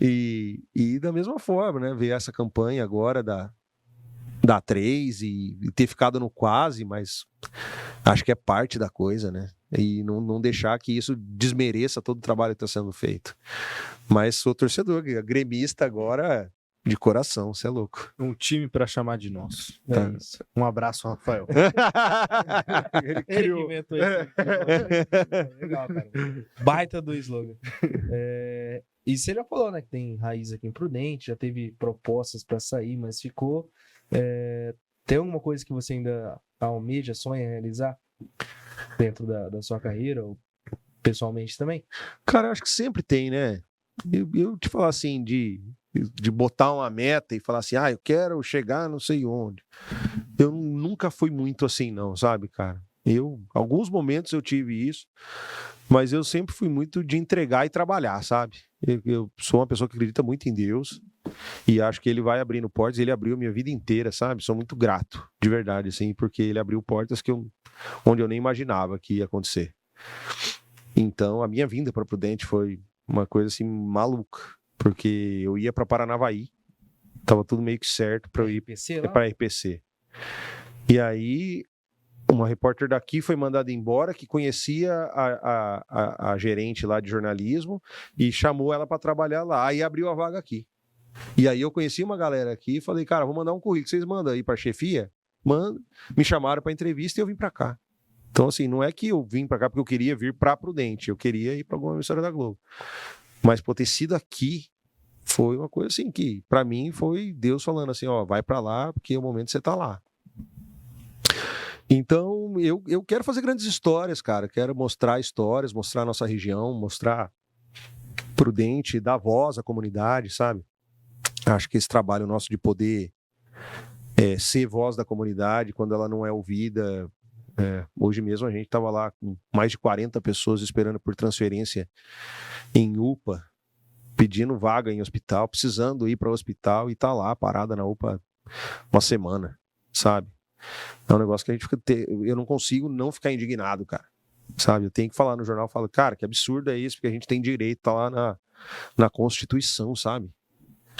E da mesma forma, né, ver essa campanha agora da 3 e ter ficado no quase, mas acho que é parte da coisa, né? E não deixar que isso desmereça todo o trabalho que está sendo feito. Mas sou torcedor, gremista agora de coração, você é louco. Um time para chamar de nosso. Tá. Isso. Um abraço, Rafael. Ele que inventou isso. Legal, cara. Baita do slogan. E você já falou, né, que tem raiz aqui em Prudente, já teve propostas para sair, mas ficou. Tem alguma coisa que você ainda almeja, sonha realizar dentro da sua carreira, ou pessoalmente também? Cara, eu acho que sempre tem, né? Eu te falar assim, de botar uma meta e falar assim, eu quero chegar não sei onde. Eu nunca fui muito assim, não, sabe, cara? Alguns momentos eu tive isso, mas eu sempre fui muito de entregar e trabalhar, sabe? Eu sou uma pessoa que acredita muito em Deus e acho que ele vai abrindo portas, ele abriu minha vida inteira, sabe? Sou muito grato, de verdade, assim, porque ele abriu portas onde eu nem imaginava que ia acontecer. Então, a minha vinda para Prudente foi uma coisa assim maluca, porque eu ia para Paranavaí, tava tudo meio que certo para eu ir para RPC. E aí uma repórter daqui foi mandada embora, que conhecia a gerente lá de jornalismo e chamou ela para trabalhar lá. Aí abriu a vaga aqui. E aí eu conheci uma galera aqui e falei, cara, vou mandar um currículo, vocês mandam aí para chefia? Manda. Me chamaram para entrevista e eu vim para cá. Então, assim, não é que eu vim para cá porque eu queria vir para Prudente, eu queria ir para alguma emissora da Globo. Mas por ter sido aqui, foi uma coisa assim que, para mim, foi Deus falando assim, vai para lá, porque é o momento que você tá lá. Então, eu quero fazer grandes histórias, cara. Quero mostrar histórias, mostrar a nossa região, mostrar Prudente, dar voz à comunidade, sabe? Acho que esse trabalho nosso de poder ser voz da comunidade quando ela não é ouvida. Hoje mesmo a gente estava lá com mais de 40 pessoas esperando por transferência em UPA, pedindo vaga em hospital, precisando ir para o hospital e tá lá parada na UPA uma semana, sabe? É um negócio que a gente eu não consigo não ficar indignado, cara, sabe? Eu tenho que falar no jornal, eu falo, cara, que absurdo é isso, porque a gente tem direito, tá lá na Constituição, sabe?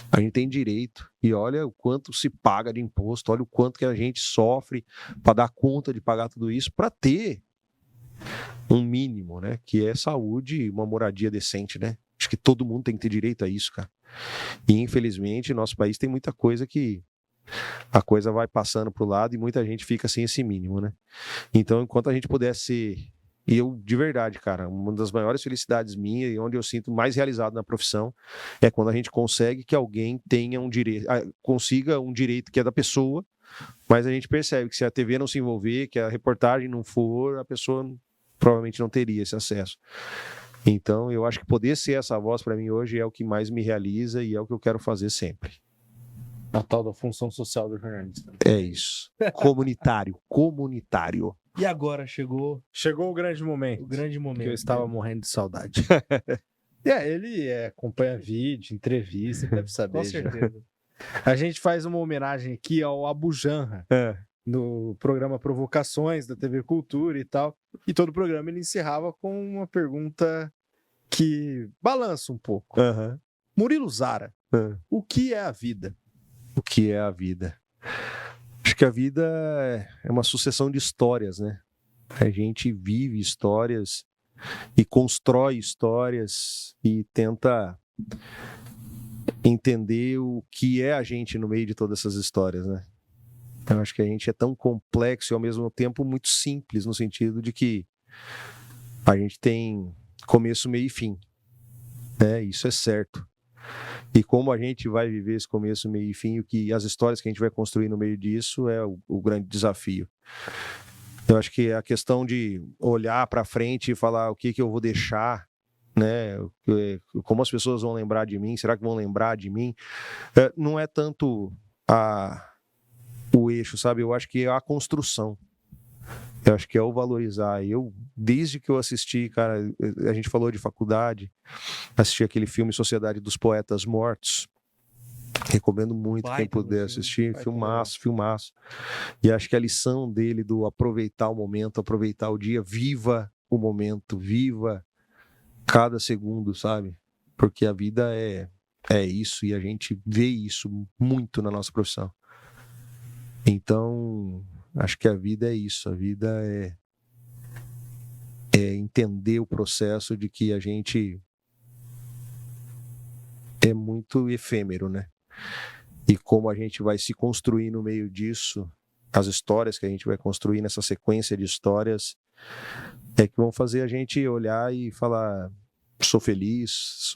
A gente tem direito, e olha o quanto se paga de imposto, olha o quanto que a gente sofre para dar conta de pagar tudo isso, para ter um mínimo, né? Que é saúde e uma moradia decente, né? Acho que todo mundo tem que ter direito a isso, cara. E infelizmente, nosso país tem muita coisa que a coisa vai passando pro lado e muita gente fica sem esse mínimo, né? Então, enquanto a gente puder ser... E eu, de verdade, cara, uma das maiores felicidades minhas e onde eu sinto mais realizado na profissão é quando a gente consegue que alguém tenha um direito, consiga um direito que é da pessoa, mas a gente percebe que se a TV não se envolver, que a reportagem não for, a pessoa provavelmente não teria esse acesso. Então, eu acho que poder ser essa voz para mim hoje é o que mais me realiza e é o que eu quero fazer sempre. A tal da função social do jornalista. É isso. Comunitário. E agora chegou o grande momento. O grande momento. Que eu estava morrendo de saudade. Ele acompanha vídeo, entrevista, deve saber. Com certeza. A gente faz uma homenagem aqui ao Abu Janra, no programa Provocações da TV Cultura e tal. E todo programa ele encerrava com uma pergunta que balança um pouco. Aham. Murilo Zara, Ah. o que é a vida? O que é a vida? Acho que a vida é uma sucessão de histórias, né? A gente vive histórias e constrói histórias e tenta entender o que é a gente no meio de todas essas histórias, né? Eu acho que a gente é tão complexo e ao mesmo tempo muito simples, no sentido de que a gente tem começo, meio e fim, né? Isso é certo. E como a gente vai viver esse começo, meio e fim, as histórias que a gente vai construir no meio disso é o grande desafio. Eu acho que a questão de olhar para frente e falar o que eu vou deixar, né? Como as pessoas vão lembrar de mim, será que vão lembrar de mim? Não é tanto o eixo, sabe? Eu acho que é a construção. Eu acho que é o valorizar. Desde que eu assisti, cara, a gente falou de faculdade, assisti aquele filme Sociedade dos Poetas Mortos. Recomendo muito quem Baita puder filme, assistir. baita Filmaço, filmaço. E acho que a lição dele do aproveitar o momento, aproveitar o dia, viva o momento, viva cada segundo, sabe? Porque a vida é isso e a gente vê isso muito na nossa profissão. Então, acho que a vida é isso. A vida é entender o processo de que a gente é muito efêmero, né? E como a gente vai se construir no meio disso, as histórias que a gente vai construir nessa sequência de histórias é que vão fazer a gente olhar e falar: sou feliz,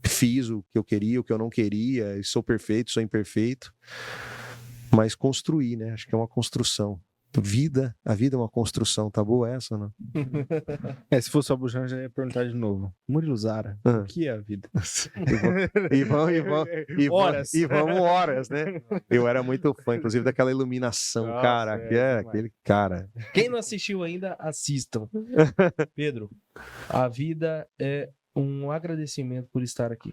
fiz o que eu queria, o que eu não queria, sou perfeito, sou imperfeito. Mas construir, né? Acho que é uma construção. A vida é uma construção, tá boa essa, não? Se fosse o Abujam, já ia perguntar de novo. Murilo Zara, o que é a vida? Horas. E vamos horas, né? Eu era muito fã, inclusive, daquela iluminação, Nossa, cara, que é aquele cara. Quem não assistiu ainda, assistam. Pedro, a vida é um agradecimento por estar aqui.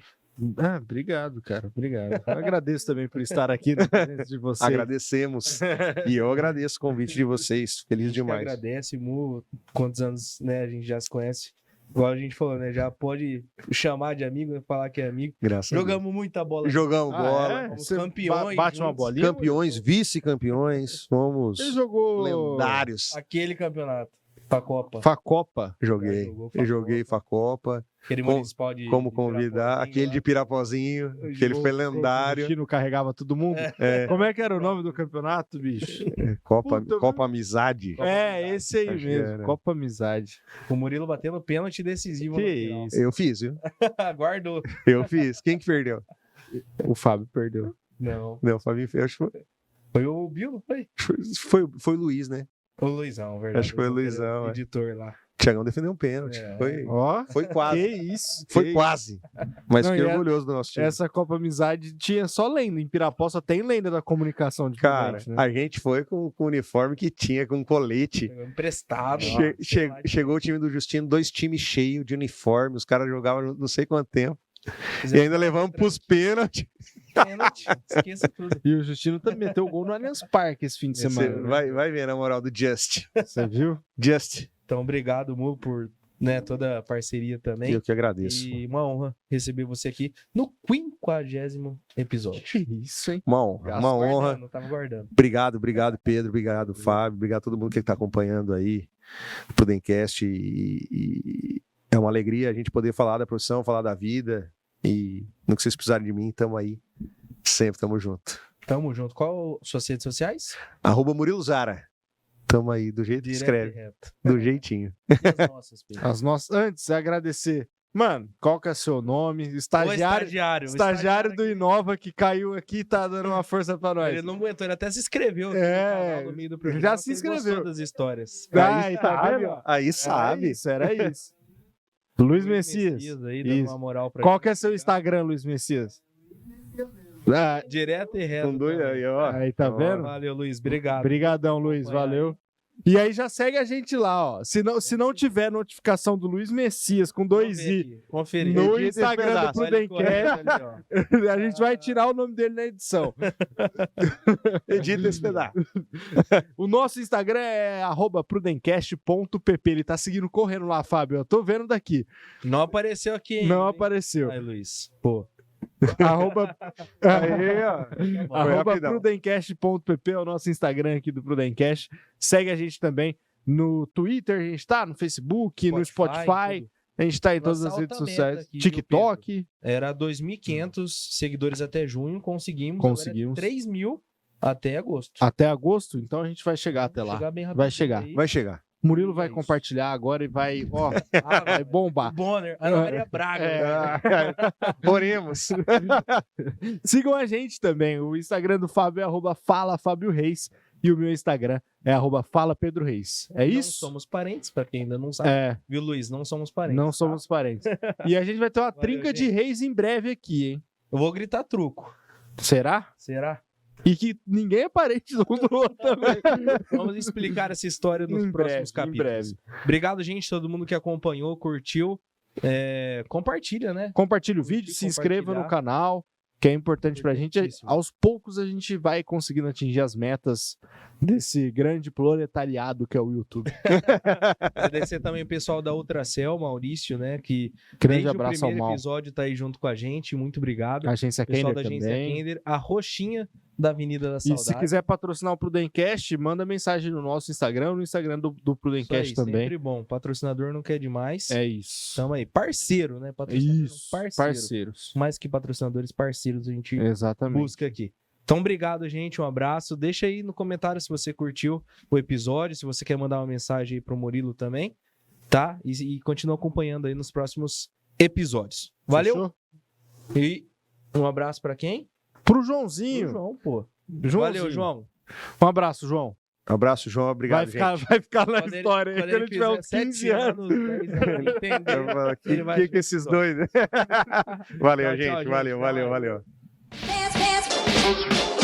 Obrigado, cara. Obrigado. Eu agradeço também por estar aqui na presença de vocês. Agradecemos. E eu agradeço o convite de vocês. Feliz demais. Agradece, Mu. Quantos anos, né, a gente já se conhece. Igual a gente falou, né? Já pode chamar de amigo, né, falar que é amigo. Graças Jogamos muita bola. Jogamos bola. Fomos Você campeões. bate uma juntos. bolinha? Campeões, vice-campeões. Fomos Ele jogou lendários. Aquele campeonato. Pra Copa. Facopa. Joguei. jogou Eu joguei Facopa. Aquele municipal de. Como de convidar. Pirapozinho Aquele lá. de Pirapozinho. Que ele foi O lendário. Justino carregava todo mundo. Como é que era o nome do campeonato, bicho? Copa Puta, Amizade. Esse aí Acho que mesmo. era. Copa Amizade. O Murilo batendo pênalti decisivo. Que no final. isso. Eu fiz, viu? Guardou. Eu fiz. Quem que perdeu? O Fábio perdeu. Não. Não, o Fabinho fez. Acho que Foi o Bill, não foi? foi o Luiz, né? O Luizão, verdade. Acho que foi o Luizão, é. Editor lá. Thiagão defendeu um pênalti. É. Ó, Foi que quase. isso. Foi que quase. Mas Não, fiquei e orgulhoso do nosso time. Essa Copa Amizade tinha só lenda. Em Pirapó só tem lenda da comunicação de Cara, né? a gente foi com o uniforme que tinha, com colete. Pegou emprestado. Chegou o time do Justino, 2 times cheios de uniforme, os caras jogavam não sei quanto tempo. Fizemos E ainda levamos pros pênaltis. pênalti. Esqueça tudo. E o Justino também meteu o gol no Allianz Parque esse fim de Você semana. vai ver na moral do Just. Você viu? Just. Então, obrigado, Mu, por toda a parceria também. Eu que agradeço. E uma honra receber você aqui no 50º episódio. Que isso, hein? Uma honra. Uma honra. Não tava guardando. Obrigado, Pedro. Obrigado, Fábio. Obrigado a todo mundo que está acompanhando aí o Prudencast. E é uma alegria a gente poder falar da profissão, falar da vida. E no que vocês precisarem de mim, estamos aí. Sempre tamo junto. Tamo junto. Qual suas redes sociais? @Murilo Zara. Tamo aí, do jeito que Direto escreve. e reto. Do jeitinho. E as nossas, Pedro? As nossas... Antes, agradecer. Mano, qual que é seu nome? O Estagiário do Inova que caiu aqui e tá dando uma força pra nós. Ele não aguentou, ele até se inscreveu aqui É, no canal no meio do programa. já se porque ele gostou inscreveu. das histórias. Aí, tá vendo? Aí sabe. Era isso. Luiz Messias. Aí, dando Isso. uma moral pra Qual gente. que é seu Instagram, Luiz Messias? Direto e reto. Com 2 também. aí, ó. Aí, tá vendo? Valeu, Luiz. Obrigado. Obrigadão, Luiz. Valeu. E aí já segue a gente lá, ó. Se não tiver notificação do Luiz Messias com 2i Conferir. no Edita esse Instagram do pedaço. Prudencast, a gente vai tirar o nome dele na edição. Edita esse pedaço. O nosso Instagram é @prudencast.pp. Ele tá seguindo correndo lá, Fábio. Eu tô vendo daqui. Não apareceu aqui, hein? Não apareceu. Ai, Luiz. Pô. Arroba, Aí, ó. arroba rapidão. prudencast.pp é o nosso Instagram aqui do Prudencast. Segue a gente também no Twitter, a gente tá no Facebook, no Spotify. tudo. A gente tá em Nossa todas as redes alta meta sociais. aqui, viu, TikTok. Era 2.500 seguidores até junho, conseguimos. Conseguimos. 3.000 até agosto. Até agosto, então a gente vai chegar até lá. Chegar bem Vai rapidinho chegar. aí. Vai chegar. Murilo vai É isso. compartilhar agora e vai, ó, Ah, vai bombar. Bonner, Ana Maria Braga. É. Oremos. Sigam a gente também. O Instagram do Fábio é @FalaFábioReis e o meu Instagram é @FalaPedroReis. É Não isso? somos parentes, pra quem ainda não sabe. É, Viu, Luiz? Não somos parentes. não tá? somos parentes. E a gente vai ter uma Valeu, trinca de gente. reis em breve aqui, hein? Eu vou gritar truco. Será? Será? E que ninguém é parente um do outro também. Vamos explicar essa história nos Em próximos breve, em capítulos. Obrigado, gente, todo mundo que acompanhou, curtiu. Compartilha, né? Compartilhe o vídeo, Curtir, se inscreva no compartilhar. canal, que é importante pra gente. Importantíssimo. Aos poucos a gente vai conseguindo atingir as metas desse grande proletariado que é o YouTube. Agradecer também o pessoal da Ultracel, Maurício, né? Que Grande desde abraço o ao primeiro Mal. episódio tá aí junto com a gente. Muito obrigado. A agência Pessoal Kenner da agência também. Kender, a roxinha da Avenida da E Saudade. se quiser patrocinar o Prudencast, manda mensagem no nosso Instagram, no Instagram do Isso Prudencast aí, também. sempre bom. Patrocinador não quer demais. É isso. Tamo aí. Parceiro, né? Patrocinador, Isso. parceiro. Parceiros. Mais que patrocinadores, parceiros a gente Exatamente. busca aqui. Então, obrigado, gente. Um abraço. Deixa aí no comentário se você curtiu o episódio, se você quer mandar uma mensagem aí pro Murilo também, tá? E continua acompanhando aí nos próximos episódios. Valeu. Fechou? E um abraço pra quem? Pro Pro Joãozinho. João, pô. Joãozinho. Valeu, João. Um abraço, João. Abraço, João. Obrigado, gente. Vai ficar na Quando ele- história aí quando quando ele ele tiver uns fizer 15 7 anos. 10 anos, entender, Eu falo, ele vai que esses dois? Valeu, Tchau, tchau, gente. Valeu, gente. valeu, Tchau. valeu. Dance, dance.